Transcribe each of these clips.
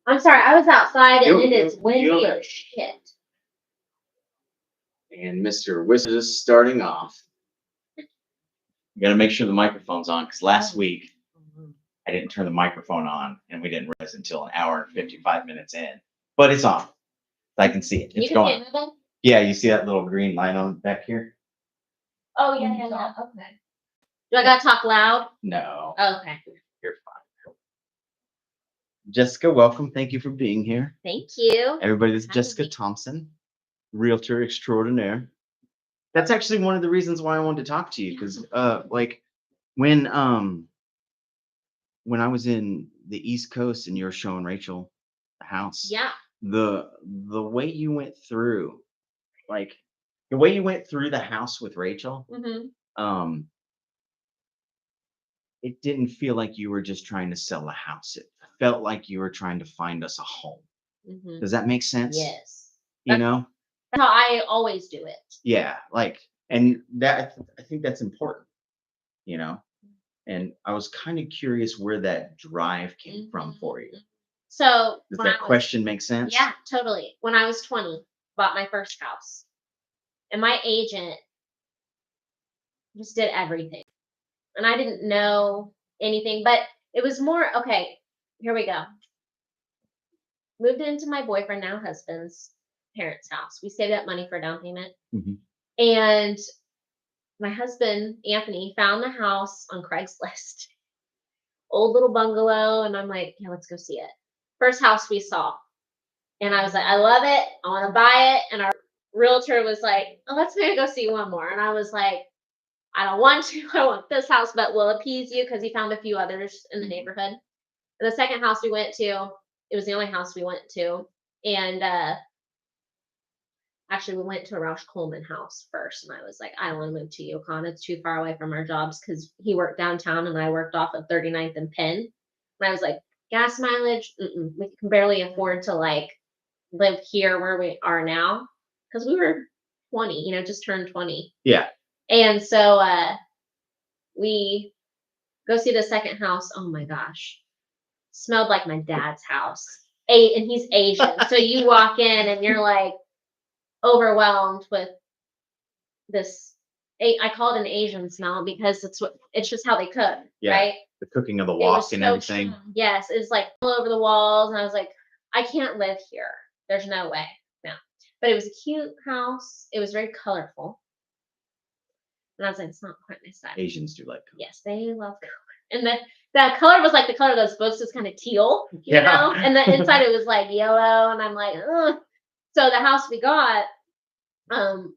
I'm sorry, I was outside and it is windy as shit. And Mr. Whistle is starting off. You got to make sure the microphone's on because last week I didn't turn the microphone on and we didn't realize until an hour and 55 minutes in. But it's on. I can see it. It's going. Yeah, you see that little green line on back here? Oh, yeah. Okay. Do I got to talk loud? No. Oh, okay. You're fine. Jessica, welcome. Thank you for being here. Thank you. Everybody, this is Jessica Thompson, realtor extraordinaire. That's actually one of the reasons why I wanted to talk to you because, like, when I was in the East Coast and you were showing Rachel the house, yeah, the way you went through, like, the way you went through the house with Rachel, it didn't feel like you were just trying to sell a house. It felt like you were trying to find us a home. Does that make sense? Yes. You know? That's how I always do it. Yeah, like, and that I think that's important, you know? And I was kind of curious where that drive came from for you. So does that question make sense? Yeah, totally. When I was 20, bought my first house. And my agent just did everything. And I didn't know anything, but it was more, okay, here we go. Moved into my boyfriend, now husband's parents' house. We saved up money for a down payment. And my husband, Anthony, found the house on Craigslist. Old little bungalow. And I'm like, yeah, let's go see it. First house we saw. And I was like, I love it. I want to buy it. And our realtor was like, oh, let's maybe go see one more. And I was like, I don't want to. I want this house, but we'll appease you because he found a few others in the neighborhood. And the second house we went to, it was the only house we went to. And actually, we went to a Roush Coleman house first. And I was like, I don't want to move to Yukon. It's too far away from our jobs because he worked downtown and I worked off of 39th and Penn. And I was like, gas mileage, we can barely afford to like live here where we are now because we were 20, just turned 20. Yeah. And so we go see the second house. Oh my gosh. Smelled like my dad's house. And he's Asian. So you walk in and you're like overwhelmed with this. I call it an Asian smell because it's just how they cook, right? The cooking of the wok and everything. Yes, it's like all over the walls. And I was like, I can't live here. There's no way. No. But it was a cute house. It was very colorful. And I was like, it's not quite my style. Asians do like color. Yes, they love color. And that color was like the color of those books, is kind of teal, you know? And the inside it was like yellow. And I'm like, ugh. So the house we got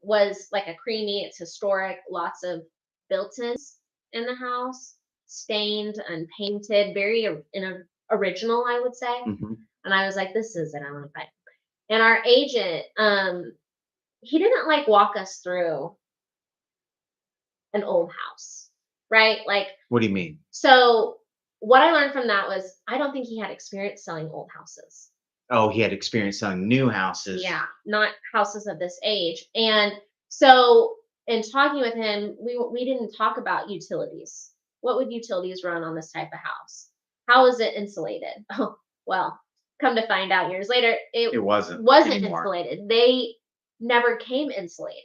was like a creamy, it's historic, lots of built-ins in the house, stained and painted, very original, I would say. And I was like, this is it, I want to buy it. And our agent, he didn't like walk us through an old house, right? Like, what do you mean? So what I learned from that was I don't think he had experience selling old houses. Oh, he had experience selling new houses. Yeah, not houses of this age. And so in talking with him, we didn't talk about utilities. What would utilities run on this type of house? How is it insulated? Oh, well, come to find out years later, it wasn't insulated. They never came insulated.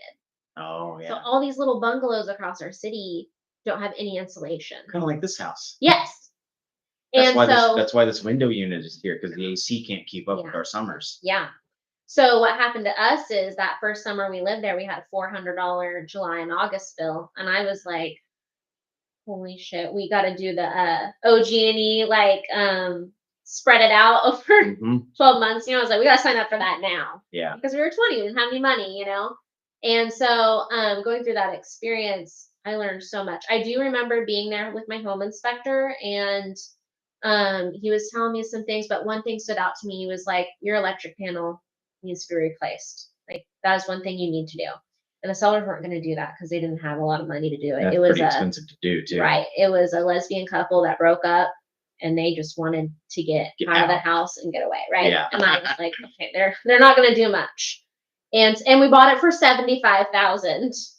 Oh, yeah. So all these little bungalows across our city don't have any insulation. Kind of like this house. Yes. That's why this window unit is here, because the AC can't keep up with our summers. Yeah. So what happened to us is that first summer we lived there, we had a $400 July and August bill. And I was like, holy shit, we got to do the OG&E, like spread it out over 12 months. I was like, we got to sign up for that now. Yeah. Because we were 20, we didn't have any money, And so going through that experience, I learned so much. I do remember being there with my home inspector, and he was telling me some things, but one thing stood out to me. He was like, your electric panel needs to be replaced. Like, that is one thing you need to do. And the sellers weren't going to do that because they didn't have a lot of money to do it. That's it was pretty expensive to do too. Right. It was a lesbian couple that broke up and they just wanted to get out of the house and get away. Right. Yeah. And I was like, okay, they're not going to do much. And we bought it for $75,000,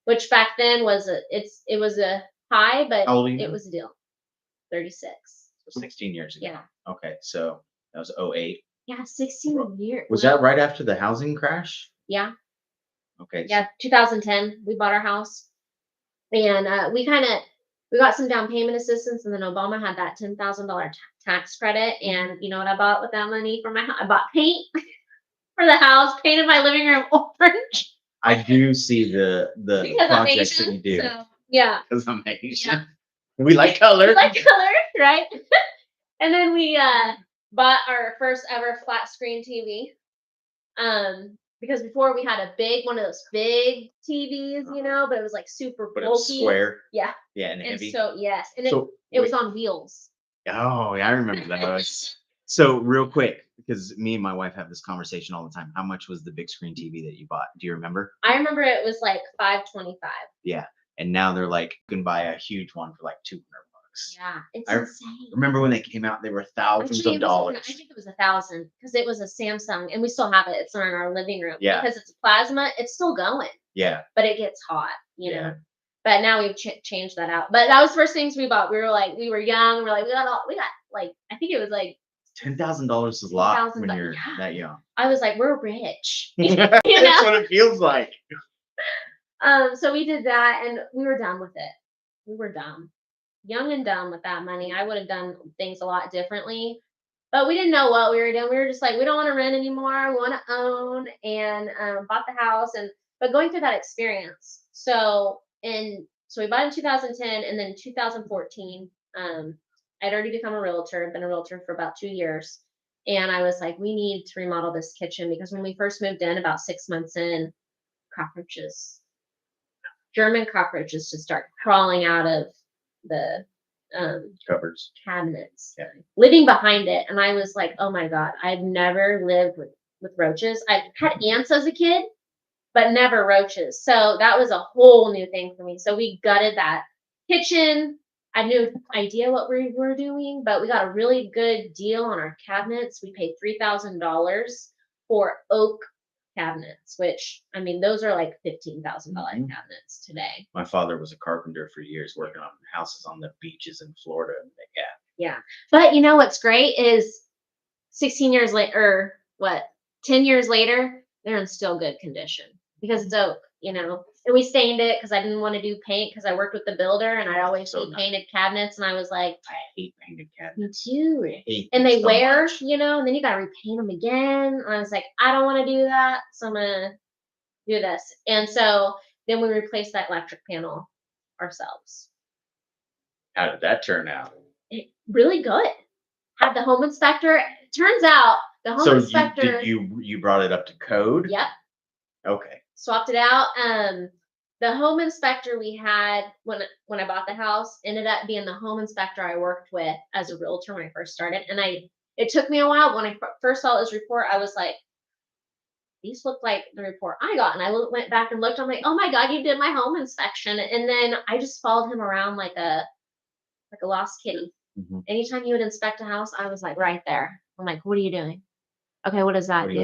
which back then was it was a high, but it was a deal. 36. So 16 years ago. Yeah. Okay. So That was 08. Yeah, 16 years. Was that right after the housing crash? Yeah. Okay. Yeah, 2010, we bought our house. And we got some down payment assistance, and then Obama had that $10,000 tax credit. And you know what I bought with that money for my house? I bought paint for the house, painted my living room orange. I do see the Because projects I'm that Asian, you do. so yeah. Because I'm Asian. Yeah. We like color. We like color, right? And then we bought our first ever flat screen TV. Because before we had a big one of those big TVs, you know, but it was like super But bulky. it was square. Yeah. Yeah, and And heavy. so yes, and So it was on wheels. Oh, yeah, I remember those. So real quick, because me and my wife have this conversation all the time. How much was the big screen TV that you bought? Do you remember? I remember it was like $525. Yeah. And now they're like, you can buy a huge one for like $200. Yeah, it's I insane. Remember when they came out, they were thousands Actually, of dollars. I think it was 1,000 because it was a Samsung, and we still have it. It's in our living room. Yeah. Because it's plasma, it's still going. Yeah. But it gets hot, you Yeah. know. But now we've changed that out. But that was the first things we bought. We were young. We're like, we got like, I think it was like $10,000 is a lot when $10,000, you're yeah. that young. I was like, we're rich. You know? That's what it feels like. So we did that, and we were done with it. We were dumb, young and dumb with that money. I would have done things a lot differently, but we didn't know what we were doing. We were just like, we don't want to rent anymore. We want to own, and bought the house. But going through that experience, so we bought in 2010, and then in 2014, I'd already become a realtor. I've been a realtor for about 2 years, and I was like, we need to remodel this kitchen because when we first moved in, about 6 months in, German cockroaches just start crawling out of the Cupboards. cabinets, Yeah. living behind it. And I was like, oh my God, I've never lived with roaches. I've had ants as a kid, but never roaches. So that was a whole new thing for me. So we gutted that kitchen. I had no idea what we were doing, but we got a really good deal on our cabinets. We paid $3,000 for oak cabinets, which I mean, those are like $15,000 cabinets today. My father was a carpenter for years, working on houses on the beaches in Florida. Yeah. But you know what's great is 16 years later, or 10 years later, they're in still good condition because it's oak, you know. And we stained it because I didn't want to do paint because I worked with the builder and I always see painted cabinets, and I was like, I hate painted cabinets. Me too. I hate and they so wear, much. you know, and then you got to repaint them again. And I was like, I don't want to do that, so I'm gonna do this. And so then we replaced that electric panel ourselves. How did that turn out? Really good. Had the home inspector. Turns out the home inspector. You brought it up to code? Yep. Okay. Swapped it out. The home inspector we had when I bought the house ended up being the home inspector I worked with as a realtor when I first started. And it took me a while. When I first saw this report, I was like, these look like the report I got. And I went back and looked. I'm like, oh my God, you did my home inspection. And then I just followed him around like a lost kitty. Mm-hmm. Anytime he would inspect a house, I was like right there. I'm like, what are you doing? Okay, what does that do?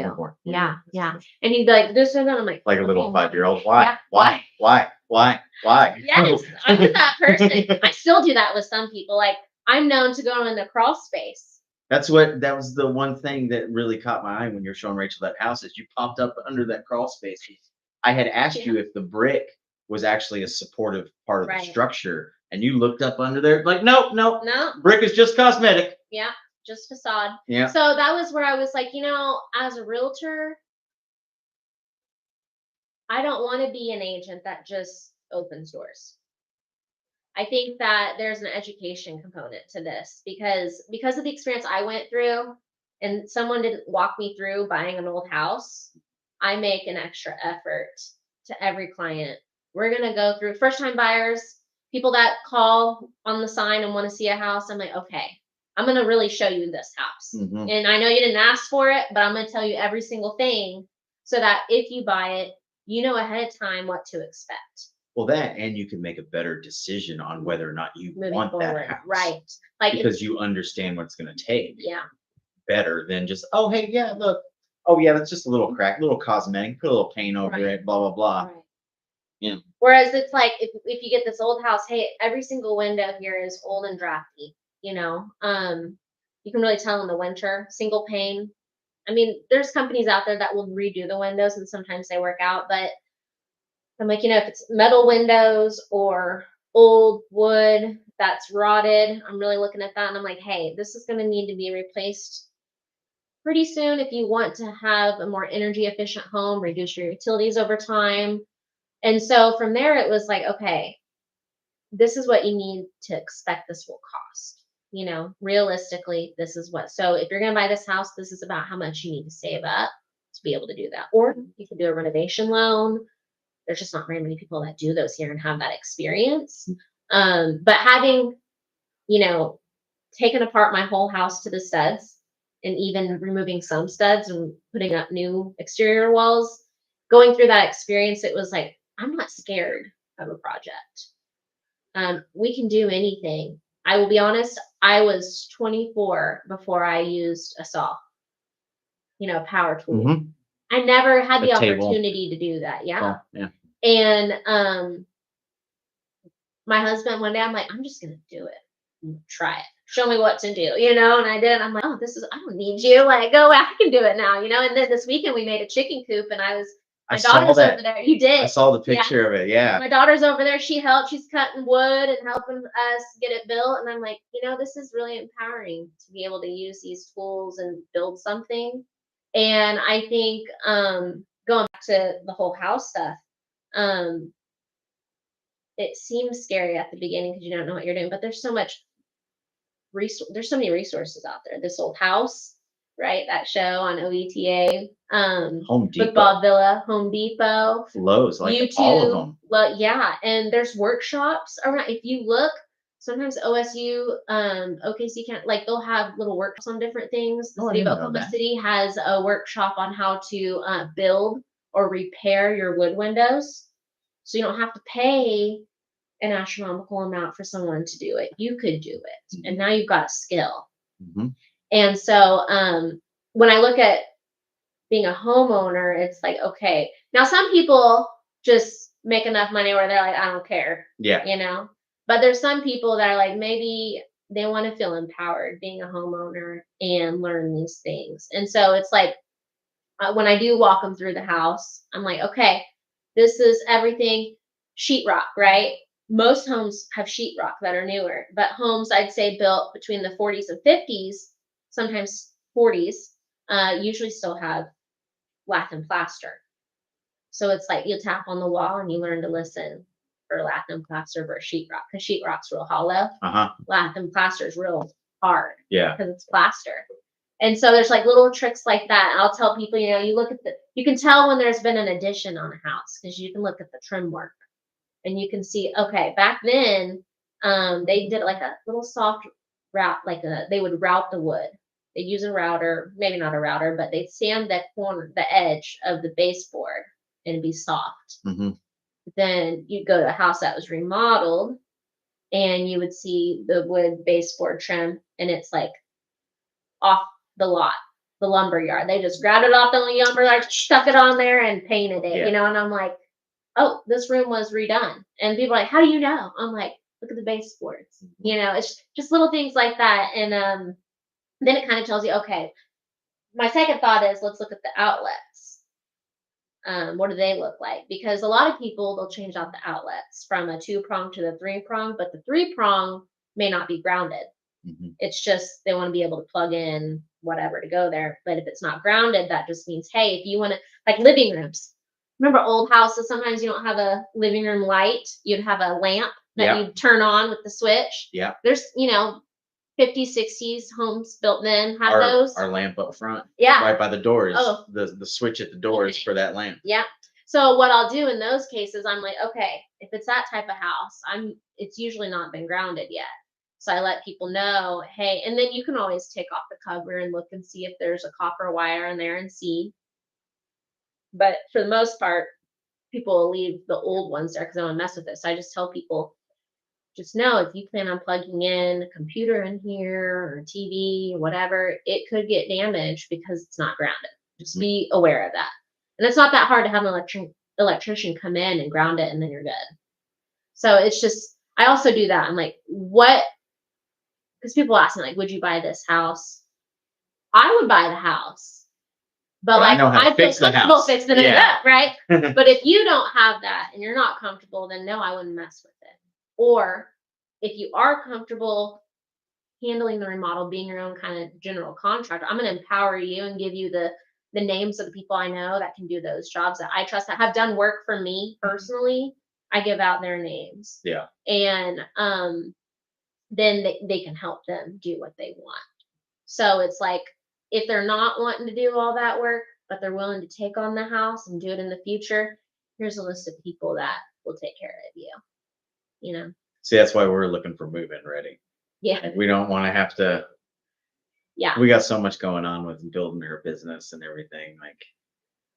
Yeah. And he'd be like, this and that. I'm like a little 5-year-old. Why? Yeah. Why? Yes, I'm that person. I still do that with some people. Like I'm known to go in the crawl space. That was the one thing that really caught my eye when you're showing Rachel that house is you popped up under that crawl space. I had asked you if the brick was actually a supportive part of the structure, and you looked up under there like, no, brick is just cosmetic. Yeah, just facade. Yeah. So that was where I was like, you know, as a realtor, I don't want to be an agent that just opens doors. I think that there's an education component to this because of the experience I went through and someone didn't walk me through buying an old house. I make an extra effort to every client. We're going to go through first time buyers, people that call on the sign and want to see a house. I'm like, okay, I'm going to really show you this house. Mm-hmm. And I know you didn't ask for it, but I'm going to tell you every single thing so that if you buy it, you know ahead of time what to expect. Well, that, and you can make a better decision on whether or not you want that house. Right. Because you understand what it's going to take. Yeah. Better than just, oh, hey, yeah, look. Oh, yeah, that's just a little crack, a little cosmetic, put a little paint over it, blah, blah, blah. Right. Yeah. Whereas it's like, if you get this old house, hey, every single window here is old and drafty, you know? You can really tell in the winter, single pane. I mean, there's companies out there that will redo the windows and sometimes they work out, but I'm like, if it's metal windows or old wood that's rotted, I'm really looking at that and I'm like, hey, this is going to need to be replaced pretty soon if you want to have a more energy efficient home, reduce your utilities over time. And so from there, it was like, okay, this is what you need to expect this will cost. Realistically, this is what. So if you're going to buy this house, this is about how much you need to save up to be able to do that. Or you can do a renovation loan. There's just not very many people that do those here and have that experience. But having, taken apart my whole house to the studs and even removing some studs and putting up new exterior walls, going through that experience, it was like, I'm not scared of a project. We can do anything. I will be honest, I was 24 before I used a saw, power tool. Mm-hmm. I never had the table. opportunity to do that. Yeah. Oh, yeah. And my husband one day, I'm like, I'm just gonna do it. Try it. Show me what to do, and I did. I'm like, oh, I don't need you. Like, go, I can do it now, And then this weekend we made a chicken coop, and my daughter's over there. You did. I saw the picture of it. Yeah. My daughter's over there. She helped. She's cutting wood and helping us get it built. And I'm like, this is really empowering to be able to use these tools and build something. And I think going back to the whole house stuff, it seems scary at the beginning because you don't know what you're doing, but there's so many resources out there. This Old House, right? That show on OETA, Home Depot, Football Villa, Home Depot, Lowe's, like YouTube, all of them. Well, yeah, and there's workshops around. If you look, sometimes OSU, OKC can't, like, they'll have little workshops on different things. The city of Oklahoma City has a workshop on how to build or repair your wood windows, so you don't have to pay an astronomical amount for someone to do it. You could do it, and now you've got a skill. Mm-hmm. And so when I look at being a homeowner, it's like, okay, now some people just make enough money where they're like, I don't care. Yeah. But there's some people that are like, maybe they want to feel empowered being a homeowner and learn these things. And so it's like, when I do walk them through the house, I'm like, okay, this is everything sheetrock, right? Most homes have sheetrock that are newer, but homes I'd say built between the 40s and 50s, sometimes 40s, usually still have lath and plaster. So it's like you tap on the wall and you learn to listen for lath and plaster versus sheetrock, because sheetrock's real hollow. Lath and plaster is real hard. Yeah. Because it's plaster. And so there's like little tricks like that. I'll tell people, you can tell when there's been an addition on a house because you can look at the trim work. And you can see, okay, back then, they did like a little soft route, they would route the wood. They'd use a router, maybe not a router, but they'd sand that corner, the edge of the baseboard, and it'd be soft. Mm-hmm. Then you'd go to a house that was remodeled, and you would see the wood baseboard trim, and it's like off the lot, the lumber yard. They just grabbed it off the lumber yard, stuck it on there, and painted it, and I'm like, oh, this room was redone. And people are like, how do you know? I'm like, look at the baseboards. It's just little things like that. And then it kind of tells you, okay, my second thought is, let's look at the outlets. What do they look like? Because a lot of people, they'll change out the outlets from a 2-prong to the 3-prong, but the 3-prong may not be grounded. Mm-hmm. It's just they want to be able to plug in whatever to go there. But if it's not grounded, that just means, hey, if you want to, like living rooms. Remember old houses, sometimes you don't have a living room light. You'd have a lamp that you'd turn on with the switch. Yeah. There's, 50s, 60s homes built then have those. Our lamp up front. Yeah. Right by the doors. Oh. The switch at the door is for that lamp. Yeah. So what I'll do in those cases, I'm like, okay, if it's that type of house, it's usually not been grounded yet. So I let people know, hey, and then you can always take off the cover and look and see if there's a copper wire in there and see. But for the most part, people will leave the old ones there because they want to mess with it. So I just tell people, just know if you plan on plugging in a computer in here or a TV or whatever, it could get damaged because it's not grounded. Just be aware of that. And it's not that hard to have an electrician come in and ground it, and then you're good. So it's just, I also do that. I'm like, what because people ask me like, would you buy this house? I would buy the house, but I like know how to I feel fix the comfortable house. fixing it Yeah. up, right? But if you don't have that and you're not comfortable, then no, I wouldn't mess with it. Or if you are comfortable handling the remodel, being your own kind of general contractor, I'm going to empower you and give you the names of the people I know that can do those jobs that I trust that have done work for me personally. I give out their names. Yeah. And then they can help them do what they want. So it's like, if they're not wanting to do all that work, but they're willing to take on the house and do it in the future, here's a list of people that will take care of you. You know? See, that's why we're looking for move-in ready. Yeah. Like, we don't want to have to. Yeah. We got so much going on with building her business and everything, like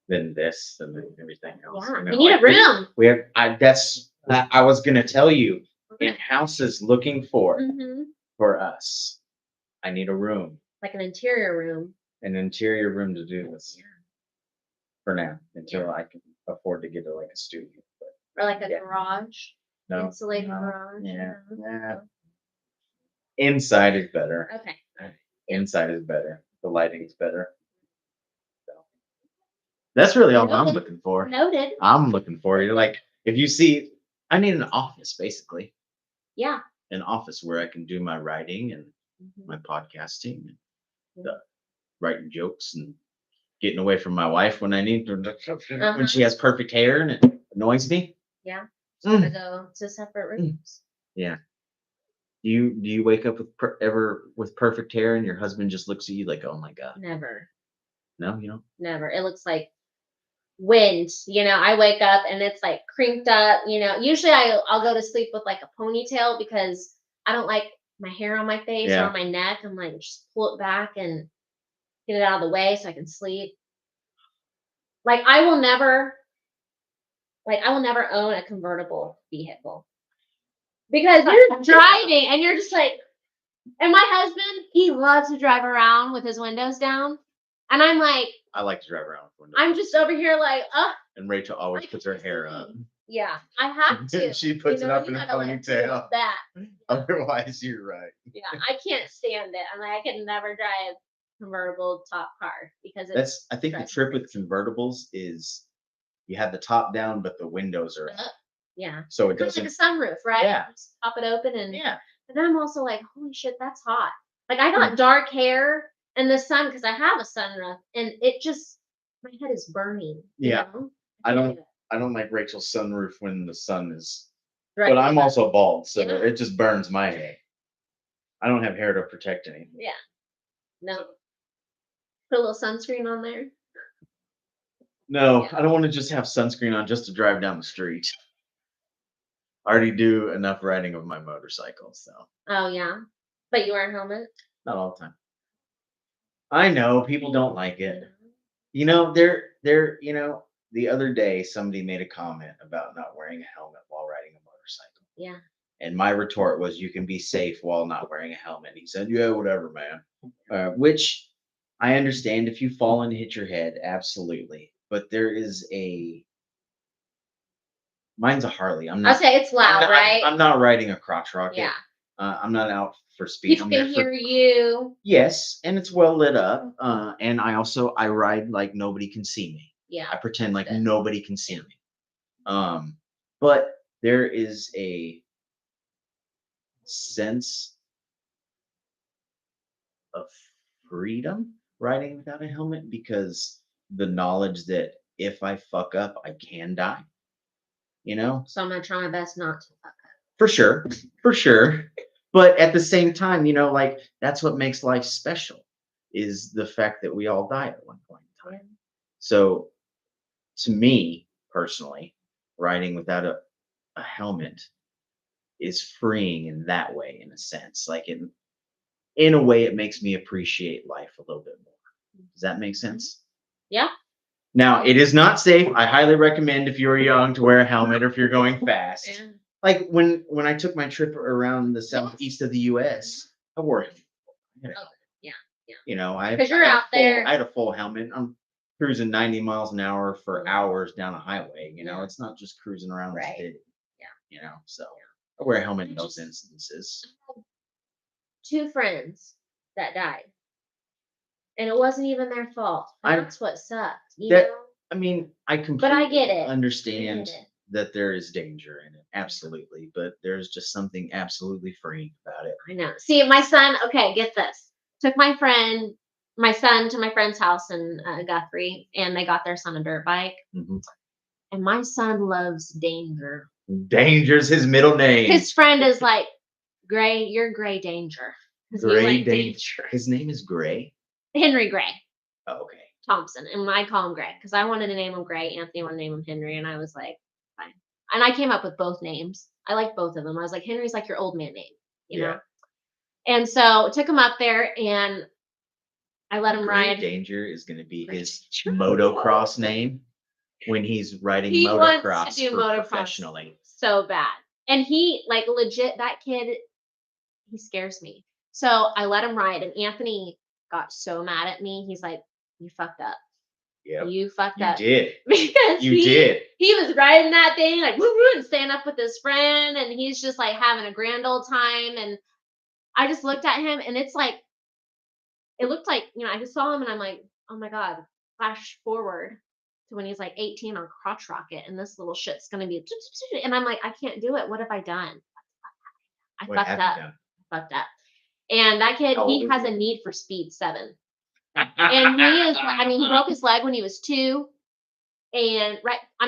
then this and then everything else. Yeah. You know, You need like a room. we have. I was gonna tell you, in houses looking for us, I need a room, like an interior room. an interior room to do this. For now, until I can afford to get like a studio. Or like a garage. No, Insulated garage. yeah, yeah. Inside is better. Okay. Inside is better. The lighting is better. So that's really all I'm looking for. Noted. I'm looking for you. Like, if you see, I need an office, basically. Yeah. An office where I can do my writing and my podcasting and writing jokes and getting away from my wife when I need to, when she has perfect hair and it annoys me. Yeah. So to go to separate rooms. Yeah. Do you wake up with ever with perfect hair and your husband just looks at you like, oh my God? Never. No, you know? Never. It looks like wind. You know, I wake up and it's like crinked up. You know, usually I'll go to sleep with like a ponytail because I don't like my hair on my face or on my neck. I'm like, just pull it back and get it out of the way so I can sleep. Like I will never own a convertible vehicle because you're driving and you're just like, and my husband, he loves to drive around with his windows down. And I'm like, I like to drive around with windows. I'm just over here like, and Rachel always puts her hair up. Yeah, I have to. She puts it up in a ponytail. That. Otherwise, you're right. Yeah, I can't stand it. I'm like, I could never drive convertible top car because it's. I think the trip with convertibles is you have the top down, but the windows are up. Yeah. So it It's doesn't. like a sunroof, right? Yeah. Just pop it open and. Yeah. And then I'm also like, holy shit, that's hot. Like I got dark hair and the sun because I have a sunroof and it just my head is burning. Yeah. You know? I don't like Rachel's sunroof when the sun is. Right. But I'm also bald, so it just burns my hair. I don't have hair to protect anything. Yeah. No. Put a little sunscreen on there. No, I don't want to just have sunscreen on just to drive down the street. I already do enough riding of my motorcycle, so. Oh yeah. But you wear a helmet? Not all the time. I know people don't like it. You know, the other day somebody made a comment about not wearing a helmet while riding a motorcycle. Yeah. And my retort was, you can be safe while not wearing a helmet. He said, yeah, whatever, man. Which I understand if you fall and hit your head, absolutely. But there is mine's a Harley. I'll say it's loud, right? I'm not riding a crotch rocket. Yeah. I'm not out for speed. People can hear you. Yes, and it's well lit up. And I ride like nobody can see me. Yeah. I pretend like nobody can see me. But there is a sense of freedom riding without a helmet because the knowledge that if I fuck up, I can die. You know? So I'm gonna try my best not to fuck up. For sure. But at the same time, you know, like that's what makes life special is the fact that we all die at one point in time. So to me personally, riding without a helmet is freeing in that way, in a sense. Like in a way, it makes me appreciate life a little bit more. Does that make sense? Yeah. Now, it is not safe. I highly recommend if you're young to wear a helmet or if you're going fast. Yeah. Like when I took my trip around the southeast of the U.S., I wore it. Yeah. You know, because you're out there. I had a full helmet. I'm cruising 90 miles an hour for hours down a highway. You know, it's not just cruising around the city. Yeah. You know, so I wear a helmet in those instances. 2 friends that died. And it wasn't even their fault. And that's what sucked, you know? I mean, I But I completely get it. understand I get it. that there is danger in it. Absolutely. But there's just something absolutely freeing about it. I know. See, my son, okay, get this. Took my son to my friend's house in Guthrie, and they got their son a dirt bike. Mhm. And my son loves danger. Danger's his middle name. His friend is like, Gray, you're Gray Danger. 'Cause we Gray like Danger. His name is Gray. Henry Gray Oh, okay. Thompson. And I call him Gray because I wanted to name him Gray. Anthony wanted to name him Henry. And I was like, fine. And I came up with both names. I like both of them. I was like, Henry's like your old man name, you know? And so took him up there and I let him Gray ride. Danger is going to be Gray his Danger. motocross name when he's riding He wants motocross to do for motocross professionally. so bad. And he, like, legit, that kid, he scares me. So I let him ride, and Anthony got so mad at me. He's like, you fucked up. Yeah, You fucked you up. did. Because You did. he was riding that thing, like, woo, woo, and staying up with his friend, and he's just, like, having a grand old time. And I just looked at him, and it's like, it looked like, you know, I just saw him, and I'm like, oh, my God, flash forward to when he's like 18 on Crotch Rocket, and this little shit's gonna be, and I'm like, I can't do it. What have I done? I What fucked have up. you done? Fucked up. And that kid, How old he is has he? a need for speed 7. And he is, I mean, he broke his leg when he was 2. And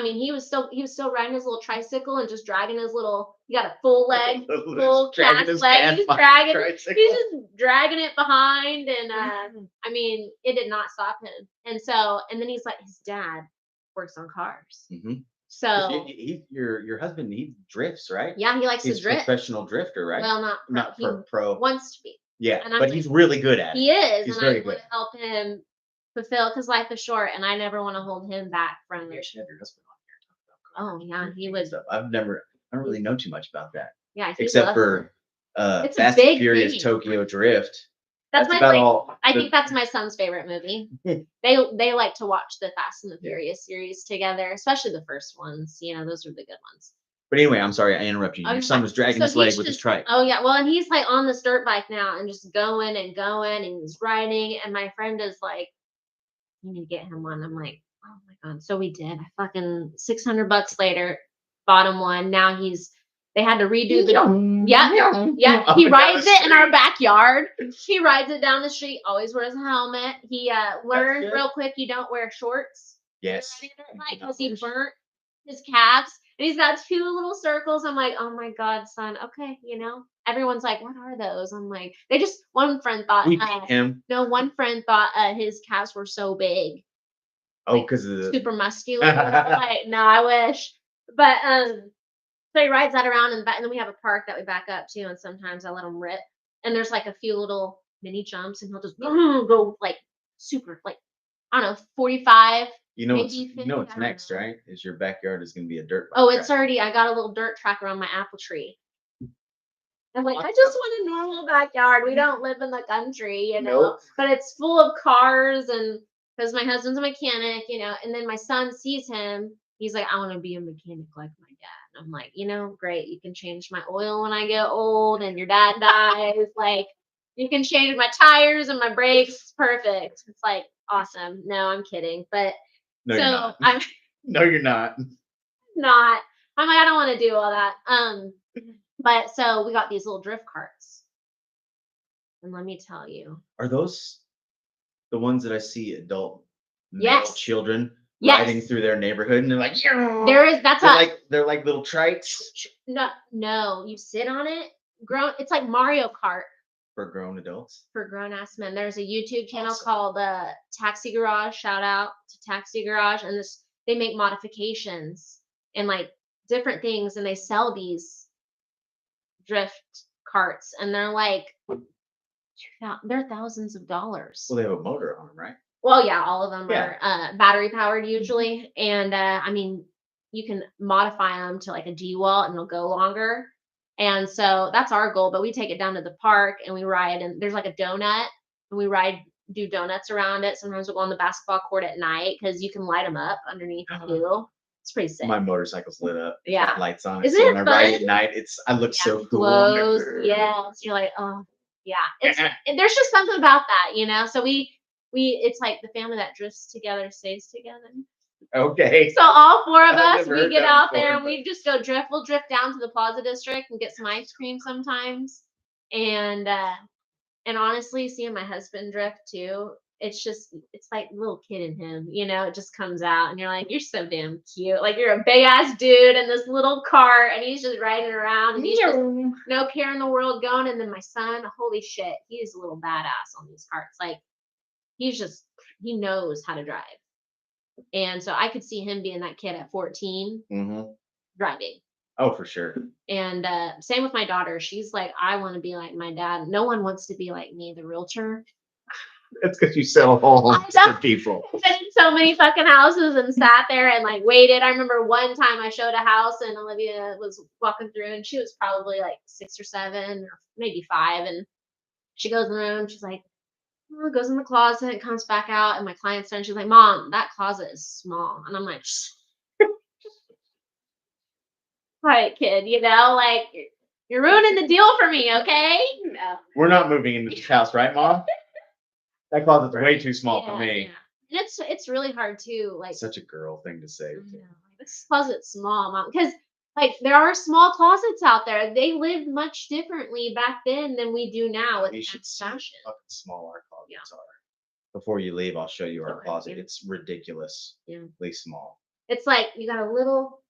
he was still riding his little tricycle and just dragging his little, he got a full leg, full Dragging cast his leg. ass He's behind dragging the it. tricycle. He's just dragging it behind. And I mean, it did not stop him. And so, and then he's like, his dad works on cars. Mhm. So Your husband, he drifts, right? yeah, he likes He's to drift. professional drifter, right? Well, Not he pro. wants to be. Yeah, And I'm but like, he's really good at it. he is, He's and very I want good. to help him fulfill, because life is short, and I never want to hold him back from. You should have your husband on here talking about Oh yeah, drifting he and would. stuff. I don't really know too much about that, Yeah, he except loves for it. It's a Fast and big Furious thing. Tokyo Drift. That's my about like. all. I think that's my son's favorite movie. They like to watch the Fast and the Furious series together, especially the first ones. You know, those are the good ones. But anyway, I'm sorry I interrupted you. Your son was dragging his leg with his trike. Oh yeah, well, and he's like on this dirt bike now and just going and going, and he's riding. And my friend is like, "You need to get him one." I'm like, "Oh my God!" So we did. I fucking $600 later, bought him one. Now they had to redo the. Yeah. He rides it in our backyard. He rides it down the street. Always wears a helmet. He learned real quick. You don't wear shorts. Yes. Because he burnt his calves. And he's got 2 little circles. I'm like, oh my God, son. Okay, you know. Everyone's like, what are those? I'm like, one friend thought We beat him. No, one friend thought his calves were so big. Oh, because of the super muscular. Like, no, I wish. But so he rides that around and then we have a park that we back up to, and sometimes I let him rip. And there's like a few little mini jumps, and he'll just go like super, like, I don't know, 45. You know maybe 50, what's next, right? Is your backyard is going to be a dirt bike. Oh, it's already. I got a little dirt track around my apple tree. I'm like, I just want a normal backyard. We don't live in the country, you know. Nope. But it's full of cars, and because my husband's a mechanic, you know. And then my son sees him. He's like, I want to be a mechanic like my dad. And I'm like, you know, great. You can change my oil when I get old and your dad dies. Like, you can change my tires and my brakes. Perfect. It's like, awesome. No, I'm kidding. But no, so you're not. No, you're not. Not. I'm like, I don't want to do all that. But so we got these little drift carts. And let me tell you. Are those the ones that I see adult male children riding through their neighborhood, and they're like, they're like little trikes? No, you sit on it. It's like Mario Kart. For grown adults? For grown-ass men. There's a YouTube channel called Taxi Garage. Shout out to Taxi Garage. And they make modifications and like different things, and they sell these drift carts, and they're like, they're thousands of dollars. Well, they have a motor on them, right? Well, yeah, all of them are battery powered usually. And I mean, you can modify them to like a D-wall and it'll go longer. And so that's our goal. But we take it down to the park and we ride, and there's like a donut, and we do donuts around it. Sometimes we'll go on the basketball court at night because you can light them up underneath you. It's pretty sick. My motorcycle's lit up. Yeah. Lights on it. Isn't so it when fun? I ride at night, I look so cool. Glows. Yeah. So you're like, oh. Yeah, there's just something about that, you know. So we it's like the family that drifts together stays together. Okay. So all four of I've us, never we heard get that out before, there and but- we just go drift. We'll drift down to the Plaza District and get some ice cream sometimes. And honestly, seeing my husband drift too, it's like a little kid in him, you know. It just comes out, and you're like, you're so damn cute. Like you're a big ass dude in this little cart, and he's just riding around, and he's just no care in the world going. And then my son, holy shit, he's a little badass on these carts. Like he knows how to drive. And so I could see him being that kid at 14 driving. Oh, for sure. And same with my daughter. She's like, I want to be like my dad. No one wants to be like me, the realtor. That's because you sell homes to people. I've been in so many fucking houses and sat there and like waited. I remember one time I showed a house and Olivia was walking through and she was probably like 6 or 7 or maybe 5. And she goes in the room. She's like, goes in the closet, comes back out, and my client's there, and she's like, Mom, that closet is small. And I'm like, right, kid, you know, like you're ruining the deal for me, okay? No. We're not moving into this house, right, Mom? That closet's way too small for me. Yeah. And it's really hard too. Like such a girl thing to say. This closet's small, Mom, because like there are small closets out there. They lived much differently back then than we do now with fashion. Fucking small our closets are. Before you leave, I'll show you our closet. It's ridiculously small. It's like you got a little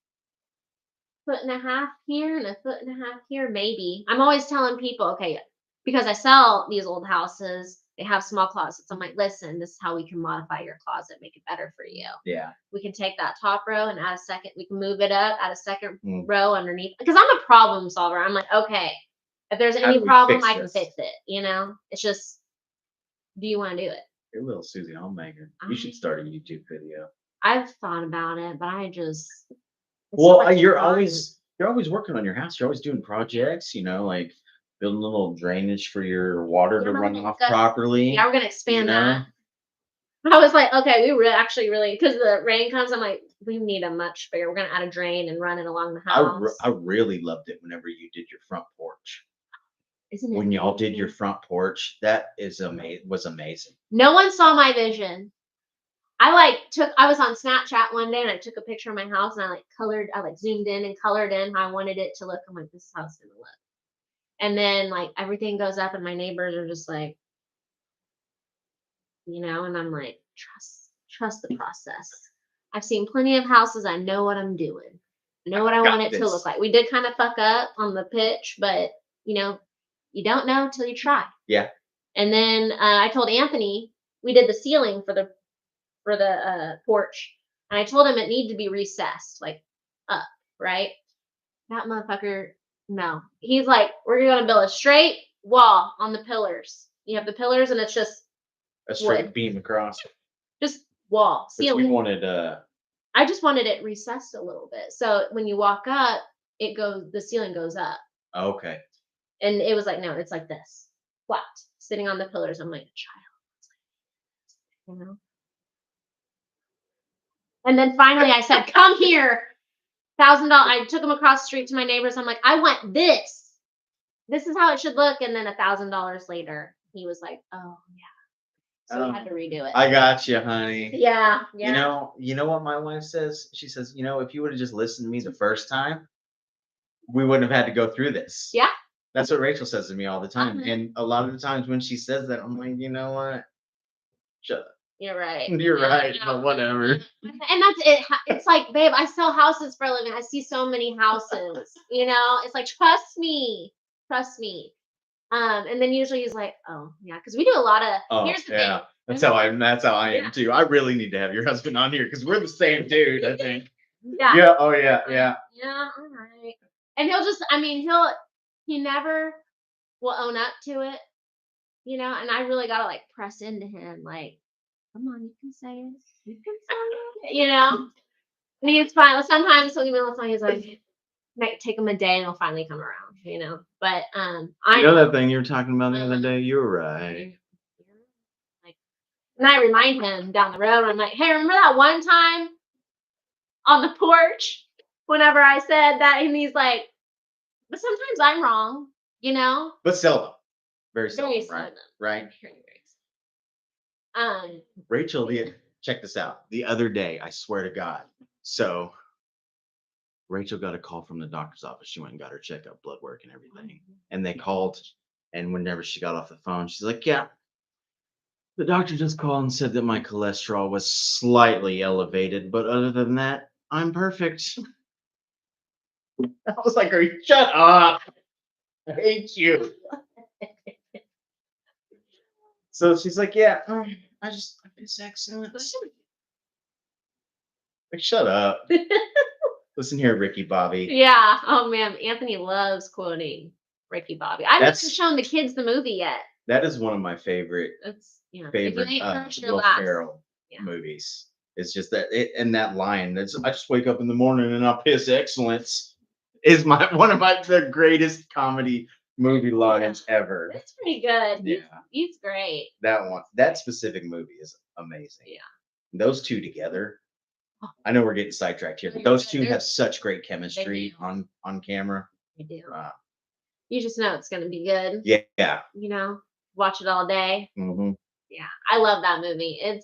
1.5 here and a 1.5 here, maybe. I'm always telling people, okay, because I sell these old houses, they have small closets. I'm like, listen, this is how we can modify your closet, make it better for you. Yeah. We can take that top row and add a second. We can move it up, add a second row underneath. Because I'm a problem solver. I'm like, okay, if there's any problem, I can fix it. You know, it's just, do you want to do it? You're a little Susie Homemaker. You should start a YouTube video. I've thought about it, but I just. Well, you're always working on your house. You're always doing projects. You know, like building a little drainage for your water to run off properly. Yeah, we're gonna expand that. I was like, okay, we actually really, because the rain comes, I'm like, we need a much bigger. We're gonna add a drain and run it along the house. I really loved it whenever you did your front porch. Isn't it when y'all did your front porch, that was amazing. No one saw my vision. I was on Snapchat one day and I took a picture of my house and I zoomed in and colored in how I wanted it to look. I'm like, this is how it's gonna look. And then like everything goes up and my neighbors are just like, you know, and I'm like, trust the process. I've seen plenty of houses. I know what I'm doing. I know what I want it to look like. We did kind of fuck up on the pitch, but you know, you don't know until you try. Yeah. And then I told Anthony, we did the ceiling for the porch, and I told him it needed to be recessed, like up, right? That motherfucker, no. He's like, we're gonna build a straight wall on the pillars. You have the pillars, and it's just a straight beam across. Just wall ceiling. You wanted I just wanted it recessed a little bit, so when you walk up, the ceiling goes up. Okay. And it was like, no, it's like this, flat, sitting on the pillars. I'm like a child, you know. And then finally, I said, "Come here, $1,000." I took him across the street to my neighbors. I'm like, "I want this. This is how it should look." And then $1,000 later, he was like, "Oh yeah." So we had to redo it. I got you, honey. Yeah. You know what my wife says? She says, you know, if you would have just listened to me the first time, we wouldn't have had to go through this. Yeah. That's what Rachel says to me all the time. And a lot of the times when she says that, I'm like, you know what? Shut up. You're right. You're right, but whatever. And that's it. It's like, babe, I sell houses for a living. I see so many houses. You know, it's like, trust me. And then usually he's like, oh yeah, because we do a lot of. Here's the thing. That's how I am too. I really need to have your husband on here because we're the same dude, I think. Yeah. Yeah. Oh yeah. Yeah. Yeah. All right. And he never will own up to it, you know. And I really gotta like press into him, like, come on, you can say it. You can say it, you know. And he's fine. Sometimes he's like, might take him a day and he'll finally come around, you know. But you know that thing you were talking about the other day. You were right. Like, and I remind him down the road. I'm like, hey, remember that one time on the porch whenever I said that? And he's like, but sometimes I'm wrong, you know. But seldom. Very Very seldom, right? seldom. Right. Very, very seldom. Rachel, check this out. The other day, I swear to God. So Rachel got a call from the doctor's office. She went and got her checkup, blood work, and everything. And they called, and whenever she got off the phone, she's like, "Yeah, the doctor just called and said that my cholesterol was slightly elevated, but other than that, I'm perfect." I was like, shut up. I hate you. So she's like, "Yeah, I miss excellent." Like, shut up. Listen here, Ricky Bobby. Yeah. Oh man, Anthony loves quoting Ricky Bobby. I haven't shown the kids the movie yet. That is one of my favorite If you ain't first, you're Will last. Ferrell movies. It's just that and that line. That's I just wake up in the morning and I'll piss excellence is one of the greatest comedy movie lines ever. That's pretty good. Yeah. He's great. That specific movie is amazing. Yeah. Those two together. I know we're getting sidetracked here, but those two have such great chemistry on camera. They do. You just know it's going to be good. Yeah. You know, watch it all day. Mm-hmm. Yeah, I love that movie. I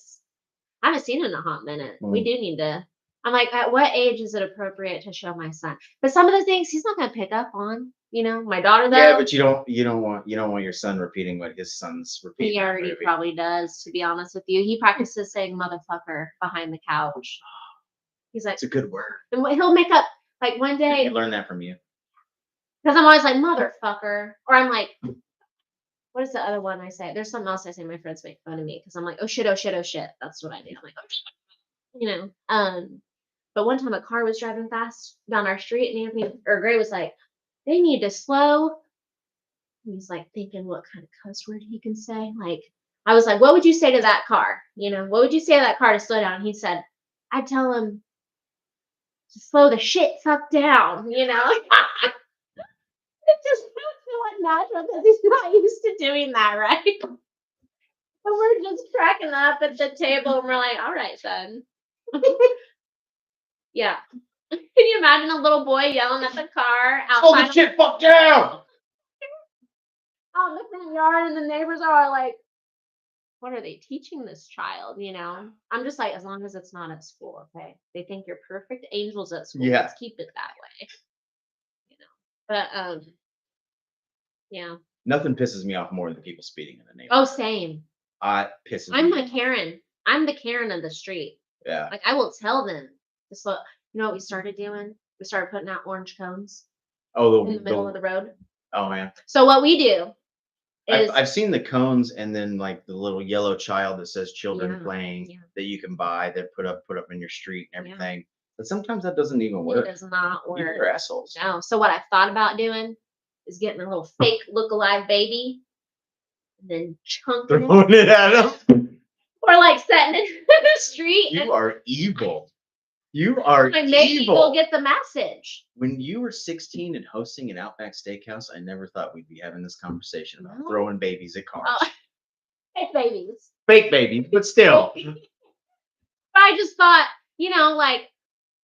haven't seen it in a hot minute. We do need to. I'm like, at what age is it appropriate to show my son? But some of the things he's not going to pick up on. You know, my daughter though. Yeah, but you don't want your son repeating what his son's repeating. He already probably does. To be honest with you, he practices saying "motherfucker" behind the couch. He's like, it's a good word. And he'll make up like one day. Did he learn that from you? Because I'm always like motherfucker, or I'm like, what is the other one I say? There's something else I say. My friends make fun of me because I'm like, oh shit, oh shit, oh shit. That's what I do. I'm like, oh shit. You know. But one time a car was driving fast down our street, and Anthony or Gray was like, they need to slow. And he's like thinking what kind of cuss word he can say. Like, I was like, what would you say to that car? You know, what would you say to that car to slow down? He said, I'd tell him to slow the shit fuck down, you know? It just feels so unnatural because he's not used to doing that, right? And we're just cracking up at the table and we're like, all right, son. Yeah. Can you imagine a little boy yelling at the car outside? Slow the shit fuck down! Out in the front yard, and the neighbors are all like, what are they teaching this child? You know, I'm just like, as long as it's not at school, okay? They think you're perfect angels at school. Yeah. Let's keep it that way. You know, but yeah. Nothing pisses me off more than people speeding in the neighborhood. Oh, same. Pisses I'm me the Karen. I'm the Karen of the street. Yeah. Like I will tell them to slow. You know what we started doing? We started putting out orange cones. Oh, in the middle of the road. Oh man. So what we do is I've seen the cones and then like the little yellow child that says children playing that you can buy that put up in your street and everything. But sometimes that doesn't even work. It does not work. You're assholes. No. So what I thought about doing is getting a little fake look-alike baby and then chunking Throwing it at them. Or like setting it in the street. You are evil. You are and maybe evil. You'll get the message. When you were 16 and hosting an Outback Steakhouse, I never thought we'd be having this conversation about throwing babies at cars. Fake babies. Fake babies, but still. I just thought, you know, like,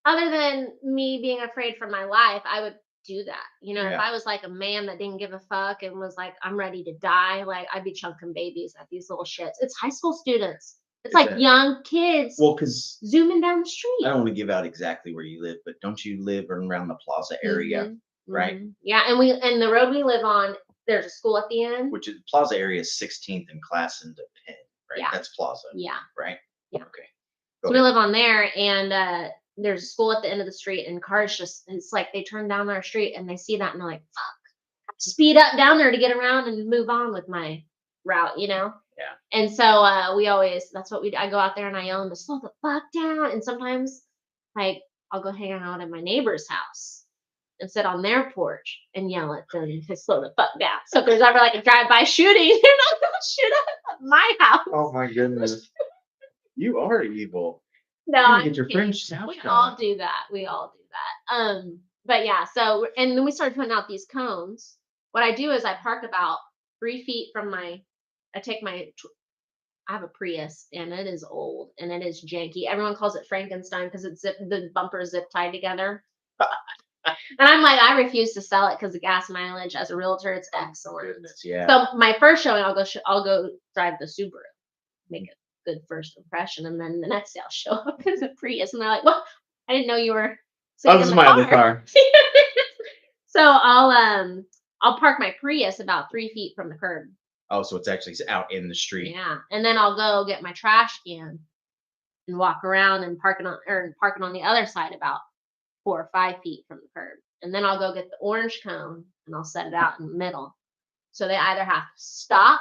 other than me being afraid for my life, I would do that. You know, if I was like a man that didn't give a fuck and was like, I'm ready to die, like, I'd be chunking babies at these little shits. It's high school students. It's like young kids zooming down the street. I don't want to give out exactly where you live, but don't you live around the Plaza area, right? Yeah, and the road we live on, there's a school at the end. Which is Plaza area is 16th and Class into Penn, right? Yeah. That's Plaza. Yeah. Right? Yeah. Okay. So we live on there, and there's a school at the end of the street, and cars it's like they turn down our street and they see that and they're like, fuck, speed up down there to get around and move on with my route, you know? Yeah. And so we always, that's what I go out there and I yell them to slow the fuck down. And sometimes like I'll go hang out at my neighbor's house and sit on their porch and yell at them to slow the fuck down. So if there's ever like a drive-by shooting, they're not going to shoot up at my house. Oh my goodness. You are evil. No, get your friend's house. We all do that. We all do that. But yeah, so, and then we started putting out these cones. What I do is I park about 3 feet from I have a Prius and it is old and it is janky. Everyone calls it Frankenstein because the bumper is zip tied together. And I'm like, I refuse to sell it because the gas mileage as a realtor, it's excellent. Goodness, yeah. So my first showing, I'll go drive the Subaru, make a good first impression, and then the next day I'll show up in the Prius, and they're like, "Well, I didn't know you were Oh, sitting this in is the my other car." car. So I'll park my Prius about 3 feet from the curb. Oh, so it's actually out in the street. Yeah, and then I'll go get my trash can and walk around and park it on the other side about 4 or 5 feet from the curb. And then I'll go get the orange cone and I'll set it out in the middle. So they either have to stop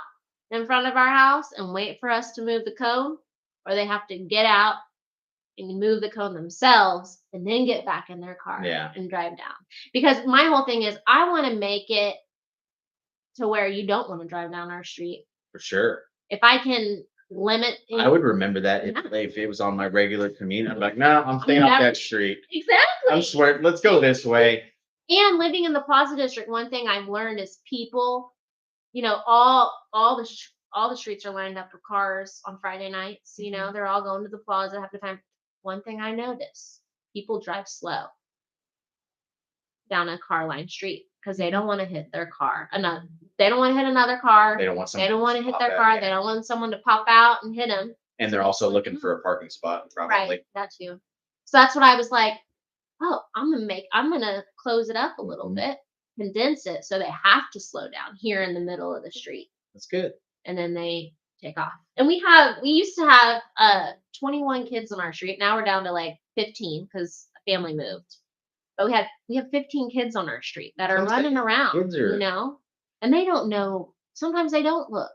in front of our house and wait for us to move the cone, or they have to get out and move the cone themselves and then get back in their car Yeah. and drive down. Because my whole thing is I want to make it to where you don't want to drive down our street. For sure. If I can limit, I would remember that Yeah. if it was on my regular commute. I'm like, no, I'm staying off that street. Exactly. I'm swear. Let's go this way. And living in the Plaza District, one thing I've learned is people, all the streets are lined up for cars on Friday nights. They're all going to the plaza half the time. One thing I notice, people drive slow down a car line street because they don't want to hit their car. They don't want to hit another car. They don't want They don't want to hit pop their out, car. yeah. They don't want someone to pop out and hit them. And they're also looking for a parking spot, probably. Right, that too. So that's what I was like, oh, I'm gonna close it up a little bit, condense it so they have to slow down here in the middle of the street. That's good. And then they take off. And we used to have 21 kids on our street. Now we're down to like 15 because a family moved. But we have 15 kids on our street that are Sounds like running around, kids are- and they don't know. Sometimes they don't look.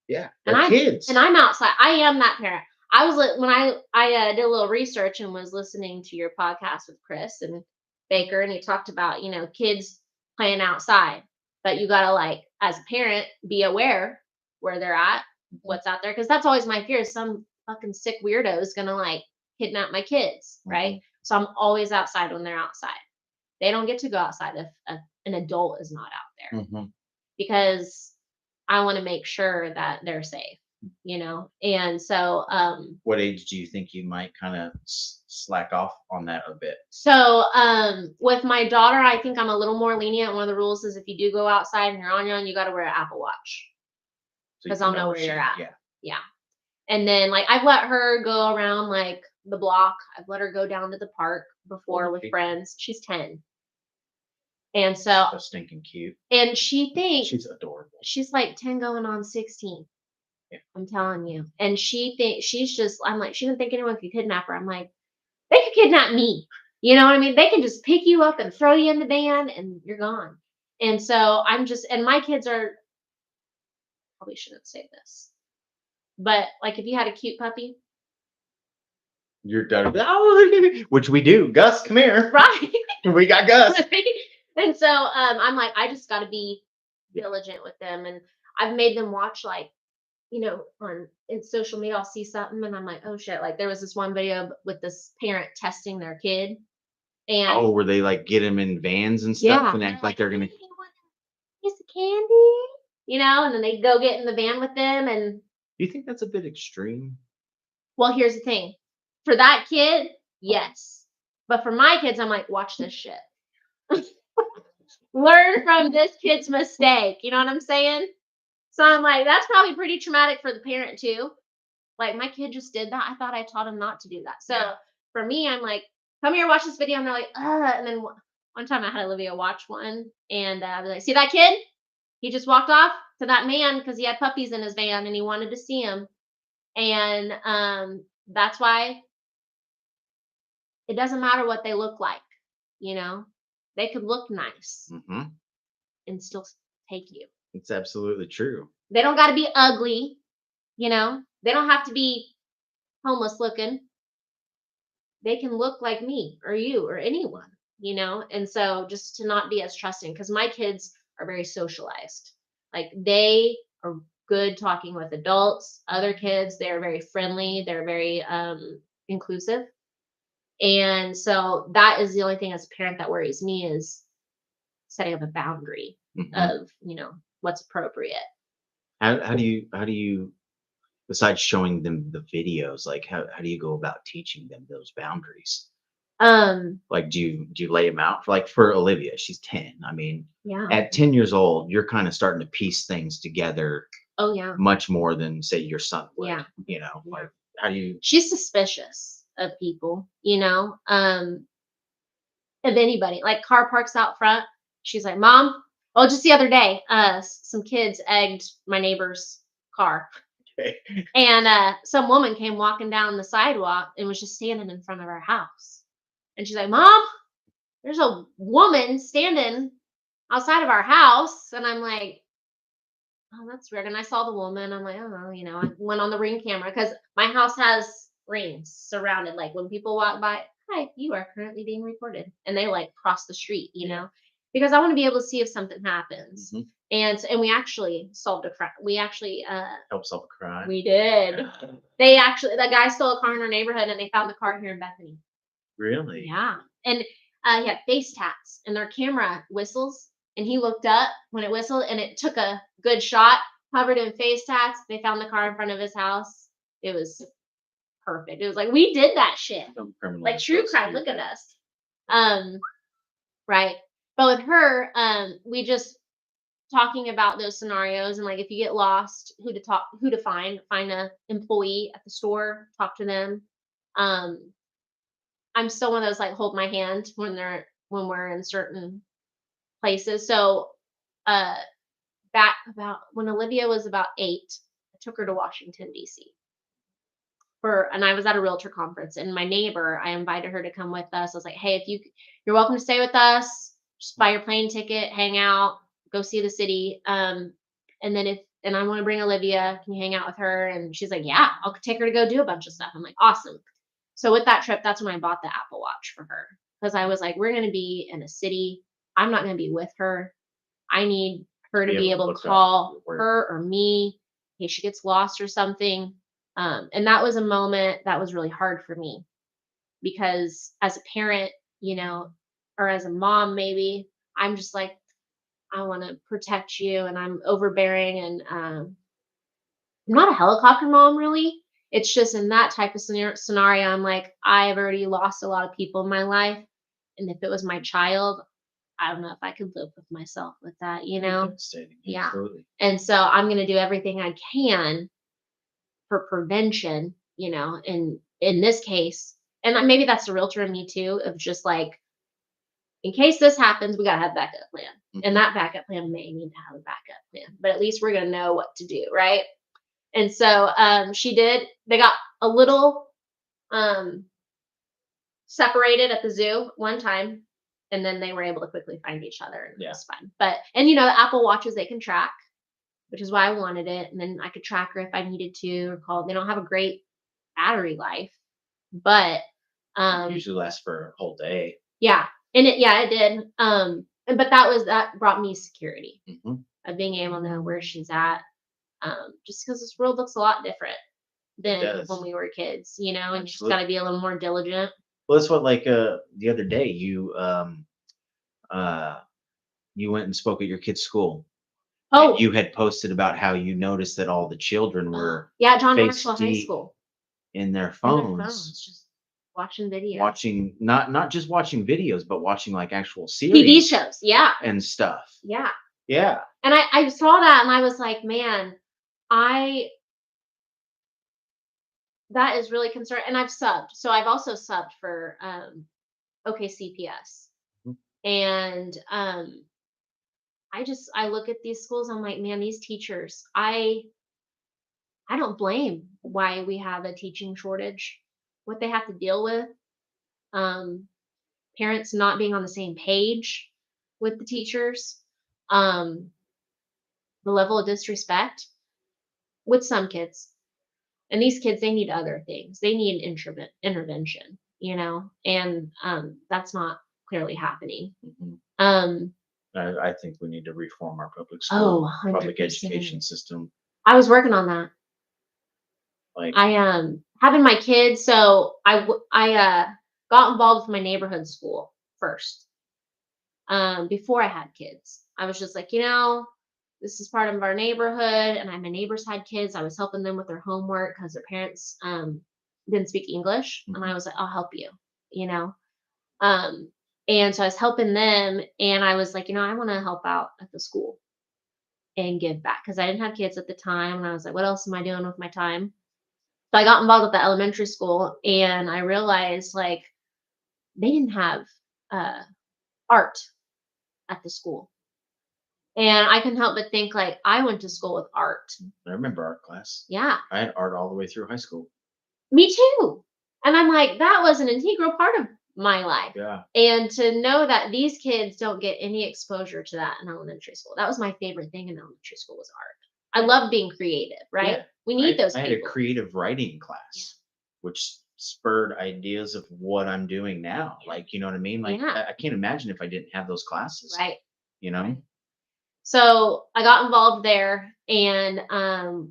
Yeah, And they're kids. And I'm outside. I am that parent. I was when I did a little research and was listening to your podcast with Chris and Baker, and he talked about kids playing outside, but you gotta as a parent be aware where they're at, what's out there, because that's always my fear. Is some fucking sick weirdo is gonna kidnap my kids, right? So I'm always outside when they're outside. They don't get to go outside if an adult is not out there because I want to make sure that they're safe, And so, what age do you think you might kind of slack off on that a bit? So, with my daughter, I think I'm a little more lenient. One of the rules is if you do go outside and you're on your own, you got to wear an Apple Watch because I'll know where you're at. Yeah. And then I've let her go around the block. I've let her go down to the park before with friends. She's 10. And so stinking cute. And she thinks she's adorable. She's 10 going on 16. Yeah. I'm telling you. And she thinks I'm like, she didn't think anyone could kidnap her. I'm like, they could kidnap me. You know what I mean? They can just pick you up and throw you in the van and you're gone. And so and my kids are, probably shouldn't say this, but if you had a cute puppy, you're done. Oh, which we do. Gus, come here. Right. We got Gus. And so I'm like, I just got to be diligent with them. And I've made them watch in social media, I'll see something and I'm like, oh shit. There was this one video with this parent testing their kid. And where they get them in vans and stuff and act like they're going to. Piece of candy, and then they go get in the van with them. And do you think that's a bit extreme? Well, here's the thing. For that kid, yes. But for my kids, I'm like, watch this shit. Learn from this kid's mistake. You know what I'm saying? So I'm like, that's probably pretty traumatic for the parent too. My kid just did that. I thought I taught him not to do that. So for me, I'm like, come here, watch this video. And they're like, and then one time I had Olivia watch one and I was like, see that kid? He just walked off to that man because he had puppies in his van and he wanted to see him. And that's why it doesn't matter what they look like, they could look nice and still take you. It's absolutely true. They don't got to be ugly, they don't have to be homeless looking. They can look like me or you or anyone, and so just to not be as trusting, because my kids are very socialized. They are good talking with adults, other kids. They're very friendly. They're very inclusive. And so that is the only thing as a parent that worries me, is setting up a boundary of, what's appropriate. How do you, besides showing them the videos, how do you go about teaching them those boundaries? Like, do you lay them out? Like for Olivia, she's 10. I mean, Yeah. at 10 years old, you're kind of starting to piece things together Oh yeah. much more than say your son would. Yeah. Yeah. Yeah. Like how do you? She's suspicious of people, of anybody. Like car parks out front. She's like, Mom. Oh, just the other day, some kids egged my neighbor's car. Okay. And some woman came walking down the sidewalk and was just standing in front of our house. And she's like, Mom, there's a woman standing outside of our house. And I'm like, oh, that's weird. And I saw the woman. I'm like, oh, I went on the Ring camera because my house has rings surrounded. Like when people walk by, hi, you are currently being recorded. And they like cross the street, because I want to be able to see if something happens. Mm-hmm. And we actually solved a crime. We actually Help solve a crime. We did. The guy stole a car in our neighborhood and they found the car here in Bethany. Really? Yeah. And he had face tats and their camera whistles. And he looked up when it whistled and it took a good shot, covered in face tats. They found the car in front of his house. It was perfect. It was like, we did that shit. Like true crime. Look at us. Right. But with her, we just talking about those scenarios and like if you get lost, who to find a employee at the store, talk to them. I'm still one of those like hold my hand when we're in certain places. So back about when Olivia was about 8, I took her to Washington DC and I was at a realtor conference and my neighbor, I invited her to come with us. I was like, hey, you're welcome to stay with us, just buy your plane ticket, hang out, go see the city. And then and I want to bring Olivia, can you hang out with her? And she's like, yeah, I'll take her to go do a bunch of stuff. I'm like, awesome. So with that trip, that's when I bought the Apple Watch for her because I was like, we're going to be in a city. I'm not going to be with her. I need her to be able to call her or me in case she gets lost or something. And that was a moment that was really hard for me because as a parent, or as a mom, maybe I'm just like, I want to protect you and I'm overbearing and I'm not a helicopter mom really. It's just in that type of scenario, I'm like, I've already lost a lot of people in my life. And if it was my child, I don't know if I could live with myself with that, Devastating. Yeah. Absolutely. And so I'm going to do everything I can for prevention, in this case. And maybe that's the realtor in me too, of just like, in case this happens, we got to have a backup plan. Mm-hmm. And that backup plan may need to have a backup plan, but at least we're going to know what to do. Right. And so they got a little separated at the zoo one time, and then they were able to quickly find each other. And it was fun. And the Apple Watches, they can track, which is why I wanted it. And then I could track her if I needed to or call. They don't have a great battery life, but it usually lasts for a whole day. Yeah. And it did. But that brought me security of being able to know where she's at. Just because this world looks a lot different than when we were kids, and you just got to be a little more diligent. Well, that's what the other day you went and spoke at your kid's school. Oh, and you had posted about how you noticed that all the children were John Maxwell High School in their phones, just watching videos, watching not just watching videos, but watching like actual series, TV shows, and stuff, yeah. And I saw that and I was like, man, that is really concerning. And I've subbed. So I've also subbed for OKCPS. And I look at these schools, I'm like, man, these teachers, I don't blame why we have a teaching shortage, what they have to deal with. Parents not being on the same page with the teachers. The level of disrespect with some kids. And these kids, they need other things. They need intervention, and that's not clearly happening. I think we need to reform our public education system. I was working on that. I having my kids, so I got involved with my neighborhood school first. Before I had kids, I was just like, this is part of our neighborhood, and my neighbors had kids. I was helping them with their homework because their parents didn't speak English, and I was like, I'll help you, And so I was helping them, and I was like, I want to help out at the school and give back because I didn't have kids at the time. And I was like, what else am I doing with my time? So I got involved with the elementary school, and I realized like they didn't have uh, art at the school. And I couldn't help but think like I went to school with art. I remember art class. Yeah. I had art all the way through high school. Me too. And I'm like, that was an integral part of my life. Yeah. And to know that these kids don't get any exposure to that in elementary school. That was my favorite thing in elementary school was art. I love being creative, right? Yeah. We need those I people. had a creative writing class, which spurred ideas of what I'm doing now. Like, you know what I mean? Like, I can't imagine if I didn't have those classes. Right. You know? So I got involved there, and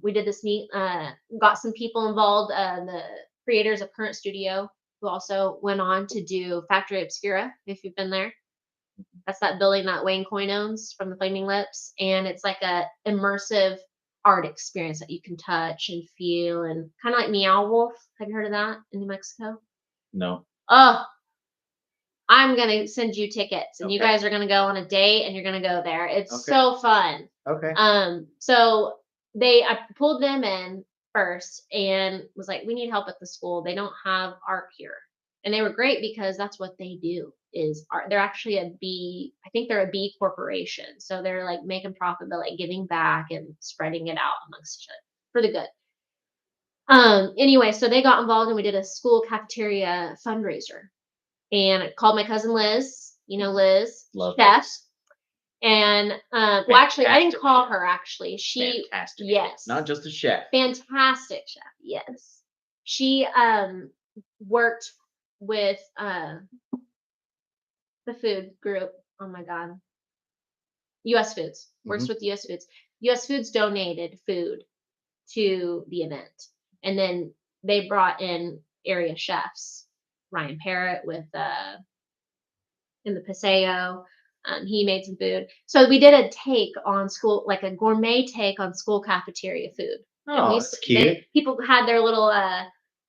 we did this neat, got some people involved, the creators of Current Studio, who also went on to do Factory Obscura, if you've been there. That's that building that Wayne Coyne owns from the Flaming Lips. And it's like a immersive art experience that you can touch and feel, and kind of like Meow Wolf. Have you heard of that in New Mexico? No. Oh, I'm going to send you tickets, and you Okay. guys are going to go on a date, and you're going to go there. It's Okay. so fun. Okay. So I pulled them in first and was like, we need help at the school. They don't have art here. And they were great because that's what they do is art. They're actually I think they're a B corporation. So they're like making profit, but like giving back and spreading it out amongst each other for the good. Anyway, so they got involved, and we did a school cafeteria fundraiser. And I called my cousin Liz, Liz, Love chef. this. And well, actually, I didn't call her. Actually, she fantastic. Yes, not just a chef. Fantastic chef. Yes, she worked with the food group. Oh my God, U.S. Foods works with U.S. Foods. U.S. Foods donated food to the event, and then they brought in area chefs. Ryan Parrott with in the Paseo. He made some food. So we did a take on school, like a gourmet take on school cafeteria food. Oh, that's cute. People had their little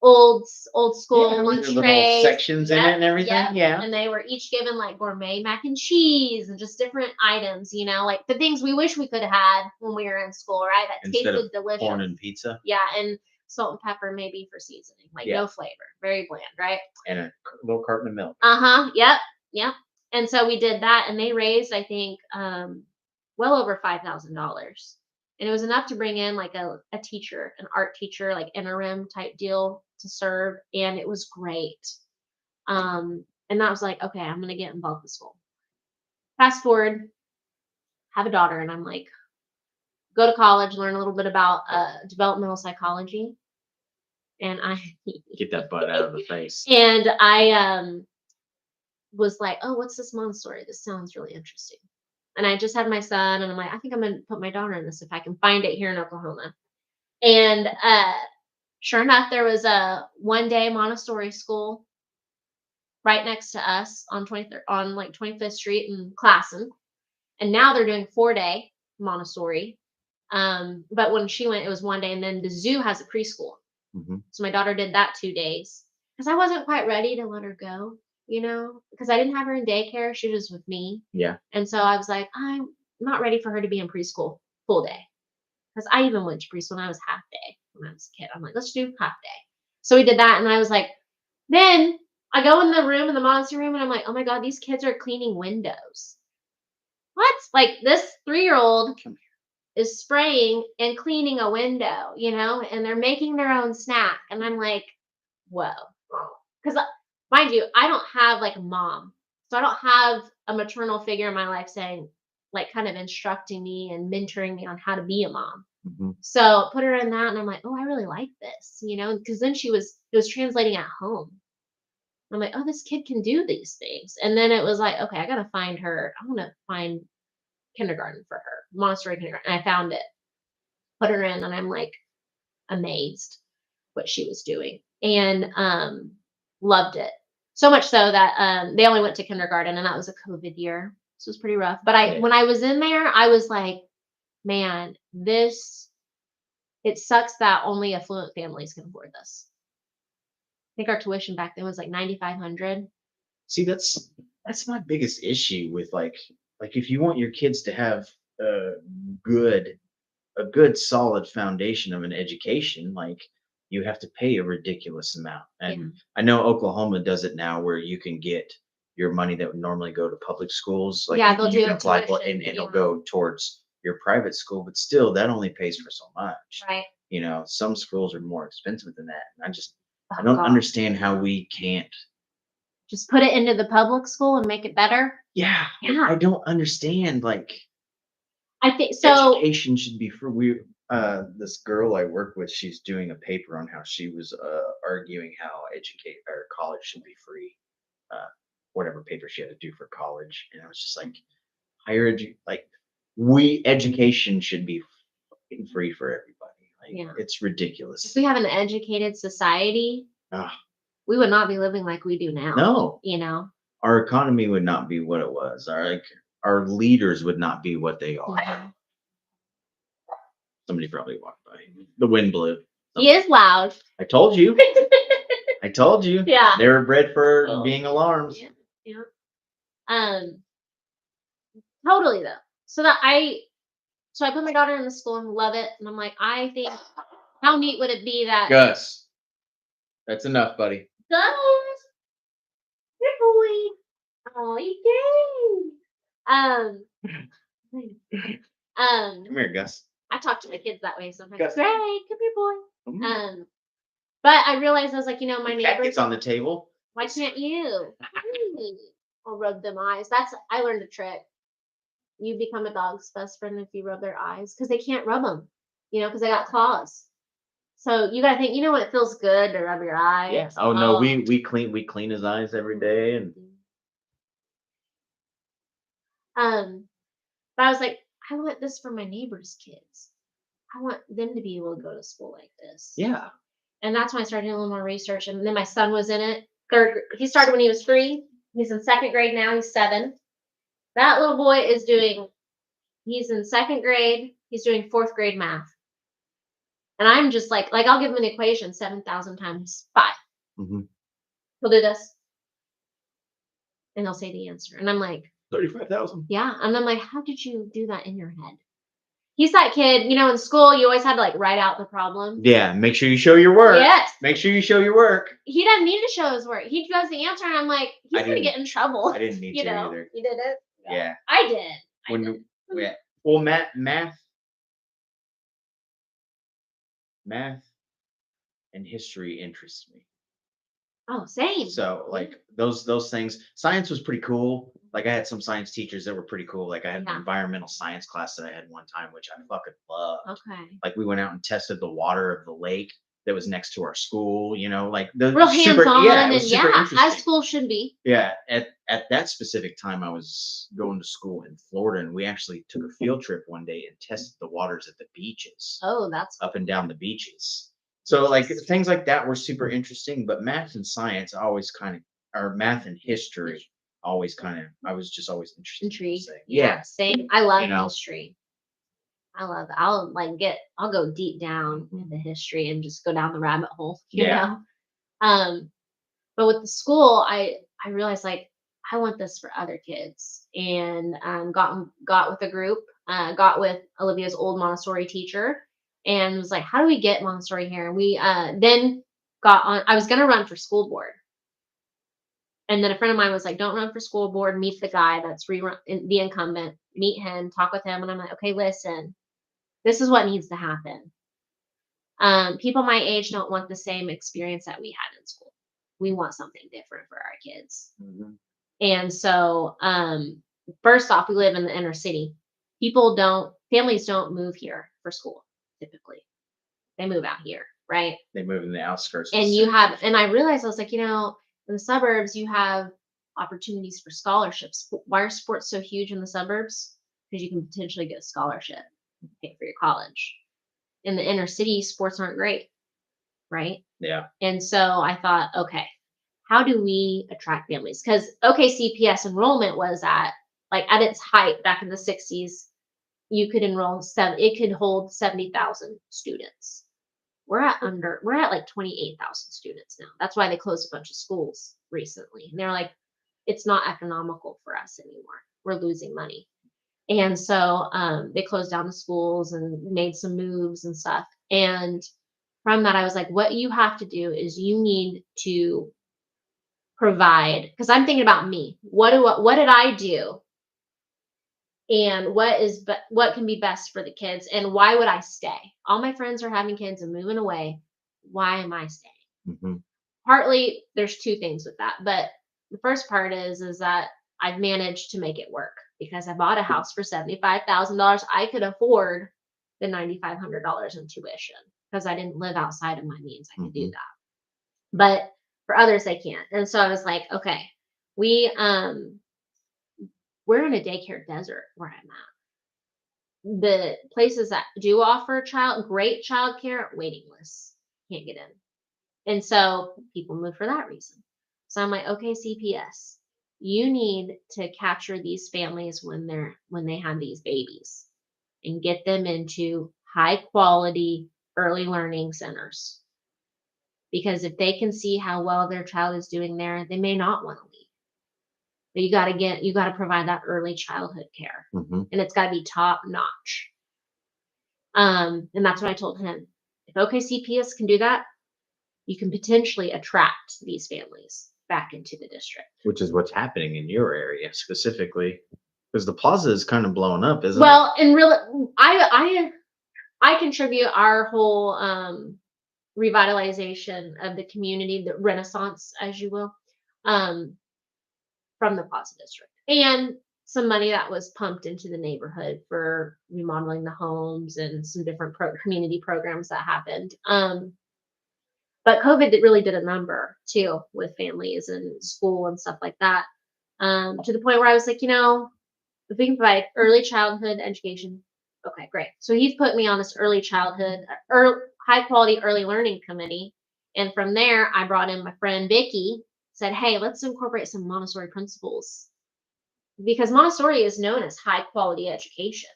old school lunch little trays, sections in it and everything. Yeah. And they were each given like gourmet mac and cheese and just different items, like the things we wish we could have had when we were in school, right? That Instead tasted of delicious. corn and pizza. Yeah, and salt and pepper maybe for seasoning, like no flavor, very bland, right? And a little carton of milk. Yep. And so we did that, and they raised, I think, well over $5,000. And it was enough to bring in like a teacher, an art teacher, like interim type deal to serve. And it was great. And that was like, okay, I'm going to get involved with school. Fast forward, have a daughter, and I'm like, go to college, learn a little bit about developmental psychology. And I get that butt out of the face. And I was like, oh, what's this Montessori? This sounds really interesting. And I just had my son, and I'm like, I think I'm going to put my daughter in this if I can find it here in Oklahoma. And sure enough, there was a one-day Montessori school right next to us on 25th Street in Classen. And now they're doing 4-day Montessori. But when she went, it was 1 day, and then the zoo has a preschool. So my daughter did that 2 days because I wasn't quite ready to let her go, because I didn't have her in daycare. She was with me. Yeah. And so I was like, I'm not ready for her to be in preschool full day. Because I even went to preschool when I was half day when I was a kid. I'm like, let's do half day. So we did that. And I was like, then I go in the room, in the Montessori room, and I'm like, oh my God, these kids are cleaning windows. What? Like this 3-year-old is spraying and cleaning a window, and they're making their own snack. And I'm like, whoa. Because mind you, I don't have like a mom. So I don't have a maternal figure in my life saying, like kind of instructing me and mentoring me on how to be a mom. So put her in that, and I'm like, oh, I really like this, because then it was translating at home. I'm like, oh, this kid can do these things. And then it was like, okay, I got to find her. I want to find kindergarten for her, Montessori kindergarten. And I found it, put her in, and I'm like amazed what she was doing, and loved it so much so that they only went to kindergarten, and that was a COVID year, so it was pretty rough. But when I was in there, I was like, man, it sucks that only affluent families can afford this. I think our tuition back then was like $9,500. See, that's my biggest issue with like if you want your kids to have a good a good solid foundation of an education, like you have to pay a ridiculous amount. Yeah. And I know Oklahoma does it now where you can get your money that would normally go to public schools, like Yeah, they'll you do can a apply for tuition, and it'll yeah. go towards your private school, but still that only pays for so much. Right. You know, some schools are more expensive than that. And I Oh don't God. understand how we can't. Just put it into the public school and make it better. Yeah, Yeah. I don't understand. Like, I think so. education should be for this girl I work with, she's doing a paper on how she was arguing how educate or college should be free. Whatever paper she had to do for college. And I was just like, education should be fucking free for everybody. Like Yeah. it's If ridiculous. we have an educated society, Ah, we would not be living like we do now. no, You know? our economy would not be what it was. Our leaders would not be what they are. Mhm. Somebody probably walked by. The wind blew. He is loud. I told you. I told you. Yeah. They were bred for Oh. being alarms. Yeah. Yeah. Totally though. So I put my daughter in the school and love it. And I'm like, I think how neat would it be that Gus, that's enough, buddy. Gus, good boy. Oh, you gay. Come here, Gus. I talk to my kids that way sometimes. Gus. Greg, come here, boy. Mhm. But I realized I was like, my The cat neighbors. gets on the table. Why can't you? I'll rub them eyes. I learned a trick. You become a dog's best friend if you rub their eyes because they can't rub them, because they got claws. So you gotta think, when it feels good to rub your eyes. Yeah. Oh no, we clean his eyes every day, and But I was like, I want this for my neighbors' kids. I want them to be able to go to school like this. yeah. And that's when I started doing a little more research. And then my son was in it. He started when he was 3. He's in 2nd grade now. He's 7. That little boy he's in 2nd grade. He's doing 4th grade math. And I'm just like I'll give him an equation 7,000 times 5. Mm-hmm. He'll do this. And he'll say the answer. And I'm like, 35,000. yeah. And I'm like, how did you do that in your head? He's that kid, in school, you always had to write out the problem. Yeah, make sure you show your work. Yes. Make sure you show your work. He doesn't need to show his work. He does the answer, and I'm like, he's going to get in trouble. I didn't need to either. You did it? Yeah. I did. Well, math and history interests me. Oh, same. So those things, science was pretty cool. Like I had some science teachers that were pretty cool. Like I had an environmental science class that I had one time, which I fucking loved. Okay. Like we went out and tested the water of the lake that was next to our school, like the real hands-on, interesting. as school should be. Yeah. At that specific time, I was going to school in Florida, and we actually took a field trip one day and tested the waters at the beaches. Oh, that's up and down the beaches. So things like that were super interesting, but math and science always or math and history always I was just always interested. Intrigued. Yeah. Same. I love history. I love it. I'll go deep down into history and just go down the rabbit hole, you know? But with the school, I realized I want this for other kids, and got with a group, got with Olivia's old Montessori teacher, and was like, how do we get Montessori here? And we then got on. I was going to run for school board. And then a friend of mine was like, don't run for school board. Meet the guy that's the incumbent. Meet him, talk with him. And I'm like, okay, listen, this is what needs to happen. People my age don't want the same experience that we had in school. We want something different for our kids. Mm-hmm. And so, first off, we live in the inner city. Families don't move here for school, typically. They move out here, right? They move in the outskirts. And I realized, I was like, in the suburbs, you have opportunities for scholarships. Why are sports so huge in the suburbs? Because you can potentially get a scholarship and pay for your college. In the inner city, sports aren't great, right? Yeah. And so I thought, okay, how do we attract families? Because OKCPS enrollment was at its height back in the 60s. You could enroll it could hold 70,000 students. We're at 28,000 students now. That's why they closed a bunch of schools recently. And they're like, it's not economical for us anymore. We're losing money. And so they closed down the schools and made some moves and stuff. And from that, I was like, what you have to do is you need to provide, because I'm thinking about me. What did I do? And what can be best for the kids? And why would I stay? All my friends are having kids and moving away. Why am I staying? Mm-hmm. Partly, there's two things with that. But the first part is that I've managed to make it work because I bought a house for $75,000. I could afford the $9,500 in tuition because I didn't live outside of my means. I could do that. But for others, they can't. And so I was like, okay, we're in a daycare desert where I'm at. The places that do offer great childcare, waiting lists, can't get in. And so people move for that reason. So I'm like, okay, CPS, you need to capture these families when they have these babies and get them into high quality early learning centers. Because if they can see how well their child is doing there, they may not want to leave. But you got to provide that early childhood care, and it's got to be top notch. And that's what I told him. If OKCPS can do that, you can potentially attract these families back into the district. Which is what's happening in your area specifically, because the plaza is kind of blowing up, isn't it? Well, and really, I contribute our whole revitalization of the community, the renaissance, as you will, from the Plaza District, and some money that was pumped into the neighborhood for remodeling the homes and some different community programs that happened. But COVID really did a number too with families and school and stuff like that, to the point where I was like, if we can provide early childhood education, okay, great. So he's put me on this early childhood, high quality early learning committee. And from there, I brought in my friend Vicky, said, hey, let's incorporate some Montessori principles because Montessori is known as high quality education.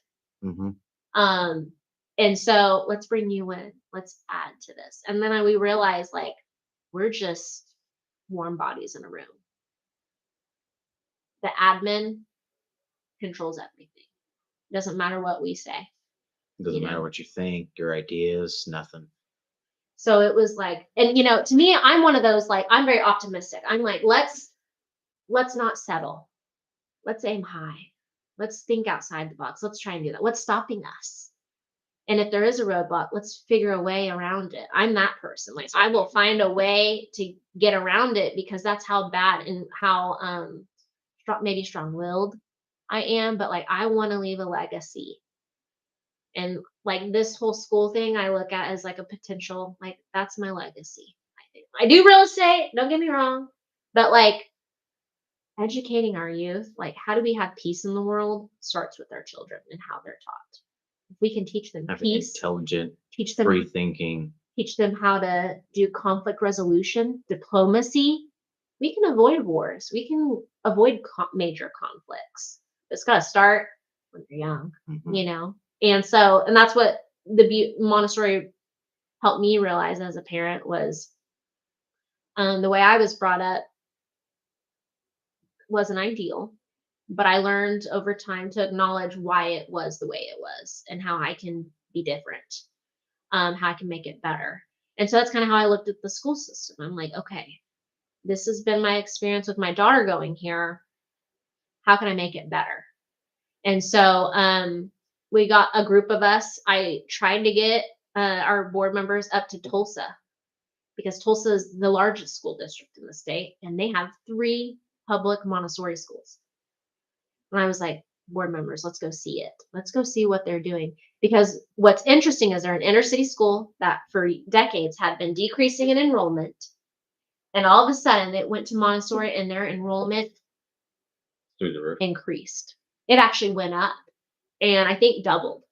And so let's bring you in. Let's add to this. And then we realized like, we're just warm bodies in a room. The admin controls everything. Doesn't matter what we say. It doesn't matter what you think, your ideas, nothing. So it was like, and to me, I'm one of those, like, I'm very optimistic. I'm like, let's not settle. Let's aim high. Let's think outside the box. Let's try and do that. What's stopping us? And if there is a roadblock, let's figure a way around it. I'm that person. Like, I will find a way to get around it because that's how bad and how maybe strong-willed I am. But like, I want to leave a legacy. And like this whole school thing, I look at as like a potential, like that's my legacy. I think I do real estate. Don't get me wrong, but like educating our youth, like how do we have peace in the world, starts with our children and how they're taught. If we can teach them peace, intelligent, teach them free thinking, teach them how to do conflict resolution, diplomacy, we can avoid wars. We can avoid major conflicts. It's got to start when you're young, And so, and that's what the Montessori helped me realize as a parent was the way I was brought up wasn't ideal, but I learned over time to acknowledge why it was the way it was and how I can be different, how I can make it better. And so that's kind of how I looked at the school system. I'm like, okay, this has been my experience with my daughter going here. How can I make it better? And so we got a group of us. I tried to get our board members up to Tulsa because Tulsa is the largest school district in the state, and they have 3 public Montessori schools. And I was like, board members, let's go see it. Let's go see what they're doing. Because what's interesting is they're an inner city school that for decades had been decreasing in enrollment. And all of a sudden it went to Montessori and their enrollment through the roof increased. It actually went up and I think doubled.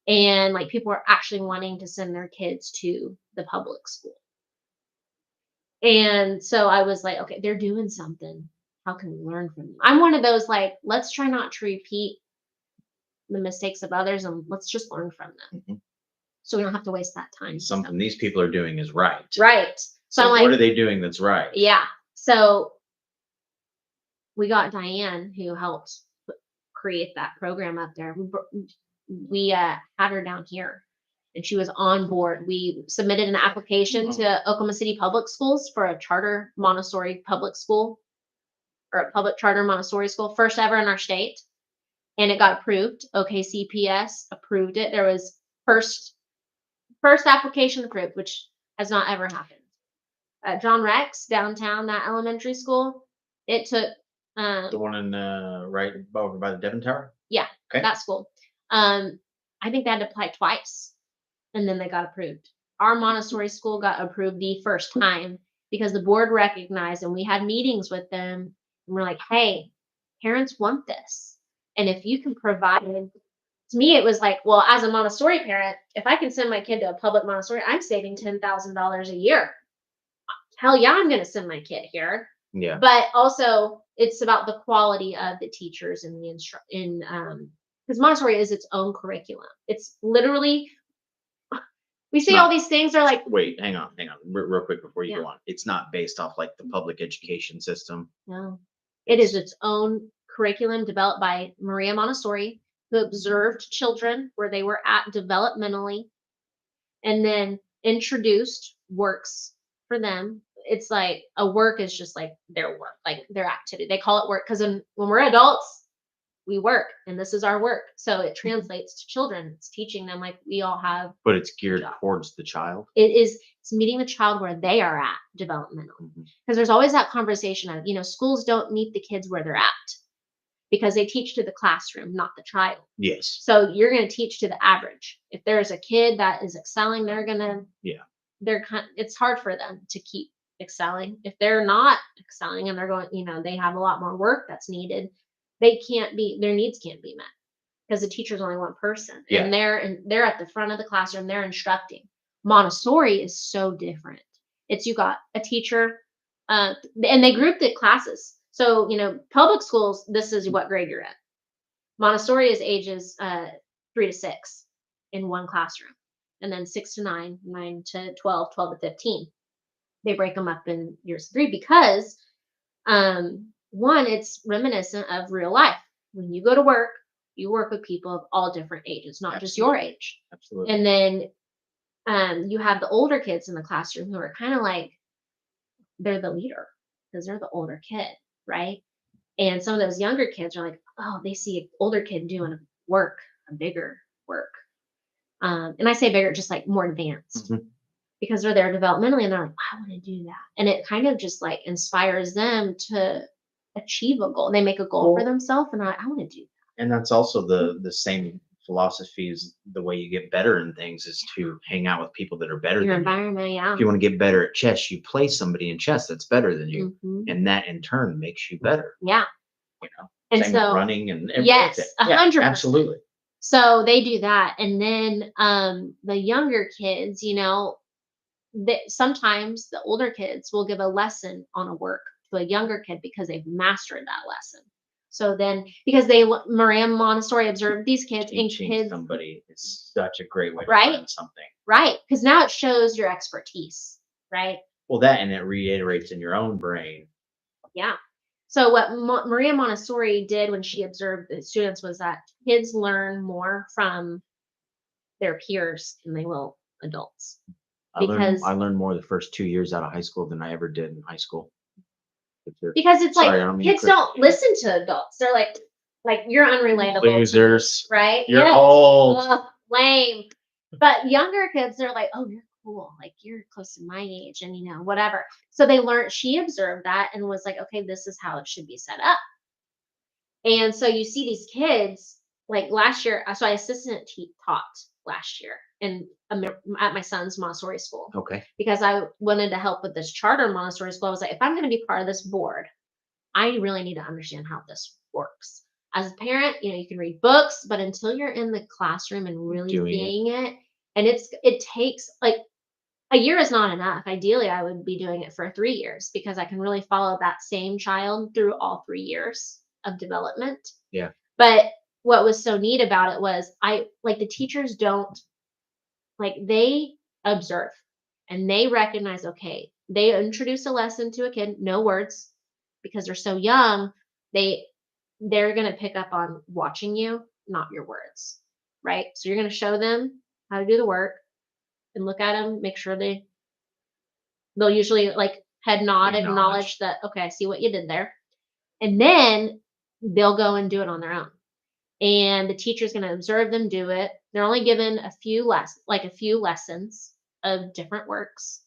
And like people are actually wanting to send their kids to the public school. And so I was like, okay, they're doing something. How can we learn from them? I'm one of those, like, let's try not to repeat the mistakes of others and let's just learn from them. So we don't have to waste that time. Something these people are doing is right. Right. So I'm like, what are they doing that's right? Yeah. So we got Diane, who helped create that program up there. We had her down here, and she was on board. We submitted an application to Oklahoma City Public Schools for a charter Montessori public school, or a public charter Montessori school, first ever in our state. And it got approved. OKCPS approved it. There was first application approved, which has not ever happened. John Rex, downtown, that elementary school, it took The one in right over by the Devon Tower. yeah, Okay. that school. I think they had to apply twice, and then they got approved. Our Montessori school got approved the first time because the board recognized, and we had meetings with them, and we're like, hey, parents want this. And if you can provide, to me, it was like, well, as a Montessori parent, if I can send my kid to a public Montessori, I'm saving $10,000 a year. Hell yeah, I'm going to send my kid here. Yeah. But also, it's about the quality of the teachers and the because Montessori is its own curriculum. It's literally, we see all these things are like, Wait, hang on, real quick before you Yeah. go on. It's not based off like the public education system. no, it is its own curriculum developed by Maria Montessori, who observed children where they were at developmentally, and then introduced works for them. It's like a work is just like their work, like their activity. They call it work because when we're adults, we work, and this is our work. So it translates to children. It's teaching them like we all have. But it's geared job. towards the child. It's meeting the child where they are at developmentally. Because there's always that conversation of, schools don't meet the kids where they're at because they teach to the classroom, not the child. Yes. So you're going to teach to the average. If there's a kid that is excelling, they're going to, it's hard for them to keep excelling. If they're not excelling and they're going, they have a lot more work that's needed, their needs can't be met because the teacher's only one person. Yeah. And they're at the front of the classroom, they're instructing. Montessori is so different. You got a teacher, and they group the classes. So, public schools, this is what grade you're at. Montessori is ages 3 to 6 in one classroom, and then 6 to 9, 9 to 12, 12 to 15. They break them up in years 3 because, one, it's reminiscent of real life. When you go to work, you work with people of all different ages, not just your age. Absolutely. And then you have the older kids in the classroom who are kind of like, they're the leader because they're the older kid, right? And some of those younger kids are like, oh, they see an older kid doing a bigger work. And I say bigger, just like more advanced. Mhm. Because they're there developmentally and they're like, I want to do that. And it kind of just like inspires them to achieve a goal. They make a goal for themselves and I want to do that. And that's also the same philosophy as the way you get better in things is to hang out with people that are better Your than you. environment, yeah. If you want to get better at chess, you play somebody in chess that's better than you. Mhm. And that in turn makes you better. Yeah. And Same with so running and everything. yes, 100%. Absolutely. So they do that. And then the younger kids, sometimes the older kids will give a lesson on a work to a younger kid because they've mastered that lesson. So then, because Maria Montessori observed these kids and Teaching kids, somebody is such a great way to Right? learn something. right? Because now it shows your expertise, right? Well, that and it reiterates in your own brain. Yeah. So what Maria Montessori did when she observed the students was that kids learn more from their peers than they will adults. I learned more the first 2 years out of high school than I ever did in high school. Because it's Sorry, I don't like mean to kids don't listen to adults. They're like you're unrelatable. Losers. Right? You're Yes. old. Ugh, lame. But younger kids, they're like, oh, you're cool. Like you're close to my age and whatever. So they learned, she observed that and was like, okay, this is how it should be set up. And so you see these kids like last year. So I assistant taught last year at my son's Montessori school. Okay. Because I wanted to help with this charter Montessori school. I was like, if I'm going to be part of this board, I really need to understand how this works. As a parent, you can read books, but until you're in the classroom and really seeing it, and it takes like a year is not enough. Ideally, I would be doing it for 3 years because I can really follow that same child through all 3 years of development. Yeah. But what was so neat about it was the teachers don't they observe and they recognize, okay, they introduce a lesson to a kid, no words because they're so young. they're going to pick up on watching you, not your words, right? So you're going to show them how to do the work and look at them, make sure they'll usually like head nod, acknowledge that, okay, I see what you did there. And then they'll go and do it on their own. And the teacher's going to observe them do it. They're only given a few lessons of different works,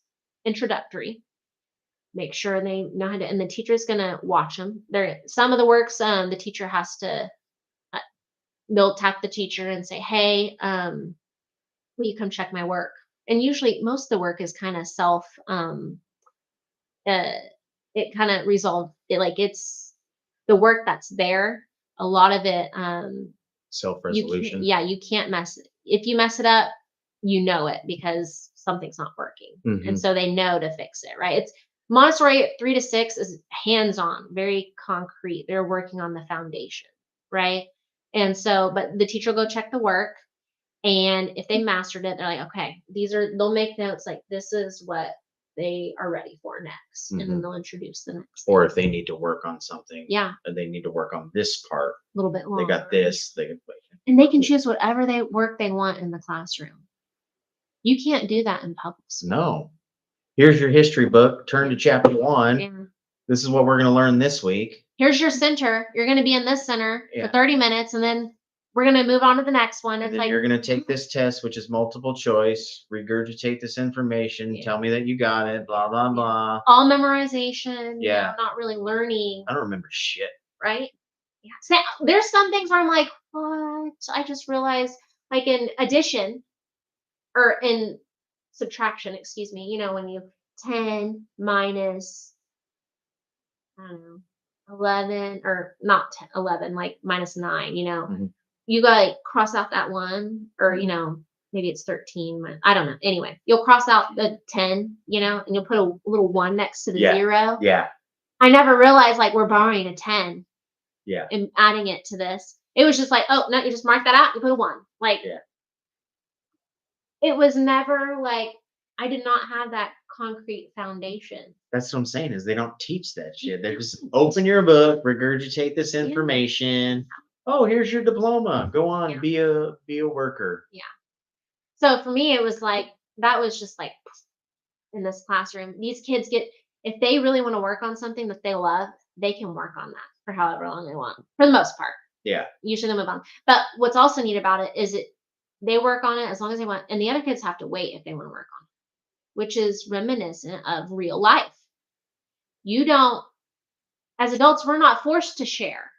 introductory. Make sure they know how to, and the teacher's going to watch them. Some of the works, the teacher has to, they'll tap the teacher and say, hey, will you come check my work? And usually most of the work is kind of it kind of resolved it. Like it's the work that's there. A lot of it, Self-resolution. you can't mess it. If you mess it up, you know it because something's not working. And so they know to fix it, right? It's Montessori 3 to 6 is hands-on, very concrete. They're working on the foundation, right? And so, but the teacher will go check the work. And if they mastered it, they're like, okay, they'll make notes like this is what they are ready for next. And then they'll introduce the next Or thing. if they need to work on something, Yeah, and they need to work on this part, a little bit longer. they got this, And they can choose whatever work they want in the classroom. You can't do that in public school. No. Here's your history book. Turn to chapter 1. Yeah. This is what we're going to learn this week. Here's your center. You're going to be in this center Yeah. for 30 minutes, and then we're going to move on to the next one. And It's then like you're going to take this test, which is multiple choice, regurgitate this information, Yeah. tell me that you got it, blah, blah, blah. all memorization. Yeah. Not really learning. I don't remember shit. Right? Yeah. So there's some things where I'm like, what? I just realized, like in addition or in subtraction, excuse me, when you 10 minus, I don't know, 11 or not 10, 11, like minus 9, you got to cross out that one or, maybe it's 13. I don't know. Anyway, you'll cross out the 10, and you'll put a little 1 next to the 0. Yeah. I never realized like we're borrowing a 10. Yeah. And adding it to this. It was just like, oh, no, you just mark that out, you put a 1. Like, it was never like, I did not have that concrete foundation. That's what I'm saying is they don't teach that shit. They just open your book, regurgitate this information. Oh, here's your diploma. Go on, be a worker. Yeah. So for me, it was like, that was just like in this classroom. These kids if they really want to work on something that they love, they can work on that for however long they want, for the most part. Yeah. Usually they'll move on. But what's also neat about it is they work on it as long as they want, and the other kids have to wait if they want to work on it, which is reminiscent of real life. You don't, as adults, we're not forced to share.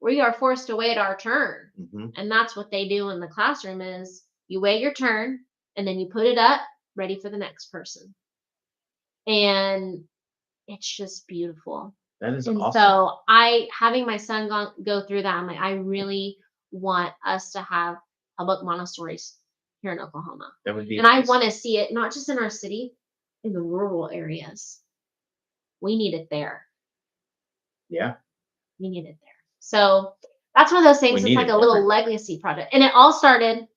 We are forced to wait our turn. And that's what they do in the classroom is you wait your turn and then you put it up ready for the next person. And it's just beautiful. That is and awesome. So having my son go through that, I'm like, I really want us to have public Montessori's here in Oklahoma. That would be, and I want to see it not just in our city, in the rural areas. We need it there. Yeah. We need it there. So that's one of those things. It's like a little legacy project. And it all started,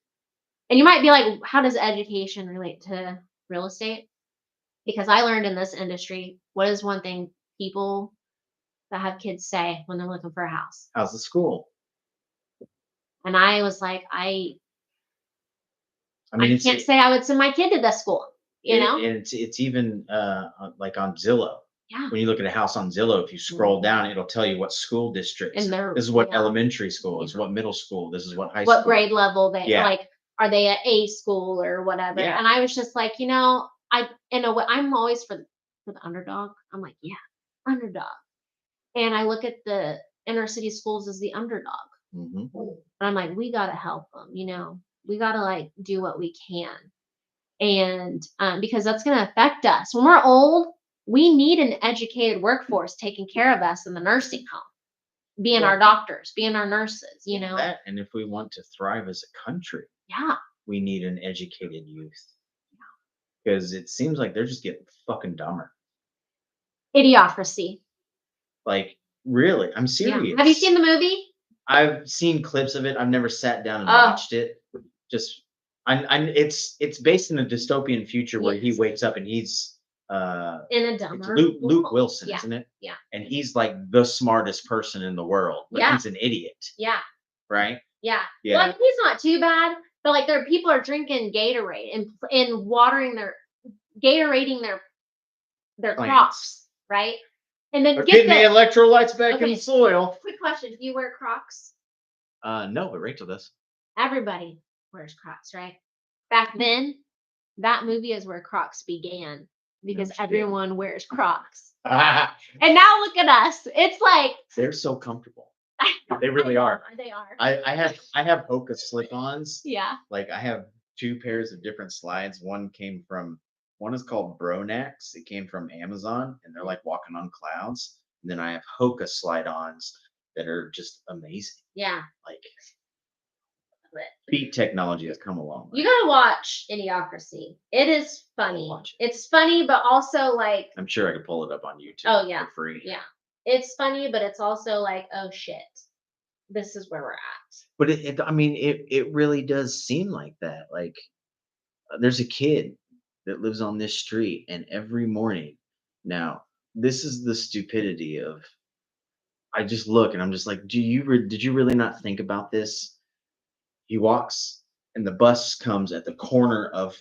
and you might be like, how does education relate to real estate? Because I learned in this industry, what is one thing people that have kids say when they're looking for a house? How's the school? And I was like, I mean, can't say I would send my kid to this school, And it's even like on Zillow. Yeah. When you look at a house on Zillow, if you scroll down, it'll tell you what school districts. This is what elementary school. This is what middle school. This is what high school. What grade level they like. Are they at A school or whatever? Yeah. And I was just like, I'm always for the underdog. I'm like, underdog. And I look at the inner city schools as the underdog. And I'm like, we got to help them. We got to like do what we can. And because that's going to affect us. When we're old, we need an educated workforce taking care of us in the nursing home, being our doctors, being our nurses, That, and if we want to thrive as a country, we need an educated youth. Because it seems like they're just getting fucking dumber. Idiocracy. Like, really, I'm serious. Yeah. Have you seen the movie? I've seen clips of it. I've never sat down and watched it. Just, it's based in a dystopian future where he wakes up and he's In a it's dumber. Luke Wilson, Yeah. isn't it? Yeah. And he's like the smartest person in the world, but Yeah. he's an idiot, Yeah. right? Yeah. Yeah. Well, he's not too bad, but like there are people are drinking Gatorade and watering Gatorading their Plants. crops, right? And then They're get getting the electrolytes back in Okay. the soil. quick question: do you wear Crocs? No, but Rachel does. Everybody wears Crocs, right? Back then, that movie is where Crocs began because shit. everyone wears Crocs. And now look at us. It's like They're so comfortable. They really are. They are. I have Hoka slip-ons. Yeah. Like I have 2 pairs of different slides. One is called Bronax. It came from Amazon, and they're like walking on clouds. And then I have Hoka slide-ons that are just amazing. Yeah. Like feet technology has come along. You gotta watch Idiocracy. It is funny. Watch It's funny, but also like I'm sure I could pull it up on YouTube. Oh, yeah. For free. Yeah. It's funny, but it's also like, oh shit, this is where we're at. But it really does seem like that. Like there's a kid that lives on this street, and every morning now, this is the stupidity of. I just look and I'm just like, did you really not think about this? He walks, and the bus comes at the corner of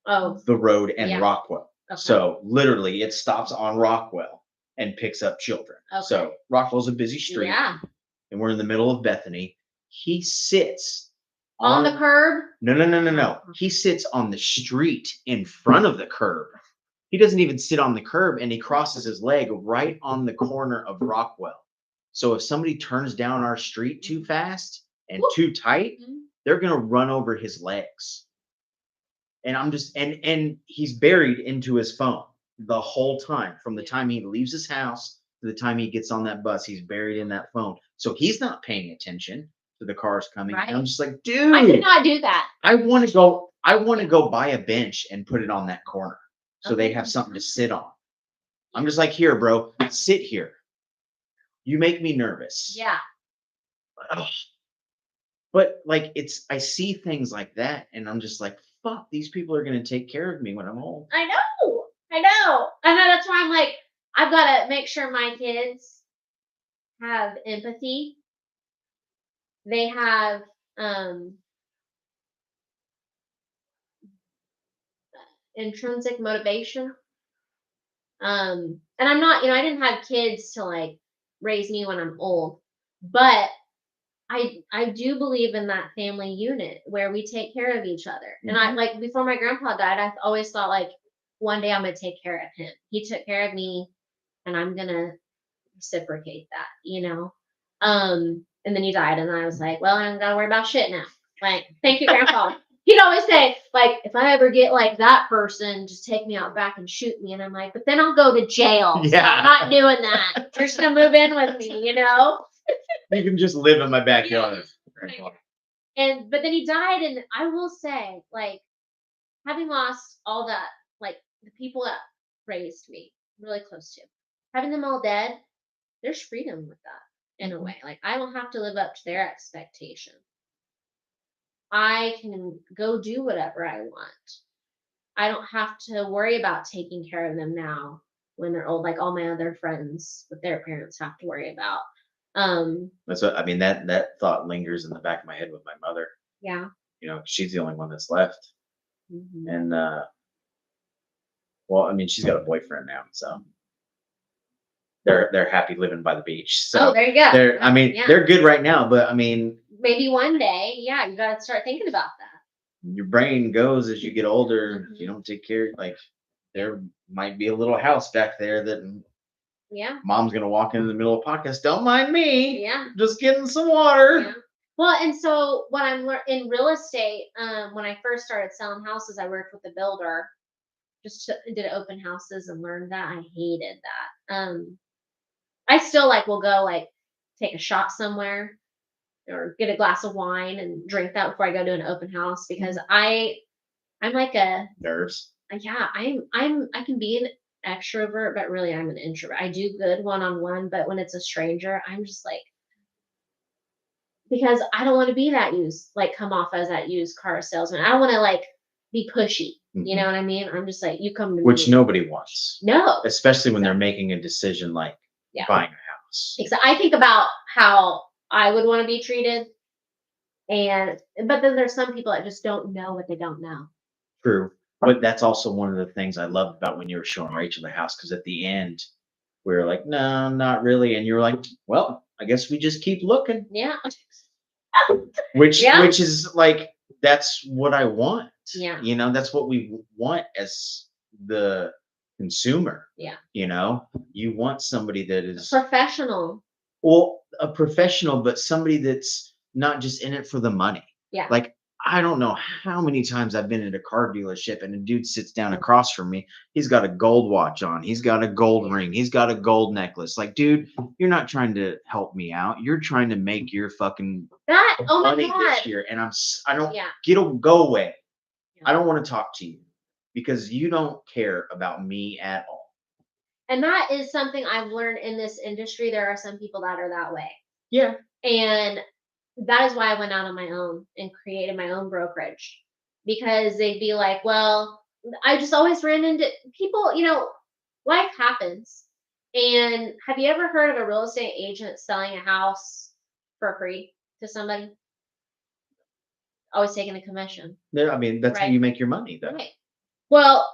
the road and Yeah. Rockwell. Okay. So literally, it stops on Rockwell and picks up children. Okay. So Rockwell's a busy street. Yeah. And we're in the middle of Bethany. He sits On the curb. No. He sits on the street in front of the curb. He doesn't even sit on the curb, and he crosses his leg right on the corner of Rockwell. So if somebody turns down our street too fast and too tight, they're gonna run over his legs. And I'm just and he's buried into his phone the whole time. From the time he leaves his house to the time he gets on that bus, he's buried in that phone. So he's not paying attention to the cars coming. Right. And I'm just like, dude, I could not do that. I want to go buy a bench and put it on that corner so they have something to sit on. I'm just like, here, bro, sit here. You make me nervous. Yeah. Ugh. But like I see things like that, and I'm just like, fuck, these people are gonna take care of me when I'm old. I know. And that's why I'm like, I've got to make sure my kids have empathy. They have intrinsic motivation. And I'm not, I didn't have kids to like raise me when I'm old, but I do believe in that family unit where we take care of each other. And I like before my grandpa died, I always thought like one day I'm gonna take care of him. He took care of me, and I'm gonna reciprocate that, And then he died, and I was like, well, I don't gotta worry about shit now. Like, thank you, Grandpa. He'd always say, like, if I ever get like that person, just take me out back and shoot me. And I'm like, but then I'll go to jail. So Yeah. I'm not doing that. You're just gonna move in with me, You can just live in my backyard. But then he died, and I will say, like, having lost all that, like the people that raised me really close to, having them all dead, there's freedom with that in a way. Like, I don't have to live up to their expectation. I can go do whatever I want. I don't have to worry about taking care of them now when they're old, like all my other friends with their parents have to worry about. That's what I mean. That thought lingers in the back of my head with my mother. Yeah. She's the only one that's left. Mm-hmm. And well, I mean, she's got a boyfriend now, so they're happy living by the beach. So there you go. They're good right now, but I mean, maybe one day, yeah, you got to start thinking about that. Your brain goes as you get older. If you don't take care, like there might be a little house back there that mom's gonna walk in the middle of podcast. Don't mind me. Yeah. Just getting some water. Yeah. Well, and so what I'm in real estate, when I first started selling houses, I worked with a builder. Did open houses and learned that. I hated that. I still will go take a shot somewhere or get a glass of wine and drink that before I go to an open house because I'm like a nerves. Yeah, I can be an extrovert, but really I'm an introvert. I do good one-on-one, but when it's a stranger, I'm just because I don't want to be that come off as that used car salesman. I don't want to be pushy. You know what I mean? I'm just like, you come to Which me. nobody wants, No. especially when they're making a decision like buying a house. I think about how I would want to be treated. But then there's some people that just don't know what they don't know. True. But that's also one of the things I loved about when you were showing Rachel the house, because at the end, we were like, no, not really. And you were like, well, I guess we just keep looking. Yeah. Which is like, that's what I want. Yeah. You know, that's what we want as the consumer. Yeah. You know, you want somebody that is professional. Well, a professional, but somebody that's not just in it for the money. Yeah. Like, I don't know how many times I've been at a car dealership and a dude sits down across from me. He's got a gold watch on. He's got a gold ring. He's got a gold necklace. Like, dude, you're not trying to help me out. You're trying to make your fucking money this year. And I don't go away. Yeah. I don't want to talk to you because you don't care about me at all. And that is something I've learned in this industry. There are some people that are that way. Yeah. And that is why I went out on my own and created my own brokerage, because they'd be like, well, I just always ran into people, life happens. And have you ever heard of a real estate agent selling a house for free to somebody? Always taking a commission. Yeah, I mean, that's how you make your money, though. Right. Well,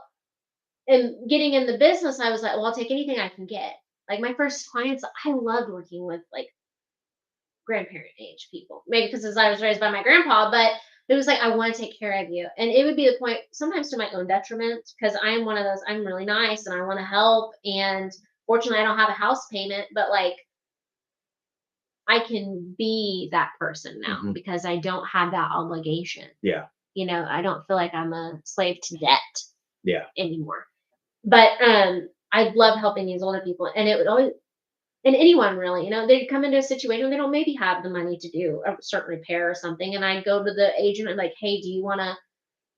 and getting in the business, I was like, well, I'll take anything I can get. Like my first clients, I loved working with like grandparent age people, maybe because as I was raised by my grandpa, but it was like, I want to take care of you. And it would be the point sometimes to my own detriment, because I am one of those, I'm really nice and I want to help. And fortunately I don't have a house payment, but like I can be that person now because I don't have that obligation. Yeah. I don't feel like I'm a slave to debt anymore. But I love helping these older people. And it would always, and anyone really, they'd come into a situation where they don't maybe have the money to do a certain repair or something. And I'd go to the agent and like, hey, do you want to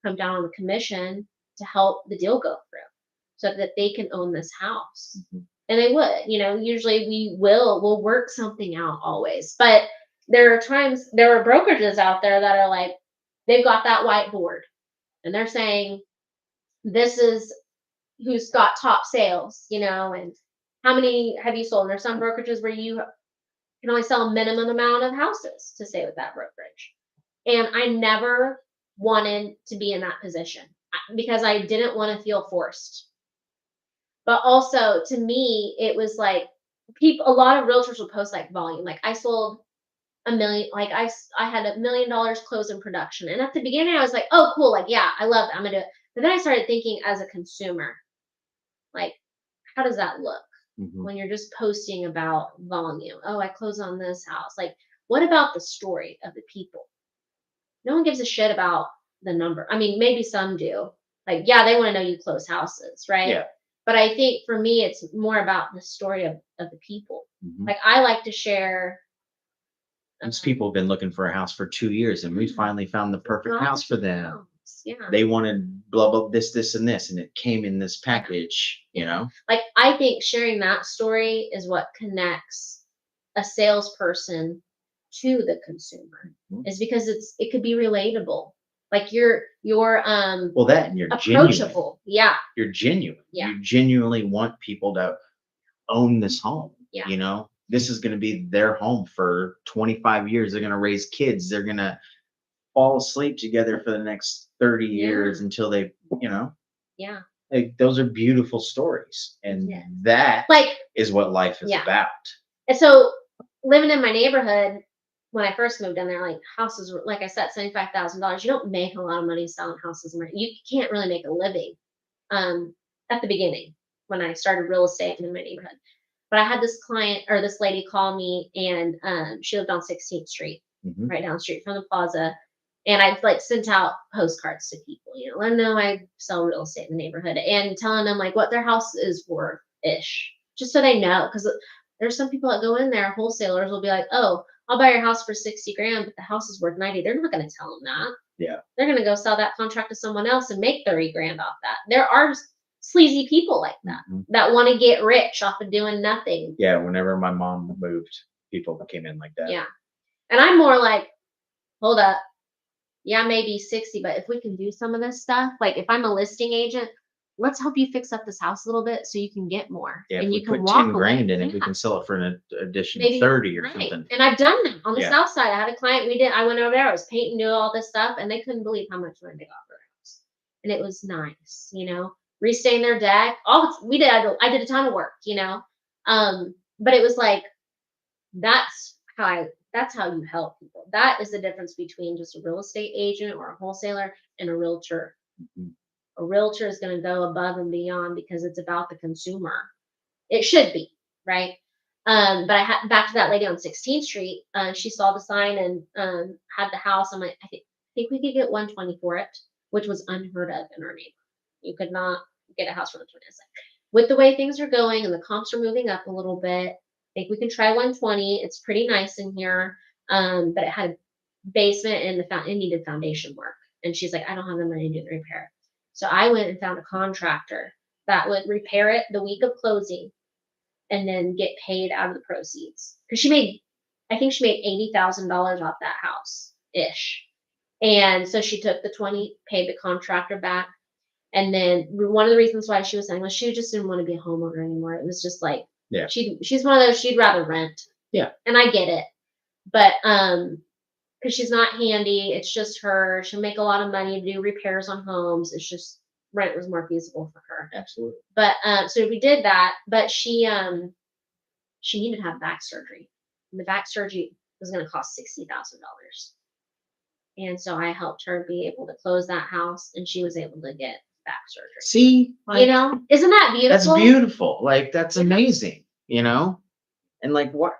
come down on the commission to help the deal go through so that they can own this house? And they would, usually we'll work something out always. But there are brokerages out there that are like, they've got that whiteboard and they're saying, this is who's got top sales, and how many have you sold? And there's some brokerages where you can only sell a minimum amount of houses to stay with that brokerage. And I never wanted to be in that position because I didn't want to feel forced. But also to me, it was like a lot of realtors will post like volume. Like I sold $1 million, like I had $1 million close in production. And at the beginning I was like, oh, cool. Like, yeah, I love it. I'm going to do it. But then I started thinking as a consumer, like, how does that look when you're just posting about volume? Oh, I closed on this house. Like, what about the story of the people? No one gives a shit about the number. I mean, maybe some do. Like, yeah, they want to know you close houses, right? Yeah. But I think for me, it's more about the story of the people. Like, I like to share. These people have been looking for a house for 2 years, and we finally found the perfect house for them. Yeah. They wanted blah, blah, this, and this, and it came in this package, Like, I think sharing that story is what connects a salesperson to the consumer, is because it could be relatable. Like you're well, that and you're approachable. Genuine. Yeah. You're genuine. Yeah. You genuinely want people to own this home. Yeah. This is going to be their home for 25 years. They're going to raise kids. They're going to fall asleep together for the next 30 years until they, Yeah. Like, those are beautiful stories. And that is what life is about. And so living in my neighborhood, when I first moved in there, like houses were, like I said, $75,000. You don't make a lot of money selling houses. You can't really make a living at the beginning when I started real estate in my neighborhood. But I had this client or this lady call me, and she lived on 16th Street, right down the street from the plaza. And I'd like sent out postcards to people, let them know I sell real estate in the neighborhood and telling them like what their house is worth-ish, just so they know. Because there's some people that go in there, wholesalers will be like, oh, I'll buy your house for 60 grand, but the house is worth 90. They're not going to tell them that. Yeah. They're going to go sell that contract to someone else and make 30 grand off that. There are sleazy people like that that want to get rich off of doing nothing. Yeah. Whenever my mom moved, people came in like that. Yeah. And I'm more like, hold up. yeah, maybe 60, but if we can do some of this stuff, like if I'm a listing agent, let's help you fix up this house a little bit so you can get more Yeah, if and we you can put walk 10 away. grand in it, we Yeah. can sell it for an additional Maybe 30 or right. something. And I've done that on the Yeah. south side. I had a client, I went over there, I was painting, doing all this stuff, and they couldn't believe how much money they got for a house. And it was nice, you know, restain their deck. I did a ton of work, you know. But it was like, that's that's how you help people. That is the difference between just a real estate agent or a wholesaler and a realtor. Mhm. A realtor is going to go above and beyond because it's about the consumer. It should be, right? But I had back to that lady on 16th Street. She saw the sign and had the house. I'm like, I think we could get 120 for it, which was unheard of in our neighborhood. You could not get a house for 120. It's like, with the way things are going and the comps are moving up a little bit, I think we can try 120. It's pretty nice in here, but it had a basement and it needed foundation work. And she's like, I don't have the money to do the repair. So I went and found a contractor that would repair it the week of closing and then get paid out of the proceeds. Because I think she made $80,000 off that house ish. And so she took the 20, paid the contractor back. And then one of the reasons why she was saying was she just didn't want to be a homeowner anymore. It was just like, Yeah. She's one of those, she'd rather rent. Yeah. And I get it. But, because she's not handy, it's just her. She'll make a lot of money to do repairs on homes. It's just rent was more feasible for her. Absolutely. But so we did that, but she needed to have back surgery. And the back surgery was going to cost $60,000. And so I helped her be able to close that house and she was able to get back surgery. See, You know, isn't that beautiful? That's beautiful. Like, that's amazing, you know? And like, what?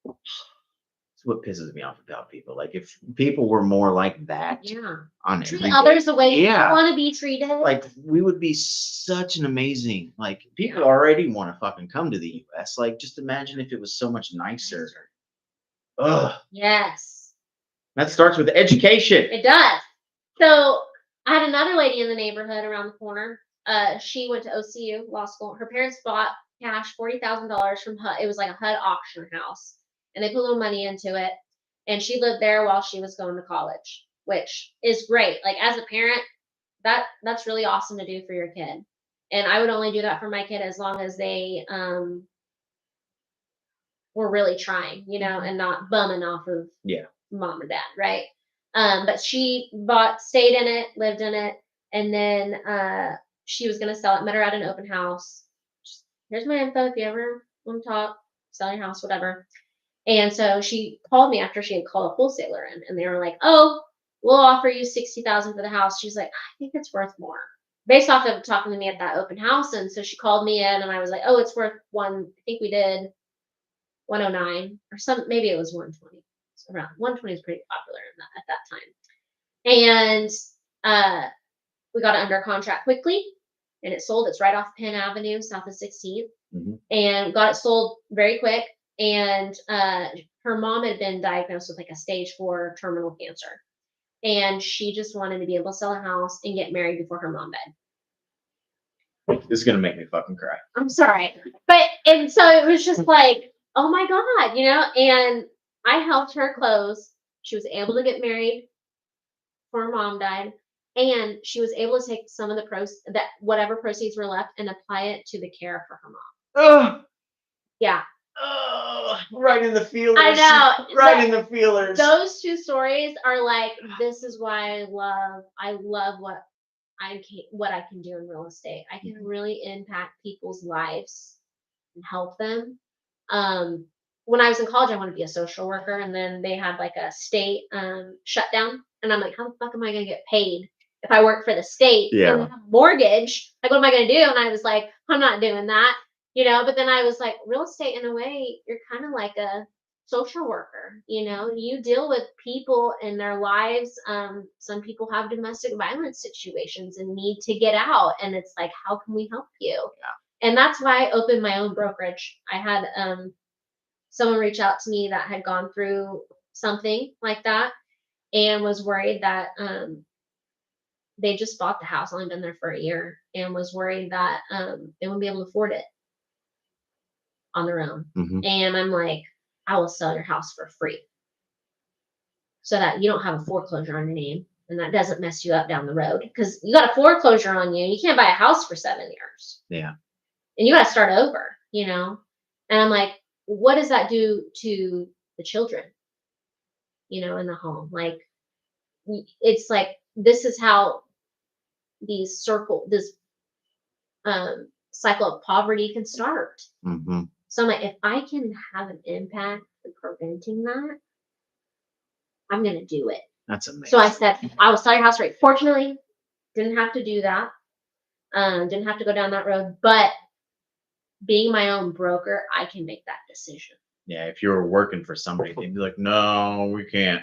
It's what pisses me off about people. Like, if people were more like that Yeah. on Treat every others day, the way yeah, you want to be treated. like, we would be such an amazing, like, people already want to fucking come to the US. Like, just imagine if it was so much nicer. Ugh. Yes. That starts with education. It does. So I had another lady in the neighborhood around the corner. She went to OCU law school. Her parents bought cash $40,000 from HUD. It was like a HUD auction house, and they put a little money into it. And she lived there while she was going to college, which is great. Like as a parent, that's really awesome to do for your kid. And I would only do that for my kid as long as they were really trying, you know, and not bumming off of mom or dad, right? But she stayed in it, lived in it, and then she was gonna sell it. Met her at an open house. Just, here's my info if you ever want to talk, sell your house, whatever. And so she called me after she had called a wholesaler in, and they were like, "Oh, we'll offer you 60,000 for the house." She's like, "I think it's worth more," based off of talking to me at that open house. And so she called me in, and I was like, "Oh, it's worth one." I think we did 109 or maybe it was 120. Around 120 is pretty popular at that time. And we got it under contract quickly, and it sold. It's right off Penn Avenue, south of 16th, and got it sold very quick. And her mom had been diagnosed with like a stage 4 terminal cancer, and she just wanted to be able to sell a house and get married before her mom died. This is gonna make me fucking cry. I'm sorry, and so it was just like, oh my god, you know. And I helped her close. She was able to get married before her mom died, and she was able to take some of the whatever proceeds were left and apply it to the care for her mom. Oh, Yeah. oh, right in the feelers. I know. Right in the feelers. Those two stories are like, this is why I love what I can do in real estate. I can really impact people's lives and help them. When I was in college, I wanted to be a social worker, and then they had like a state shutdown, and I'm like, how the fuck am I going to get paid if I work for the state? Yeah. And I have a mortgage. Like, what am I going to do? And I was like, I'm not doing that, you know. But then I was like, real estate, in a way, you're kind of like a social worker, you know. You deal with people in their lives. Some people have domestic violence situations and need to get out, and it's like, how can we help you? Yeah. And that's why I opened my own brokerage. I had someone reach out to me that had gone through something like that and was worried that they just bought the house, only been there for a year, and was worried that they wouldn't be able to afford it on their own. And I'm like, I will sell your house for free. so that you don't have a foreclosure on your name and that doesn't mess you up down the road. Because you got a foreclosure on you, you can't buy a house for 7 years. Yeah. And you got to start over, you know? And I'm like, what does that do to the children, you know, in the home? Like, it's like, this is how this cycle of poverty can start. Mm-hmm. So I'm like, if I can have an impact in preventing that, I'm going to do it. That's amazing. So I said, I will sell your house rate. Fortunately, didn't have to do that. Didn't have to go down that road. But being my own broker, I can make that decision. Yeah, if you were working for somebody, they'd be like, no, we can't.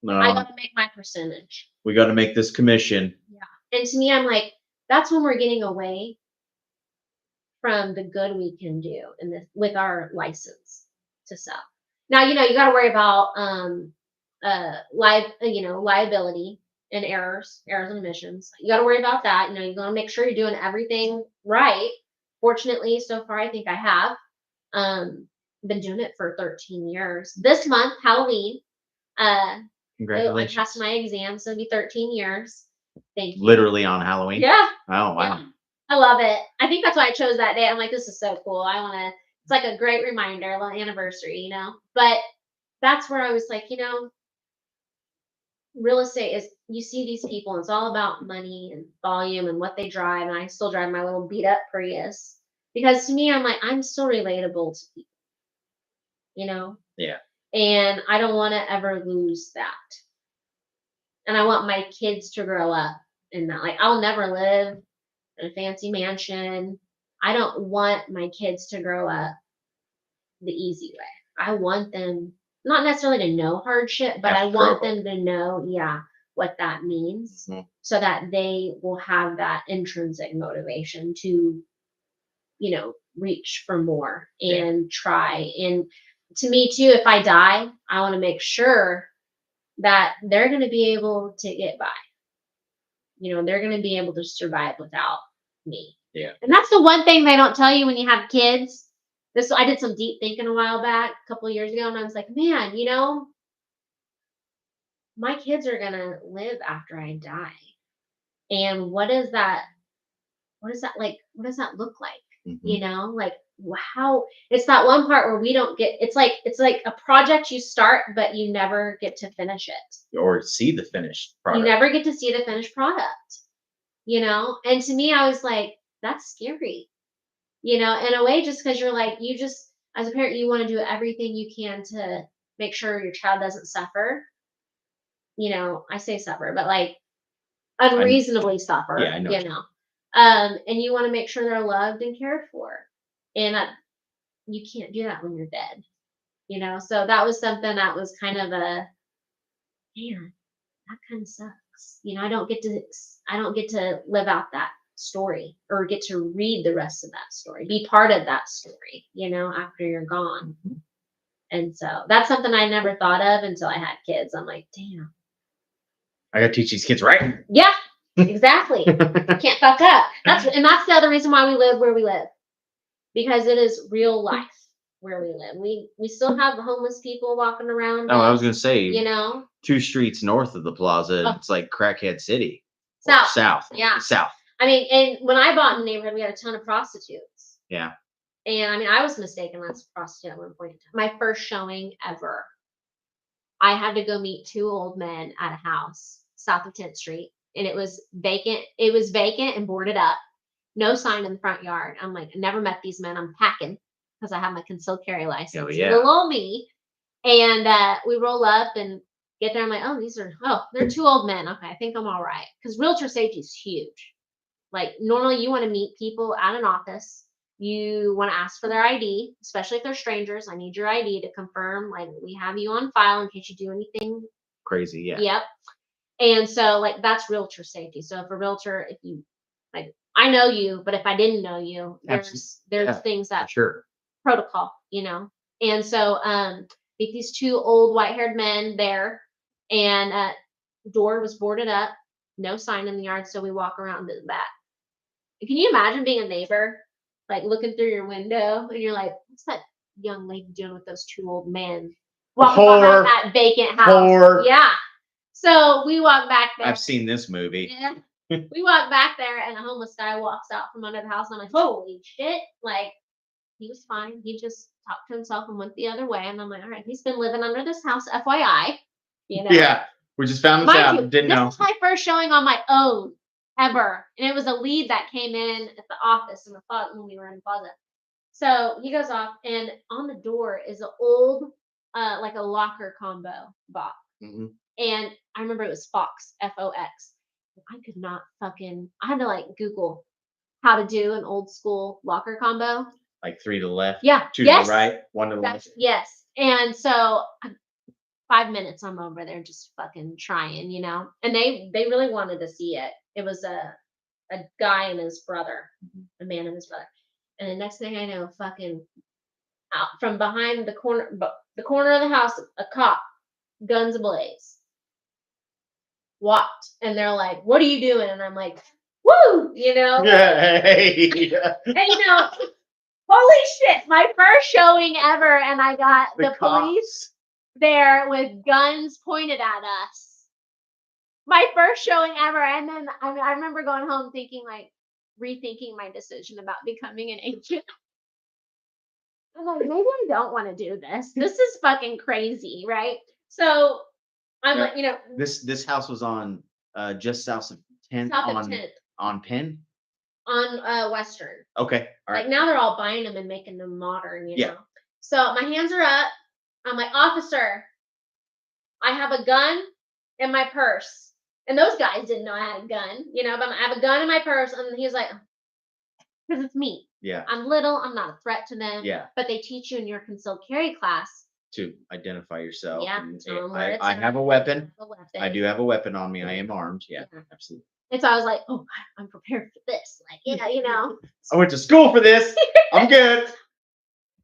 No, I got to make my percentage. we got to make this commission. Yeah. And to me, I'm like, that's when we're getting away from the good we can do in this with our license to sell. Now, you know, you got to worry about liability and errors and omissions. You got to worry about that. You know, you got to make sure you're doing everything right. Fortunately, so far, I think I have been doing it for 13 years. This month, Halloween, I Congratulations. passed my exam, so it'll be 13 years. Thank you. Literally on Halloween? Yeah. Oh, wow. Yeah. I love it. I think that's why I chose that day. I'm like, this is so cool. I want to, it's like a great reminder, a little anniversary, you know? But that's where I was like, you know, real estate is, you see these people, and it's all about money and volume and what they drive. And I still drive my little beat up Prius because to me, I'm like, I'm still relatable to people, you know? Yeah. And I don't want to ever lose that. And I want my kids to grow up in that. Like, I'll never live in a fancy mansion. I don't want my kids to grow up the easy way. I want them not necessarily to know hardship, but I want them to know, what that means, so that they will have that intrinsic motivation to, you know, reach for more and try. And to me too, if I die, I want to make sure that they're going to be able to get by. You know, they're going to be able to survive without me. Yeah. And that's the one thing they don't tell you when you have kids. I did some deep thinking a while back, a couple of years ago, and I was like, man, you know, my kids are going to live after I die. And what does that like, what does that look like? Mm-hmm. You know, like how it's that one part where we don't get, it's like a project you start, but you never get to finish it. Or see the finished product. You never get to see the finished product, you know? And to me, I was like, that's scary, you know, in a way, just because you're like, you just, as a parent, you want to do everything you can to make sure your child doesn't suffer. You know, I say suffer, but like unreasonably suffer, yeah, I know. You know, and you want to make sure they're loved and cared for. And you can't do that when you're dead, you know? So that was something that was kind of man, that kind of sucks. You know, I don't get to live out that story or get to read the rest of that story, be part of that story, you know, after you're gone. Mm-hmm. And so that's something I never thought of until I had kids. I'm like, damn. I got to teach these kids right. Yeah, exactly. Can't fuck up. That's the other reason why we live where we live, because it is real life where we live. We still have the homeless people walking around. Oh, I was gonna say, you know, 2 streets north of the plaza, it's like Crackhead City. South. Yeah. South. I mean, and when I bought in the neighborhood, we had a ton of prostitutes. Yeah. And I mean, I was mistaken as a prostitute at one point in time. My first showing ever, I had to go meet 2 old men at a house south of 10th Street, and it was vacant. It was vacant and boarded up. No sign in the front yard. I'm like, I never met these men. I'm packing because I have my concealed carry license. Oh, yeah. Little old me. And we roll up and get there. I'm like, they're 2 old men. Okay, I think I'm all right. Because realtor safety is huge. Like, normally you want to meet people at an office. You want to ask for their ID, especially if they're strangers. I need your ID to confirm, like, we have you on file in case you do anything crazy. Yeah. Yep. And so, like, that's realtor safety. So if a realtor, if you, like, I know you, but if I didn't know you, there's things that protocol, you know. And so meet these 2 old white-haired men there, and door was boarded up, no sign in the yard, so we walk around to the back. Can you imagine being a neighbor, like looking through your window, and you're like, what's that young lady doing with those 2 old men walking Whore. behind that vacant house. Whore. Yeah. So we walk back there. I've seen this movie. Yeah. We walk back there, and a homeless guy walks out from under the house, and I'm like, holy shit! Like, he was fine. He just talked to himself and went the other way, and I'm like, all right, he's been living under this house, FYI. You know. Yeah, we just found this Mind out. you, Didn't know. This is my first showing on my own ever, and it was a lead that came in at the office when we were in the plaza. So he goes off, and on the door is an old, like a locker combo box. Mhm. And I remember it was Fox, Fox. I could not I had to like Google how to do an old school locker combo. Like 3 to the left, Yeah. 2 to the right, 1 to the left. Yes. And so 5 minutes I'm over there just fucking trying, you know. And they really wanted to see it. It was a guy and his brother, a man and his brother. And the next thing I know, fucking out from behind the corner of the house, a cop, guns ablaze, walked, and they're like, "What are you doing?" And I'm like, "Woo!" You know. Yeah. And you know, holy shit! My first showing ever, and I got the police there with guns pointed at us. My first showing ever, and then I remember going home thinking, like, rethinking my decision about becoming an agent. I'm like, maybe I don't want to do this. This is fucking crazy, right? So I'm like, you know, This house was on just south of 10th south of 10th on Penn. on Western. Okay, all right. Like now they're all buying them and making them modern, you Yeah. know. So my hands are up. I'm like, officer, I have a gun in my purse. And those guys didn't know I had a gun, you know, but I have a gun in my purse. And he was like, because it's me. Yeah. I'm little. I'm not a threat to them. Yeah. But they teach you in your concealed carry class To identify yourself. Yeah, And tell 'em where it's I at. have a weapon. I have a weapon. I do have a weapon on me. I am armed. Yeah, Yeah. absolutely. And so I was like, oh, I'm prepared for this. Like, yeah, you know. I went to school for this. I'm good.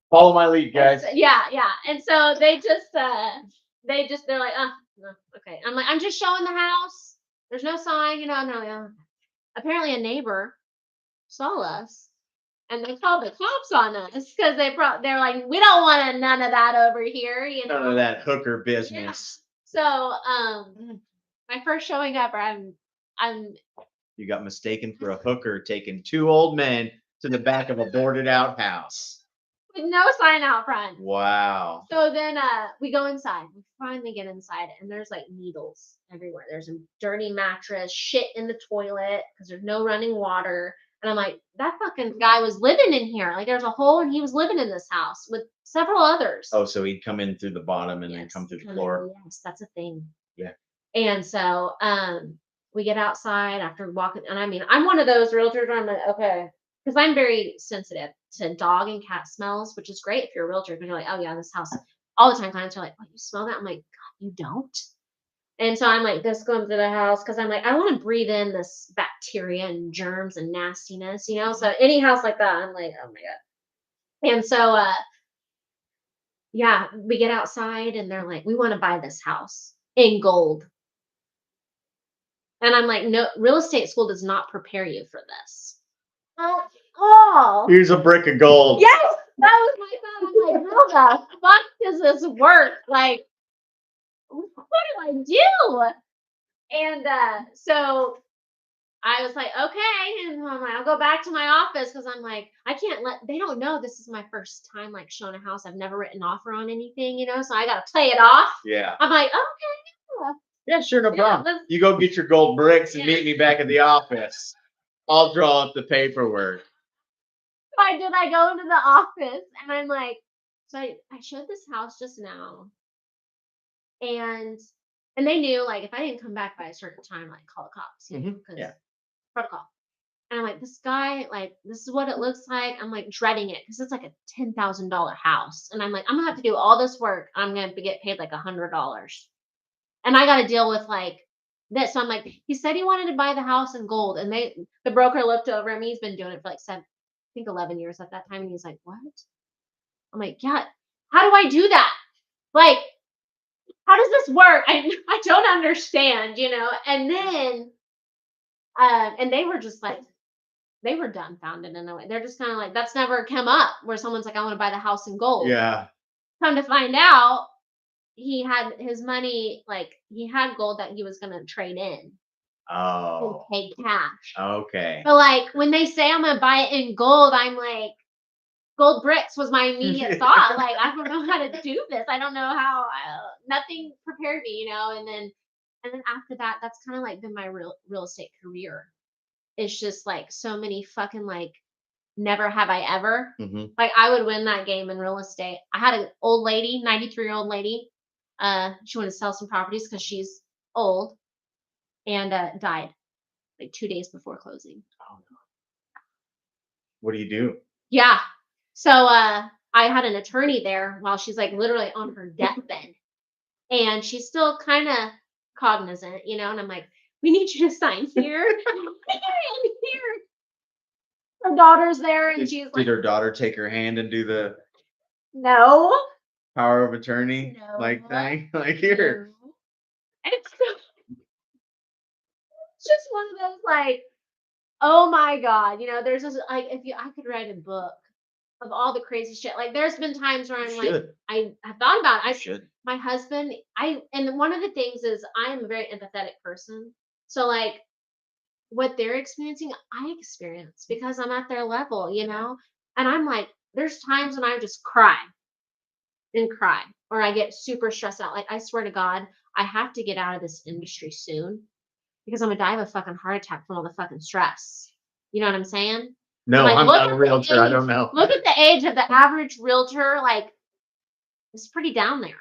Follow my lead, guys. Yeah. And so they're like, oh, no, okay. I'm like, I'm just showing the house. There's no sign, you know. And they're like, oh. Apparently a neighbor saw us and they called the cops on us because they're like, we don't want none of that over here, you know. None of that hooker business. Yeah. So my first showing ever, I'm You got mistaken for a hooker taking 2 old men to the back of a boarded out house. with no sign out front. Wow. So then we go inside. We finally get inside, and there's like needles everywhere. There's a dirty mattress, shit in the toilet because there's no running water. And I'm like, that fucking guy was living in here. Like there's a hole, and he was living in this house with several others. Oh, so he'd come in through the bottom and then come through the floor. Yes, that's a thing. Yeah. And so we get outside after walking, and I mean, I'm one of those realtors where I'm like, okay, because I'm very sensitive to dog and cat smells, which is great if you're a realtor because you're like, oh yeah, this house. All the time clients are like, oh, you smell that? I'm like, God, you don't. And so I'm like, this going to the house because I'm like, I want to breathe in this bacteria and germs and nastiness, you know. So any house like that, I'm like, oh my God. And so yeah, we get outside and they're like, we want to buy this house in gold. And I'm like, no, real estate school does not prepare you for this. Oh, Here's a brick of gold. yes, that was my thought. I'm like, how the fuck does this work? Like, what do I do? And so I was like, okay. And I'm like, I'll go back to my office because I'm like, I can't they don't know this is my first time like showing a house. I've never written an offer on anything, you know, so I got to play it off. Yeah. I'm like, okay. Yeah, sure, no Yeah, problem. You go get your gold bricks and meet me back at the office. I'll draw up the paperwork. So I go into the office and I'm like, so I showed this house just now. And they knew like if I didn't come back by a certain time, like call the cops, you know, because protocol. And I'm like, this guy, like, this is what it looks like. I'm like dreading it because it's like a $10,000 house. And I'm like, I'm gonna have to do all this work. I'm gonna get paid like $100. And I got to deal with like this. So I'm like, he said he wanted to buy the house in gold. And the broker looked over at me. He's been doing it for like 11 years at that time. And he's like, what? I'm like, yeah, how do I do that? Like, how does this work? I don't understand, you know? And then, and they were just like, they were dumbfounded in a way. They're just kind of like, that's never come up where someone's like, I want to buy the house in gold. Yeah. Come to find out, he had his money, like he had gold that he was gonna trade in and Oh, pay cash. okay. But like when they say I'm gonna buy it in gold, I'm like, gold bricks was my immediate thought. Like I don't know how to do this. I don't know how. Nothing prepared me, you know. And then after that, that's kind of like been my real estate career. It's just like so many fucking like never have I ever. hmm Like I would win that game in real estate. I had an old lady, 93-year-old lady. She wanted to sell some properties because she's old and died like 2 days before closing. Oh, no. What do you do? Yeah. So I had an attorney there while she's like literally on her deathbed. And she's still kind of cognizant, you know, and I'm like, we need you to sign here and here. Her daughter's there and she's Did like, her daughter take her hand and do the no. power of attorney No. like thing? Like here. No. It's just one of those like, oh my God, you know, there's this like if you I could write a book of all the crazy shit. Like there's been times where I'm like, Should. I have thought about it. Should. My husband, and one of the things is I am a very empathetic person. So like what they're experiencing, I experience because I'm at their level, you know? And I'm like, there's times when I just cry and cry, or I get super stressed out. Like I swear to God, I have to get out of this industry soon because I'm gonna die of a fucking heart attack from all the fucking stress. You know what I'm saying? No, like, I'm look not at a the realtor. I age. don't know. Look at the age of the average realtor, like it's pretty down there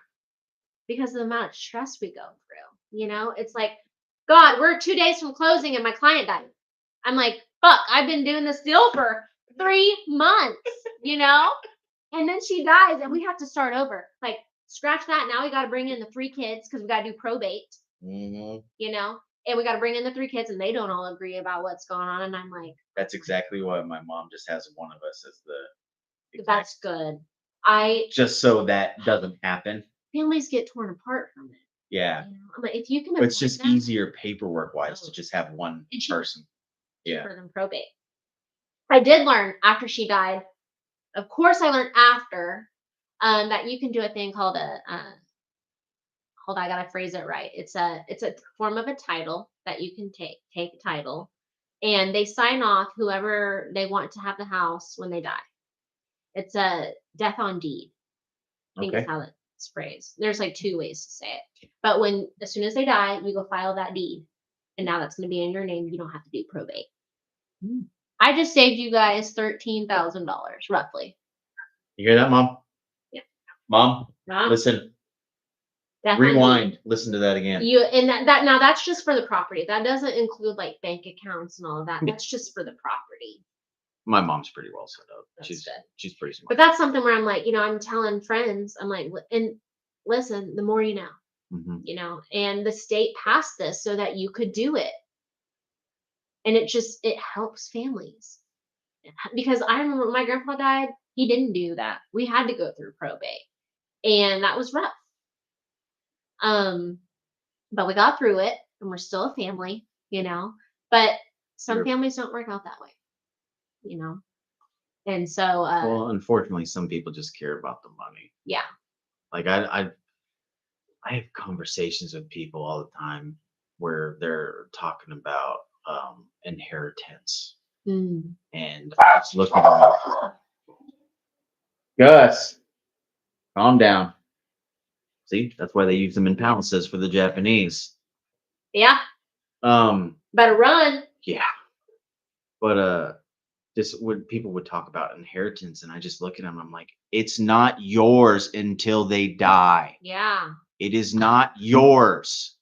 because of the amount of stress we go through. You know, it's like, God, we're 2 days from closing and my client died. I'm like, fuck, I've been doing this deal for 3 months, you know? And then she dies and we have to start over. Like, scratch that. Now we got to bring in the 3 kids because we got to do probate, hmm you know? And we got to bring in the 3 kids and they don't all agree about what's going on. And I'm like, That's exactly what my mom just has one of us as the exact, that's good. just so that doesn't happen. Families get torn apart from it. Yeah. You know? I'm like, if you can, It's avoid just that, easier paperwork wise to just have one And cheaper. person. Yeah. cheaper than probate. I did learn after she died. Of course, I learned after that you can do a thing called a. Hold on, I gotta phrase it right. It's a form of a title that you can take a title, and they sign off whoever they want to have the house when they die. It's a death on deed. I think Okay. is how it's phrased. There's like 2 ways to say it, but as soon as they die, you go file that deed, and now that's going to be in your name. You don't have to do probate. Hmm. I just saved you guys $13,000 roughly. You hear that, Mom? Yeah. Mom, Right? listen. Death on Rewind. deed. Listen to that again. You and that now that's just for the property. That doesn't include like bank accounts and all of that. Yeah. That's just for the property. My mom's pretty well set up. That's She's good. she's pretty smart. But that's something where I'm like, you know, I'm telling friends, I'm like, and listen, the more you know, hmm you know, and the state passed this so that you could do it. And it helps families. Because I remember when my grandpa died, he didn't do that. We had to go through probate. And that was rough. But we got through it and we're still a family, you know. But some Sure. families don't work out that way, you know. And so Well, unfortunately, some people just care about the money. yeah. Like I have conversations with people all the time where they're talking about inheritance, Mm. and I was looking at Gus, calm down. See, that's why they use them in palaces for the Japanese. Yeah. Better run. Yeah. But just when people would talk about inheritance, and I just look at them, I'm like, it's not yours until they die. Yeah. It is not yours.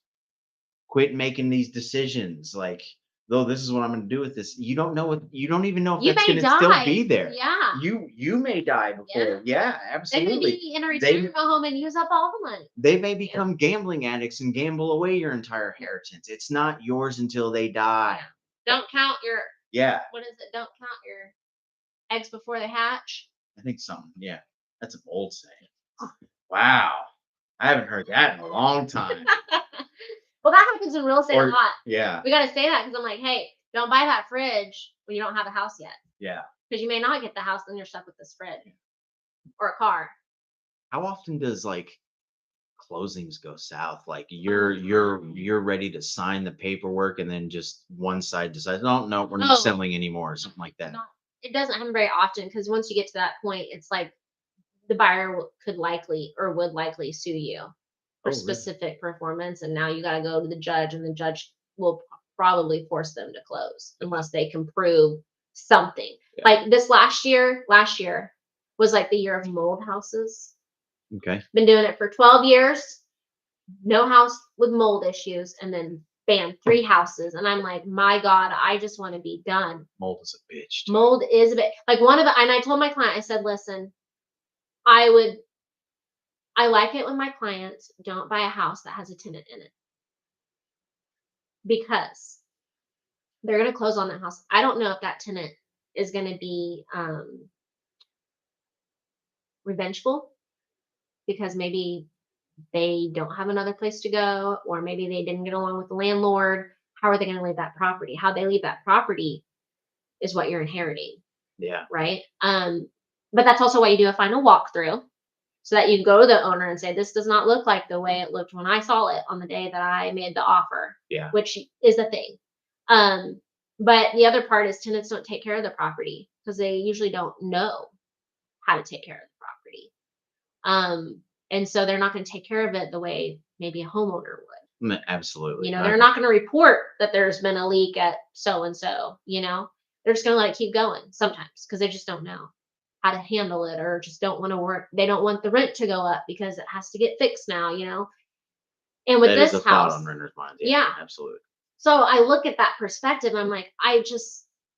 Quit making these decisions. Like, though, this is what I'm going to do with this. You don't know what. You don't even know if You that's may going to still die. be there. Yeah. You may die before. Yeah, They may absolutely. be in a retirement home and use up all the money. They may become gambling addicts and gamble away your entire inheritance. It's not yours until they die. Yeah. Don't count your Yeah, what is it? Don't count your eggs before they hatch. I think something. Yeah, that's an old saying. Wow, I haven't heard that in a long time. Well, that happens in real estate a lot. Yeah, We got to say that because I'm like, hey, don't buy that fridge when you don't have a house yet. yeah. Because you may not get the house, then you're stuck with this fridge or a car. How often does like closings go south. Like you're ready to sign the paperwork, and then just one side decides, no, we're not Oh. selling anymore, or something like that. It doesn't happen very often because once you get to that point, it's like the buyer would likely sue you for Oh, really? specific performance, and now you got to go to the judge, and the judge will probably force them to close unless they can prove something. Yeah. Like this last year was like the year of mold houses. Okay. Been doing it for 12 years, no house with mold issues, and then bam, 3 houses. And I'm like, my God, I just want to be done. Mold is a bitch. Dude. Mold is a bit like and I told my client, I said, listen, I like it when my clients don't buy a house that has a tenant in it because they're going to close on that house. I don't know if that tenant is going to be revengeful because maybe they don't have another place to go, or maybe they didn't get along with the landlord. How are they going to leave that property? How they leave that property is what you're inheriting. Yeah. Right. But that's also why you do a final walkthrough so that you can go to the owner and say, this does not look like the way it looked when I saw it on the day that I made the offer. Yeah. Which is a thing. But the other part is tenants don't take care of the property because they usually don't know how to take care of the property. And so they're not going to take care of it the way maybe a homeowner would. Absolutely. You know, they're not going to report that there's been a leak at so-and-so, you know, they're just going to let it keep going sometimes because they just don't know how to handle it, or just don't want to work. They don't want the rent to go up because it has to get fixed now, you know. And with that this is a house, thought on renters' minds. Yeah. Absolutely. So I look at that perspective. I'm like,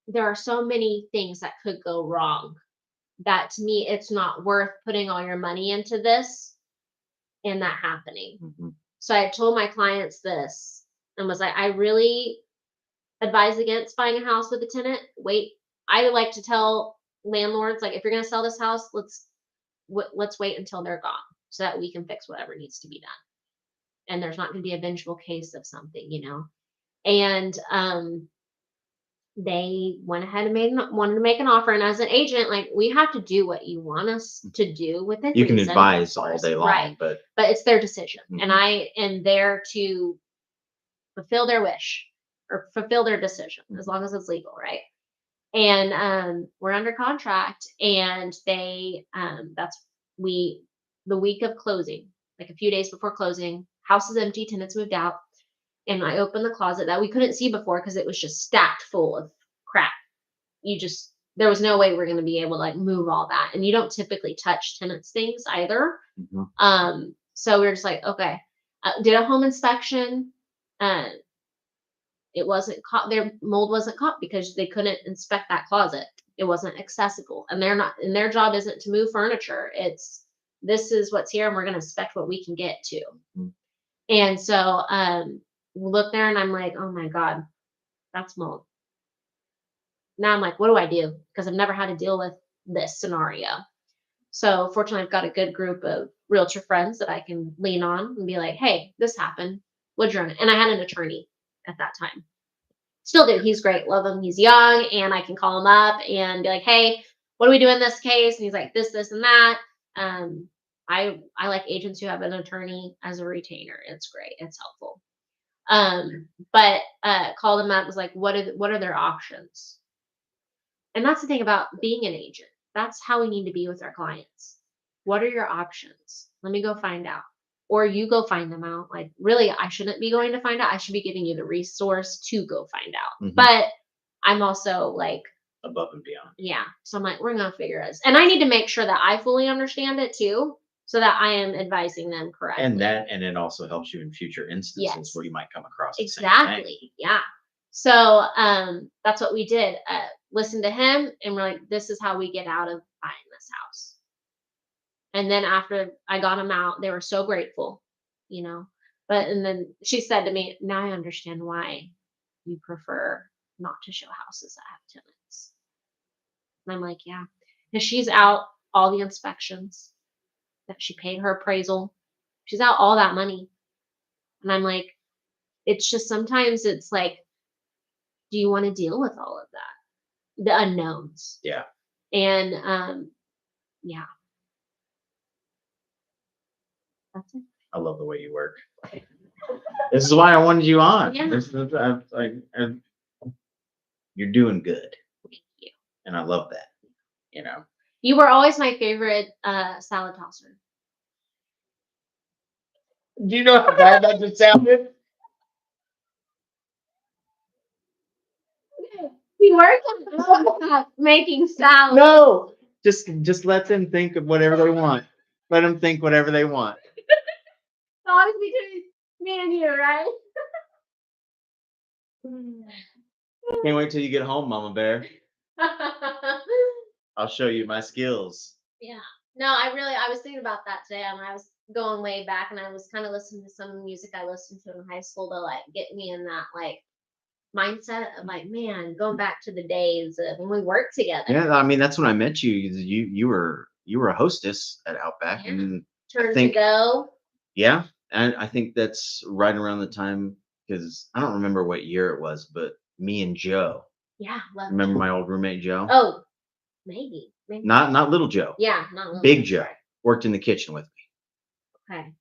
there are so many things that could go wrong that to me, it's not worth putting all your money into this and that happening. Mm-hmm. So I told my clients this and was like, I really advise against buying a house with a tenant. Wait, I like to tell landlords, like, if you're going to sell this house, let's wait until they're gone so that we can fix whatever needs to be done. And there's not going to be a vengeful case of something, you know? And, they went ahead and wanted to make an offer. And as an agent, like, we have to do what you want us to do within You can reason, advise of all course. day long, Right. but it's their decision. Mhm. And I am there to fulfill their wish or fulfill their decision as long as it's legal, right? And we're under contract, and they the week of closing, like a few days before closing, house is empty, tenants moved out, and I opened the closet that we couldn't see before because it was just stacked full of crap. There was no way we're going to be able to like move all that, and you don't typically touch tenants' things either. Mhm. So we were just like, okay, did a home inspection. It wasn't caught. Their mold wasn't caught because they couldn't inspect that closet. It wasn't accessible, and their job isn't to move furniture. This is what's here, and we're going to inspect what we can get to. Mm-hmm. And so, we look there, and I'm like, oh my God, that's mold. Now I'm like, what do I do? Because I've never had to deal with this scenario. So fortunately, I've got a good group of realtor friends that I can lean on and be like, hey, this happened. What'd you run it? And I had an attorney at that time. Still do. He's great. Love him. He's young, and I can call him up and be like, hey, what do we do in this case? And he's like, this, and that. I like agents who have an attorney as a retainer. It's great. It's helpful. But called him up, was like, what are their options? And that's the thing about being an agent. That's how we need to be with our clients. What are your options? Let me go find out. Or you go find them out. Like, really, I shouldn't be going to find out. I should be giving you the resource to go find out. Mhm. But I'm also like, above and beyond. Yeah. So I'm like, we're going to figure it out. And I need to make sure that I fully understand it too, so that I am advising them correctly. And it also helps you in future instances Yes. where you might come across the same Exactly. thing. Yeah. So that's what we did. Listen to him, and we're like, this is how we get out of buying this house. And then after I got him out, they were so grateful, you know. And then she said to me, now I understand why you prefer not to show houses that have tenants. And I'm like, yeah. Because she's out all the inspections that she paid her appraisal. She's out all that money. And I'm like, it's just sometimes it's like, do you want to deal with all of that? The unknowns. Yeah. And yeah. That's it. I love the way you work. This is why I wanted you on. Yeah. This is, you're doing good, Thank you. and I love that. You know. You were always my favorite salad tosser. Do you know how bad that just sounded? We worked on making salad. No, just let them think of whatever they want. Let them think whatever they want. It's always between me and you, right? Can't wait till you get home, Mama Bear. I'll show you my skills. Yeah. No, I was thinking about that today, and I was going way back, and I was kind of listening to some music I listened to in high school to like get me in that like mindset of like, man, going back to the days of when we worked together. Yeah, I mean that's when I met you. You were a hostess at Outback, Yeah. and Turn think- to go. yeah, and I think that's right around the time because I don't remember what year it was, but me and Joe. Yeah. Remember my old roommate Joe? Oh, maybe. Not little Joe. Yeah, not little Big Joe worked in the kitchen with me. Okay.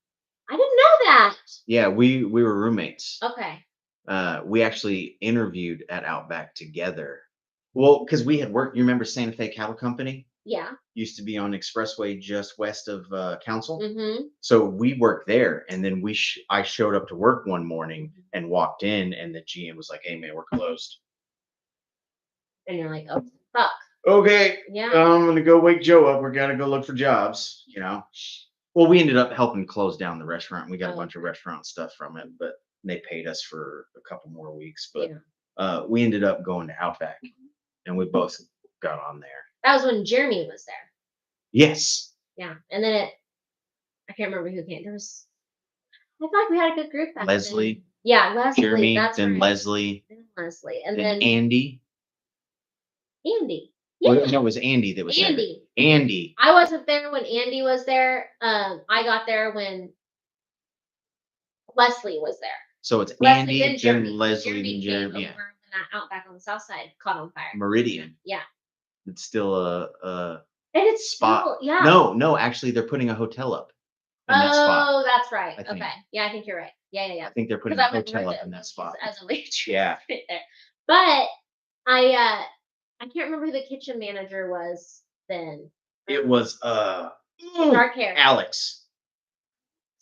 I didn't know that. Yeah, we were roommates. Okay. We actually interviewed at Outback together. Well, because we had worked. You remember Santa Fe Cattle Company? Yeah. Used to be on Expressway just west of Council. Mm-hmm. So we worked there, and then I showed up to work one morning and walked in, and the GM was like, "Hey man, we're closed." And you're like, oh fuck. Okay, Yeah. I'm gonna go wake Joe up. We're gonna go look for jobs. You know. Well, we ended up helping close down the restaurant. We got a bunch of restaurant stuff from it, but they paid us for a couple more weeks. But we ended up going to Outback, and we both got on there. That was when Jeremy was there. Yes. Yeah. And then I can't remember who came. I feel like we had a good group back Leslie. then. Yeah, Leslie. Jeremy, That's then right. Leslie. Then Leslie. And then then Andy. Andy. Yeah. Yeah. No, it was Andy that was Andy. there. Andy. I wasn't there when Andy was there. I got there when Leslie was there. So it's Leslie, Andy, then Leslie, then came Jeremy. Yeah. over when that Outback on the south side caught on fire. Meridian. Yeah. It's still a And it's spot. still, yeah. No, actually they're putting a hotel up in that spot. Oh, that's right. I think. Okay. Yeah, I think you're right. Yeah. I think they're putting a hotel up in that spot. As a waitress. Yeah. Right there. But I can't remember who the kitchen manager was then. It was Dark hair. Alex.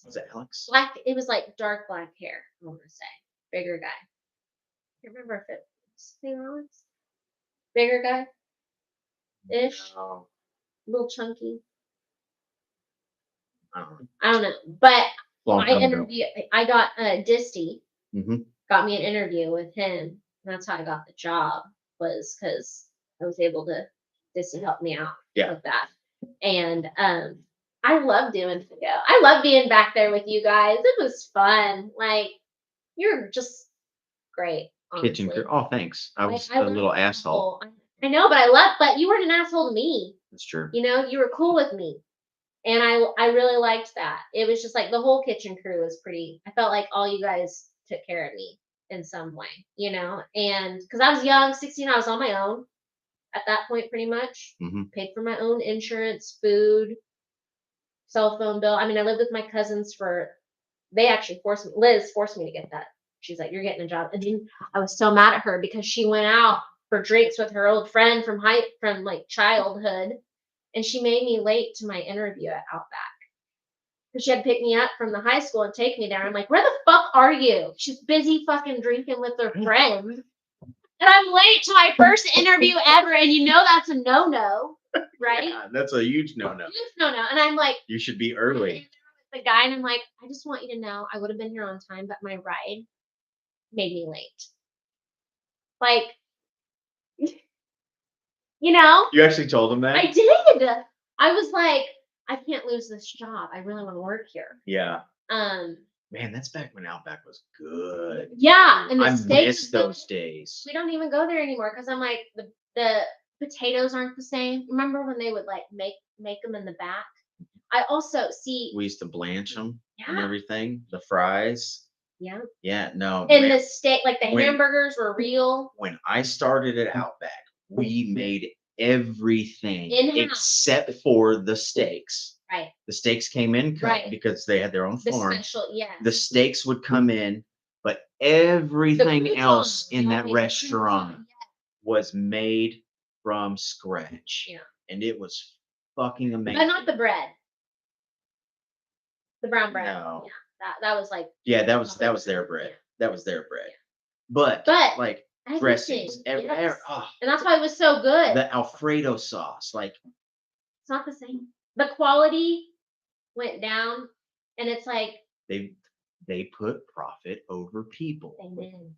Was it Alex? Black. It was like dark black hair. I want to say bigger guy. I can't remember if it was his name Alex. Bigger guy. Ish. No, Little chunky. I don't know. I don't know. But Long my time ago. interview, I got Disty. Mhm. Got me an interview with him. And that's how I got the job. Was because I was able to Disty help me out with that. And I love doing video. I love being back there with you guys. It was fun. Like you're just great. Honestly. Kitchen crew. Oh, thanks. I was I a little asshole. I know, but you weren't an asshole to me. That's true. You know, you were cool with me. And I really liked that. It was just like the whole kitchen crew was pretty. I felt like all you guys took care of me in some way, you know? And because I was young, 16, I was on my own at that point, pretty much. Mm-hmm. Paid for my own insurance, food, cell phone bill. I mean, I lived with my cousins they actually Liz forced me to get that. She's like, you're getting a job. And then I was so mad at her because she went out for drinks with her old friend from like childhood. And she made me late to my interview at Outback. Because she had picked me up from the high school and take me there. I'm like, where the fuck are you? She's busy fucking drinking with her friend. And I'm late to my first interview ever. And you know that's a no-no, right? Yeah, that's a huge no-no. Huge no-no. And I'm like, you should be early. The guy, and I'm like, I just want you to know I would have been here on time, but my ride made me late. Like, you know? You actually told him that? I did. I was like, I can't lose this job. I really want to work here. Yeah. Man, that's back when Outback was good. Yeah, and the I steaks. miss those days. We don't even go there anymore because I'm like the potatoes aren't the same. Remember when they would like make them in the back? I also see. We used to blanch them and Yeah. everything. The fries. Yeah. Yeah, no. And man, the steak, like the hamburgers were real. when I started at Outback, we made everything In-house. except for the steaks. Right. The steaks came in cut Right. because they had their own The farm. special, yes. The steaks would come in, but everything else in that restaurant was made from scratch. Yeah. And it was fucking amazing. But not the bread. The brown bread. No. Yeah. That was like. Yeah, that was their bread. That was their bread. But like everything, dressings, yes. And that's why it was so good. the Alfredo sauce, like it's not the same. The quality went down, and it's like they put profit over people. Amen.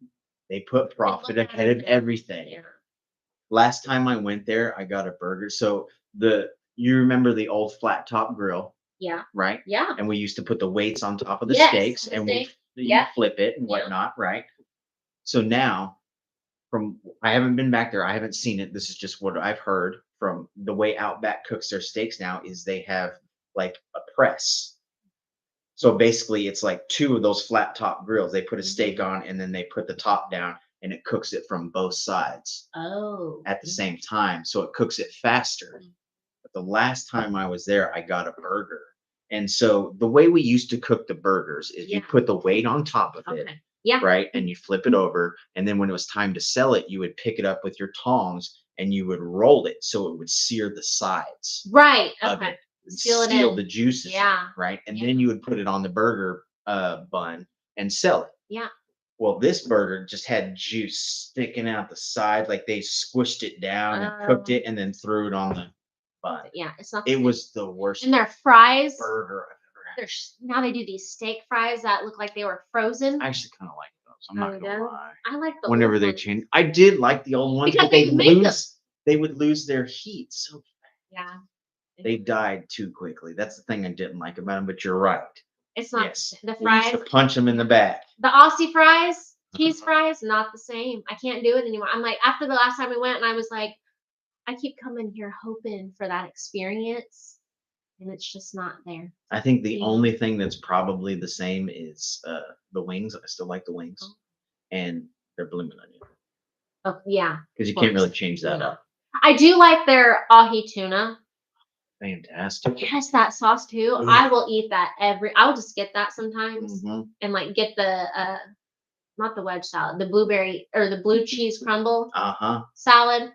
They put profit ahead of everything. Yeah. Last time I went there, I got a burger. So you remember the old flat top grill? Yeah. Right? Yeah. And we used to put the weights on top of the Yes, steaks the and steak. you flip it and whatnot, right? So now, I haven't been back there. I haven't seen it. This is just what I've heard from the way Outback cooks their steaks now is they have like a press. So basically it's like two of those flat top grills. They put a steak on and then they put the top down and it cooks it from both sides at the same time. So it cooks it faster. But the last time I was there, I got a burger. And so the way we used to cook the burgers is you put the weight on top of it. Yeah. Right. And you flip it over. And then when it was time to sell it, you would pick it up with your tongs and you would roll it so it would sear the sides. Right. Of Okay. it. Seal the juices. Yeah. Right. And then you would put it on the burger bun and sell it. Yeah. Well, this burger just had juice sticking out the side, like they squished it down and cooked it and then threw it on the bun. Yeah. It's not. It was the worst. And their fries. Burger I've ever had. Now they do these steak fries that look like they were frozen. I actually kind of like those. I'm not gonna lie. I like the whenever old they ones. change. I did like the old ones, Because but they would lose their heat so fast. Yeah. They died too quickly. That's the thing I didn't like about them. But you're right. It's not the We fries. used to punch them in the back. The Aussie fries, cheese fries, not the same. I can't do it anymore. I'm like, after the last time we went, and I was like, I keep coming here hoping for that experience, and it's just not there. I think the only thing that's probably the same is the wings. I still like the wings, and their bloomin' onion. Oh yeah, because you can't really change that up. I do like their ahi tuna. Fantastic. Yes, that sauce too. Ugh. I will eat that I'll just get that sometimes and like get the not the wedge salad, the blueberry or the blue cheese crumble salad.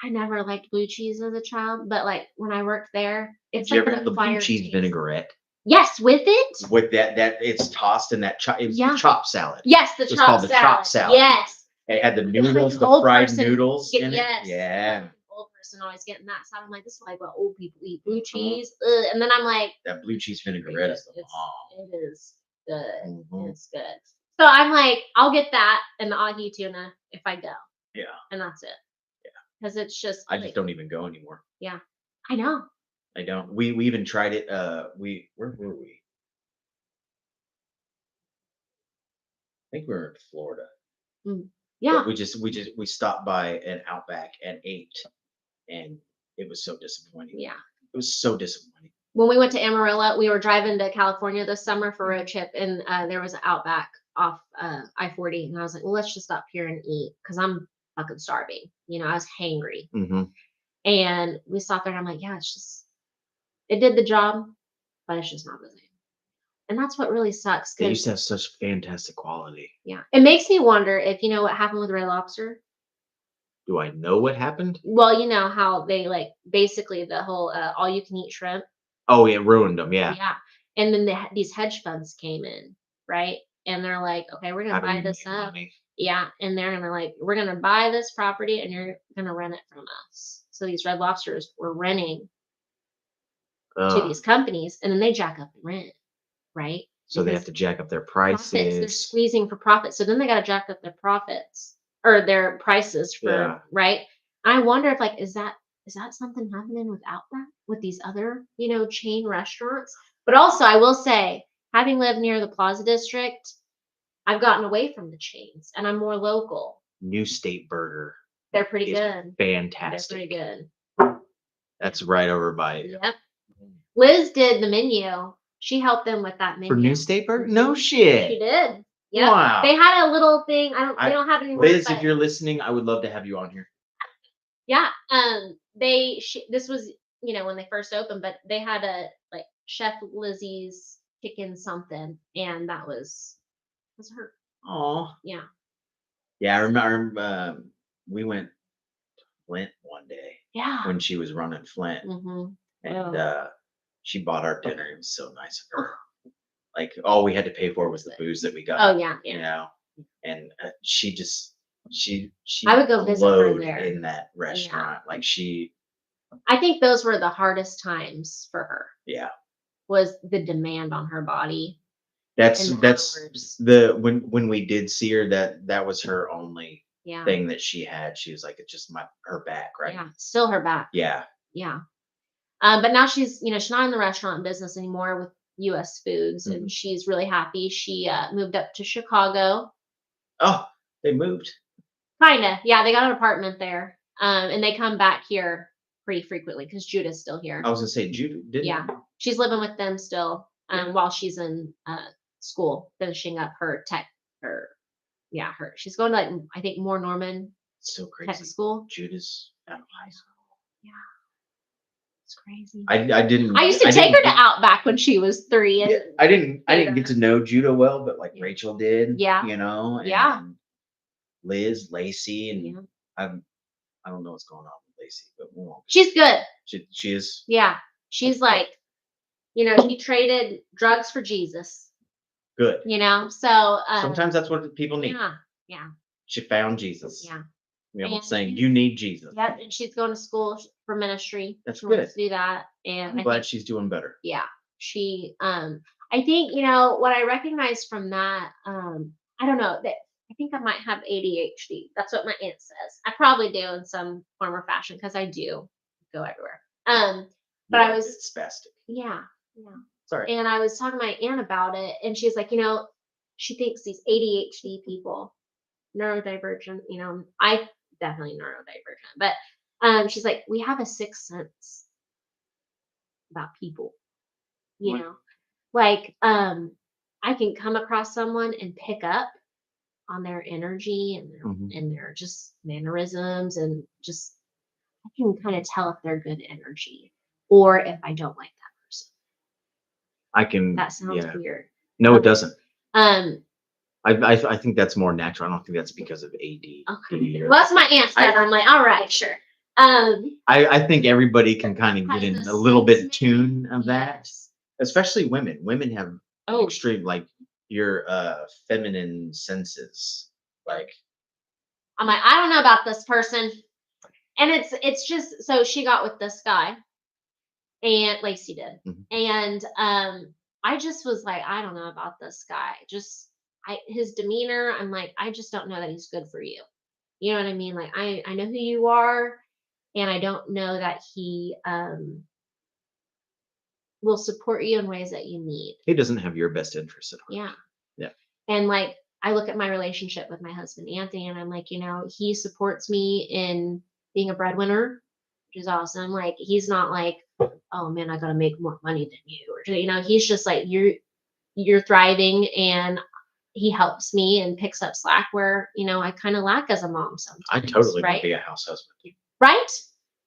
I never liked blue cheese as a child, but like when I worked there, it's Did you like ever have the blue cheese vinaigrette? Yes, with it. With that it's tossed in that chop salad. Yes, the chop salad. Chop salad. Yes. It had the noodles, the fried noodles in it. Yeah. Old person always getting that. So I'm like, this is like what old people eat. Blue cheese. And then I'm like, that blue cheese vinaigrette is the bomb. It is good. It's good. So I'm like, I'll get that and the ahi tuna if I go. Yeah. And that's it. Yeah. Because it's just I just don't even go anymore. Yeah. I know. I don't. We even tried it. Where were we? I think we were in Florida. Yeah. But we stopped by an Outback and ate, and it was so disappointing. Yeah. It was so disappointing. When we went to Amarillo, we were driving to California this summer for a road trip, and there was an Outback off I-40, and I was like, well, let's just stop here and eat because I'm fucking starving. You know, I was hangry. And we stopped there, and I'm like, yeah, it did the job, but it's just not the same. And that's what really sucks. They used to have such fantastic quality. Yeah. It makes me wonder if you know what happened with Red Lobster. Do I know what happened? Well, you know how they like basically the whole all you can eat shrimp. Oh, it ruined them. Yeah. Yeah. And then these hedge funds came in, right? And they're like, okay, we're going to buy this up. Money. Yeah. And they're going to like, we're going to buy this property and you're going to rent it from us. So these Red Lobsters were renting to these companies, and then they jack up the rent. Right. So they have to jack up their prices. They're squeezing for profit. So then they got to jack up their profits or their prices for right. I wonder if like is that something happening with Outback with these other chain restaurants? But also I will say, having lived near the Plaza District, I've gotten away from the chains and I'm more local. New State Burger. They're pretty good. Fantastic. They're pretty good. That's right over by you. Yep. Liz did the menu. She helped them with that menu. For New State Burger? No shit. She did. Yeah. Wow. They had a little thing. They don't have any more. Liz, if you're listening, I would love to have you on here. Yeah. This was when they first opened, but they had a like Chef Lizzie's chicken something, and that was her. Oh, Yeah. yeah. I remember we went to Flint one day Yeah. when she was running Flint, Mm-hmm. and she bought our dinner. It was so nice of her. Like all we had to pay for was the booze that we got. Oh yeah, You yeah. know, and she I would go visit her glowed there. in that restaurant. Like I think those were the hardest times for her. yeah. Was the demand on her body. That's and that's when we did see her, that was her only Yeah. thing that she had. She was like, it's just her back, right? Yeah. Still her back. Yeah. Yeah. But now she's not in the restaurant business anymore with U.S. Foods, Mhm. and she's really happy. She moved up to Chicago. Oh, they moved. Kinda, yeah. They got an apartment there, and they come back here pretty frequently because Judah's still here. I was gonna say Jude didn't. Yeah, she's living with them still, Yeah. while she's in school, finishing up her tech. She's going to, like, I think, Moore Norman It's so Tech crazy. School. Jude is out of high school. Yeah, it's crazy. I didn't. I used to take her to Outback when she was 3. And Yeah, I didn't get to know Judah well, but like Rachel did. Yeah. You know. Yeah. And Liz, Lacey, and Yeah. I don't know what's going on with Lacey, but we won't. She's good. She is. Yeah, she's like, she traded drugs for Jesus. Good. So Sometimes that's what people need. Yeah. She found Jesus. Yeah. The old And- saying, you need Jesus. Yeah, and she's going to school for ministry. That's She wants good. to do that, and I'm I glad think, she's doing better. yeah, she. I think what I recognize from that. I don't know that. I think I might have ADHD. That's what my aunt says. I probably do in some form or fashion because I do go everywhere. But I was. It's spastic. Yeah. Sorry. And I was talking to my aunt about it, and she's like, she thinks these ADHD people, neurodivergent, I definitely neurodivergent, but she's like, we have a sixth sense about people, What? like I can come across someone and pick up on their energy and and their just mannerisms, and just I can kind of tell if they're good energy or if I don't like that person. I can. That sounds yeah. weird. No, it doesn't. Um, I think that's more natural. I don't think that's because of AD. okay. Well, that's my aunt said. I'm like, all right, sure. I think everybody can kind of get in a little bit tune of that, Yes. especially women. Women have Oh, extreme, like your feminine senses. Like I'm like, I don't know about this person, and it's just so she got with this guy, and Lacey did, Mhm. and I just was like, I don't know about this guy. Just his demeanor. I'm like, I just don't know that he's good for you. You know what I mean? Like I know who you are, and I don't know that he will support you in ways that you need. he doesn't have your best interest at heart. Yeah. Yeah. And like I look at my relationship with my husband Anthony, and I'm like, he supports me in being a breadwinner, which is awesome. Like he's not like, oh man, I gotta make more money than you, or he's just like, you're thriving, and he helps me and picks up slack where I kind of lack as a mom sometimes. I totally right? want to be a house husband. Right?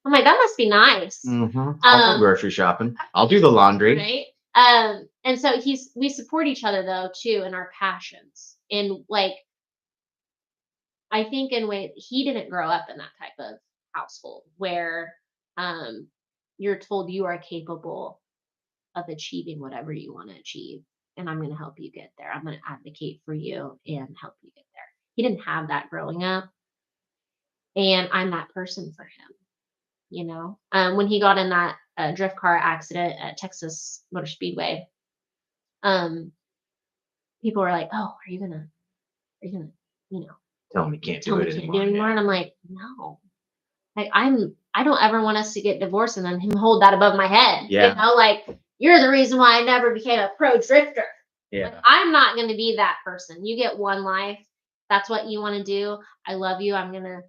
I'm like, that must be nice. I'll go grocery shopping. I'll do the laundry. Right. And so we support each other though too in our passions. And like I think in way he didn't grow up in that type of household where you're told you are capable of achieving whatever you want to achieve, and I'm going to help you get there. I'm going to advocate for you and help you get there. He didn't have that growing up, and I'm that person for him. When he got in that drift car accident at Texas Motor Speedway, people were like, "Oh, are you gonna, Tell him he can't tell do me it you can't anymore. do anymore?" And I'm like, "No, like I don't ever want us to get divorced and then him hold that above my head. Yeah. Like you're the reason why I never became a pro drifter. Yeah. Like, I'm not going to be that person. You get one life. That's what you want to do. I love you. I'm going to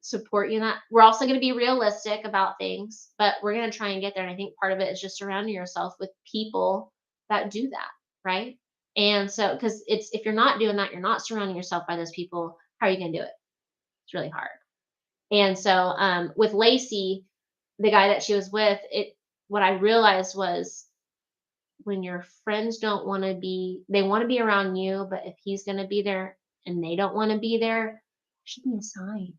support you in that. We're also going to be realistic about things, but we're going to try and get there. And I think part of it is just surrounding yourself with people that do that, right? And so, because if you're not doing that, you're not surrounding yourself by those people, how are you going to do it? It's really hard. And so with Lacey, the guy that she was with, what I realized was when your friends don't want to be, they want to be around you, but if he's going to be there and they don't want to be there, it should be a sign,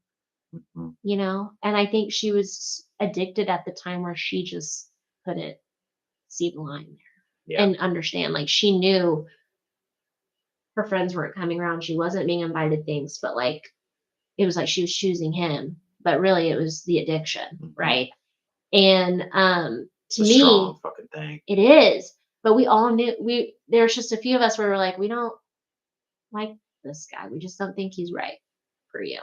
Mhm. you know? And I think she was addicted at the time where she just couldn't see the line there Yeah. and understand. Like she knew her friends weren't coming around. She wasn't being invited things, but like it was like she was choosing him, but really it was the addiction, Mhm. right? And It's to a me, strong fucking thing. it is. But we all knew there's just a few of us where we're like, we don't like this guy. We just don't think he's right for you.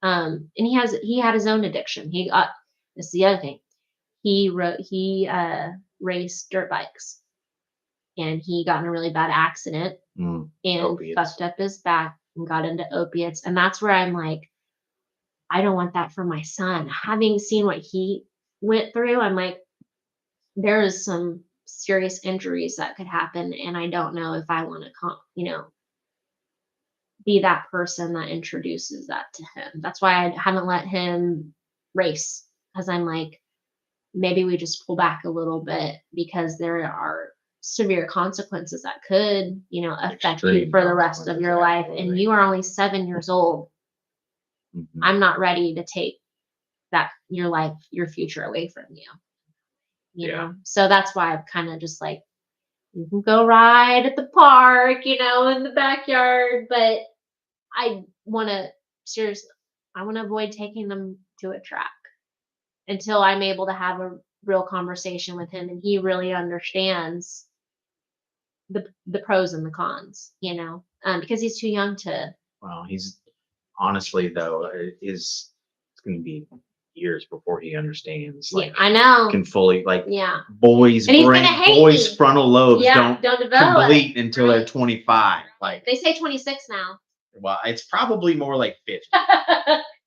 And he had his own addiction. This is the other thing. He raced dirt bikes and he got in a really bad accident and Opiates. fucked up his back and got into opiates. And that's where I'm like, I don't want that for my son. Having seen what he went through, I'm like, there is some serious injuries that could happen. And I don't know if I want to, be that person that introduces that to him. That's why I haven't let him race because I'm like, maybe we just pull back a little bit because there are severe consequences that could, affect you Extreme for the rest of your life. consequences, And you are only 7 years old. Mhm. I'm not ready to take your life, your future away from you. You Yeah. know? So that's why I'm kind of just like, you can go ride at the park, in the backyard, but I want to avoid taking them to a track until I'm able to have a real conversation with him and he really understands the pros and the cons, because he's too young to. Well, he's honestly though, it's going to be years before he understands. Yeah, Like, I know. can fully Yeah. boys' And he's brain, gonna hate boys' me. frontal lobes Yeah, don't develop. complete until they're Right. 25. Like, They say 26 now. well, it's probably more like 50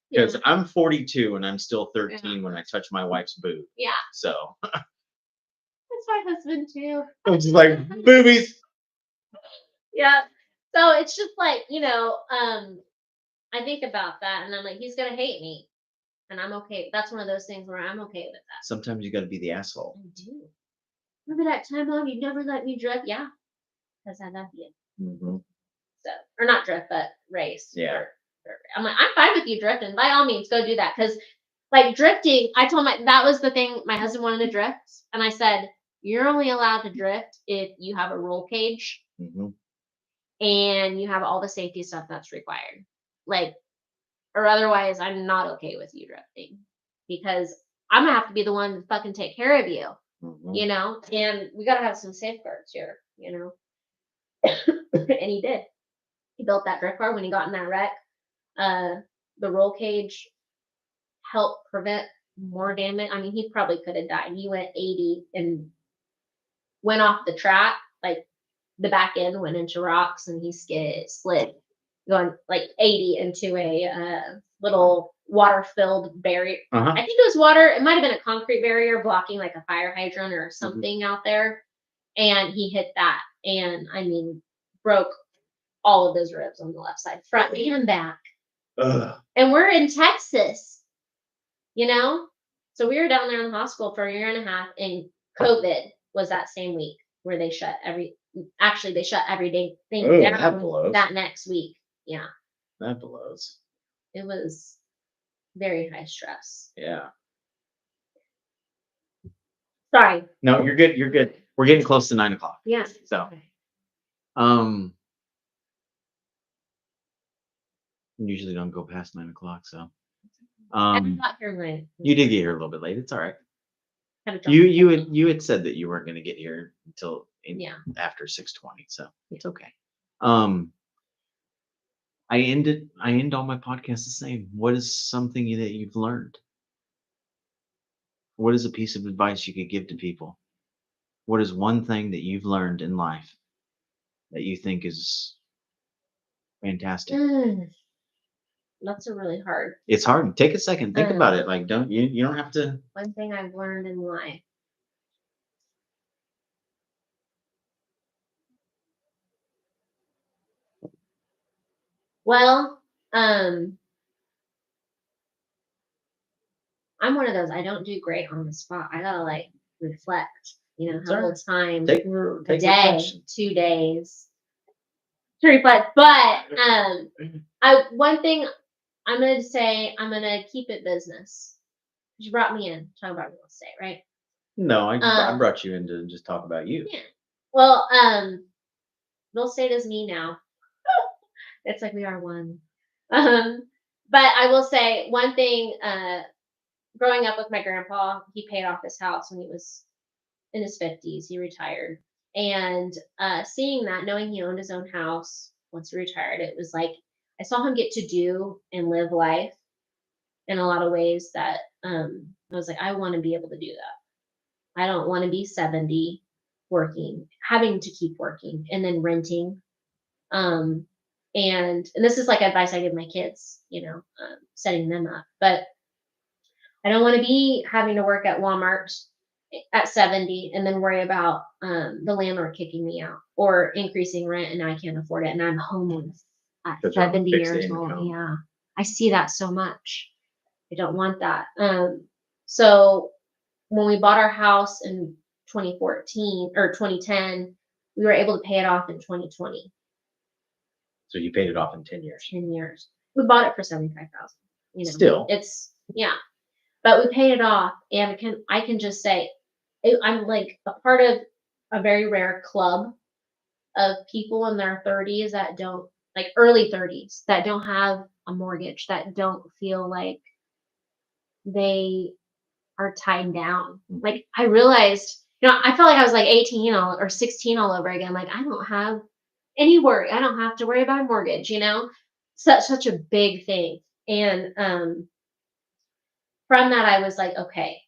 because I'm 42 and I'm still 13 when I touch my wife's boob. Yeah. So That's my husband too. I'm just like, boobies. Yeah. So it's just like, I think about that and I'm like, he's gonna hate me. And I'm okay. That's one of those things where I'm okay with that. Sometimes you got to be the asshole. I do. Remember that time, Mom? You never let me drift? Yeah. Because I love you. Mm-hmm. So, or not drift, but race. Yeah. I'm like, I'm fine with you drifting. By all means, go do that. Because, like, drifting, that was the thing. My husband wanted to drift. And I said, you're only allowed to drift if you have a roll cage Mm-hmm. and you have all the safety stuff that's required. Like, or otherwise, I'm not okay with you drifting because I'm going to have to be the one to fucking take care of you, Mm-hmm. and we got to have some safeguards here, and he did. He built that drift car when he got in that wreck. The roll cage helped prevent more damage. I mean, he probably could have died. He went 80 and went off the track, like the back end went into rocks and he slid going like 80 into a little water-filled barrier. Uh-huh. I think it was water. It might have been a concrete barrier blocking like a fire hydrant or something out there. And he hit that and I mean broke all of those ribs on the left side, front and back. Ugh. And we're in Texas, So we were down there in the hospital for a year and a half, and COVID was that same week where they shut every day thing Ooh, down that blows. that next week. Yeah. That blows. It was very high stress. Yeah. Sorry. No, you're good. You're good. We're getting close to 9 o'clock. Yeah. So, Okay. usually don't go past 9 o'clock. So, I got here late. you did get here a little bit late. It's all right. Had to drop You had said that you weren't going to get here until after 6:20. So it's okay. I end all my podcasts the same. What is something that you've learned? What is a piece of advice you could give to people? What is one thing that you've learned in life that you think is fantastic? That's a really hard. It's hard. Take a second. Think about it. Like, you don't have to. One thing I've learned in life. Well, I'm one of those, I don't do great on the spot. I gotta like reflect, you know, It's have a all little time, Take a day, reflection. 2 days to reflect. But one thing I'm gonna say, I'm gonna keep it business. You brought me in, talk about real estate, right? No, I Um, brought you in to just talk about you. Yeah. Well, real estate is me now. It's like we are one. But I will say one thing, growing up with my grandpa, he paid off his house when he was in his 50s. He retired. And seeing that, knowing he owned his own house once he retired, it was like I saw him get to do and live life in a lot of ways that I was like, I want to be able to do that. I don't want to be 70 working, having to keep working and then renting. And this is like advice I give my kids, you know, setting them up. But I don't want to be having to work at Walmart at 70 and then worry about the landlord kicking me out or increasing rent and I can't afford it and I'm homeless at 'Cause you're on 70 fixed years old. income. Yeah. I see that so much. I don't want that. So when we bought our house in 2014 or 2010, we were able to pay it off in 2020. So you paid it off in 10 years. 10 years. We bought it for 75,000. You know, Still. it's yeah. But we paid it off, and I can just say, I'm like a part of a very rare club of people in their 30s that don't like early 30s that don't have a mortgage, that don't feel like they are tied down. Like I realized, you know, I felt like I was like 18 or 16 all over again. Like I don't have any worry. I don't have to worry about a mortgage, you know? Such a big thing. And from that I was like, okay,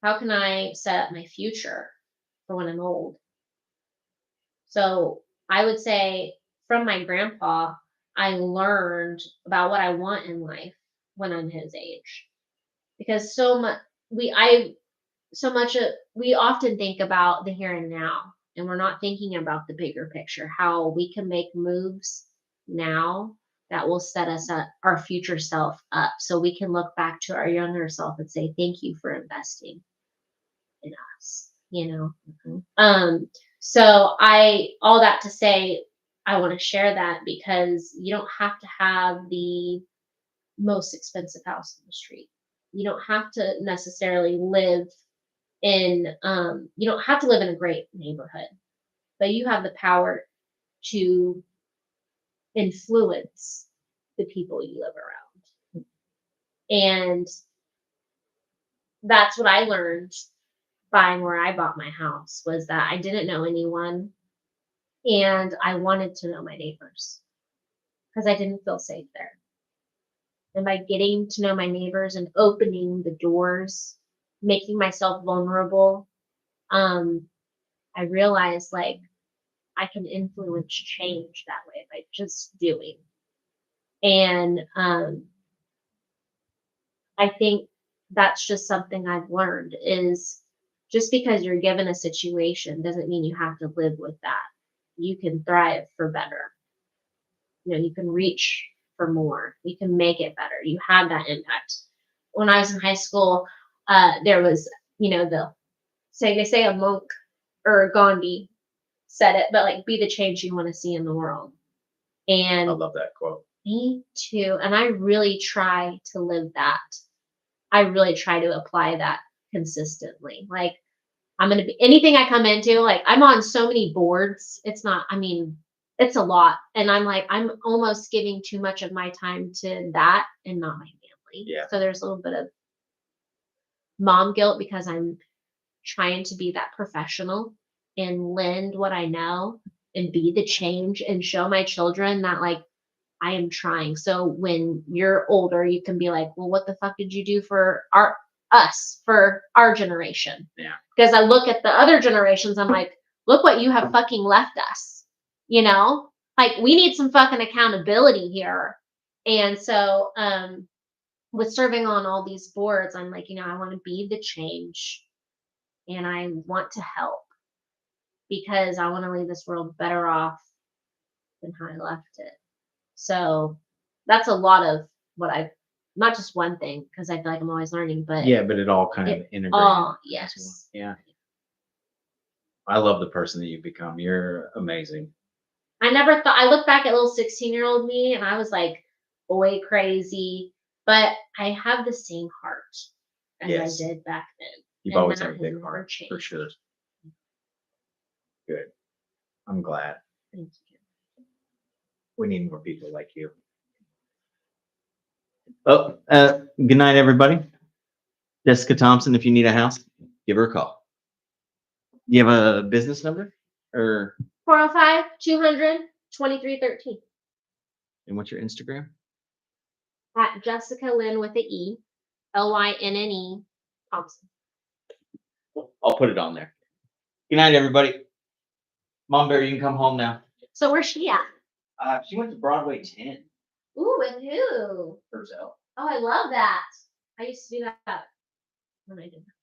how can I set up my future for when I'm old? So I would say from my grandpa, I learned about what I want in life when I'm his age. Because so much of we often think about the here and now and we're not thinking about the bigger picture, how we can make moves now that will set us up our future self up so we can look back to our younger self and say thank you for investing in us, you know. So I all that to say I want to share that because you don't have to have the most expensive house on the street. You don't have to necessarily live in you don't have to live in a great neighborhood, but you have the power to influence the people you live around. And that's what I learned buying where I bought my house was that I didn't know anyone and I wanted to know my neighbors because I didn't feel safe there. And by getting to know my neighbors and opening the doors, making myself vulnerable, I realized like I can influence change that way by just doing. And I think that's just something I've learned is just because you're given a situation doesn't mean you have to live with that. You can thrive for better. You know, you can reach for more. You can make it better. You have that impact. When I was in high school, there was, you know, they say a monk or Gandhi said it, but like be the change you want to see in the world. And I love that quote. me too. And I really try to live that. I really try to apply that consistently. Like I'm going to be anything I come into, like I'm on so many boards. It's not, I mean, it's a lot. And I'm like, I'm almost giving too much of my time to that and not my family. Yeah. So there's a little bit of mom guilt because I'm trying to be that professional and lend what I know and be the change and show my children that like I am trying. So when you're older, you can be like, well, what the fuck did you do for for our generation? Yeah. Because I look at the other generations, I'm like, look what you have fucking left us. You know? Like we need some fucking accountability here. And so with serving on all these boards, I'm like, you know, I want to be the change and I want to help because I want to leave this world better off than how I left it. So that's a lot of what I've not just one thing, because I feel like I'm always learning, but Yeah, but it all kind of it integrated. all, into one. yes. Yeah. I love the person that you've become. You're amazing. I never thought, I look back at little 16-year-old me and I was like boy crazy, but I have the same heart as Yes. I did back then. You've And always that had a has big never heart, for changed. sure. Good. I'm glad. Thank you. We need more people like you. Oh, good night, everybody. Jessica Thompson, if you need a house, give her a call. You have a business number? Or 405-200-2313 and what's your Instagram? at Jessica Lynn with the E, Lynne Thompson. I'll put it on there. Good night, everybody. Mom Bear, you can come home now. So where's she at? She went to Broadway 10. Ooh, with who? Herself. Oh, I love that. I used to do that when I did that.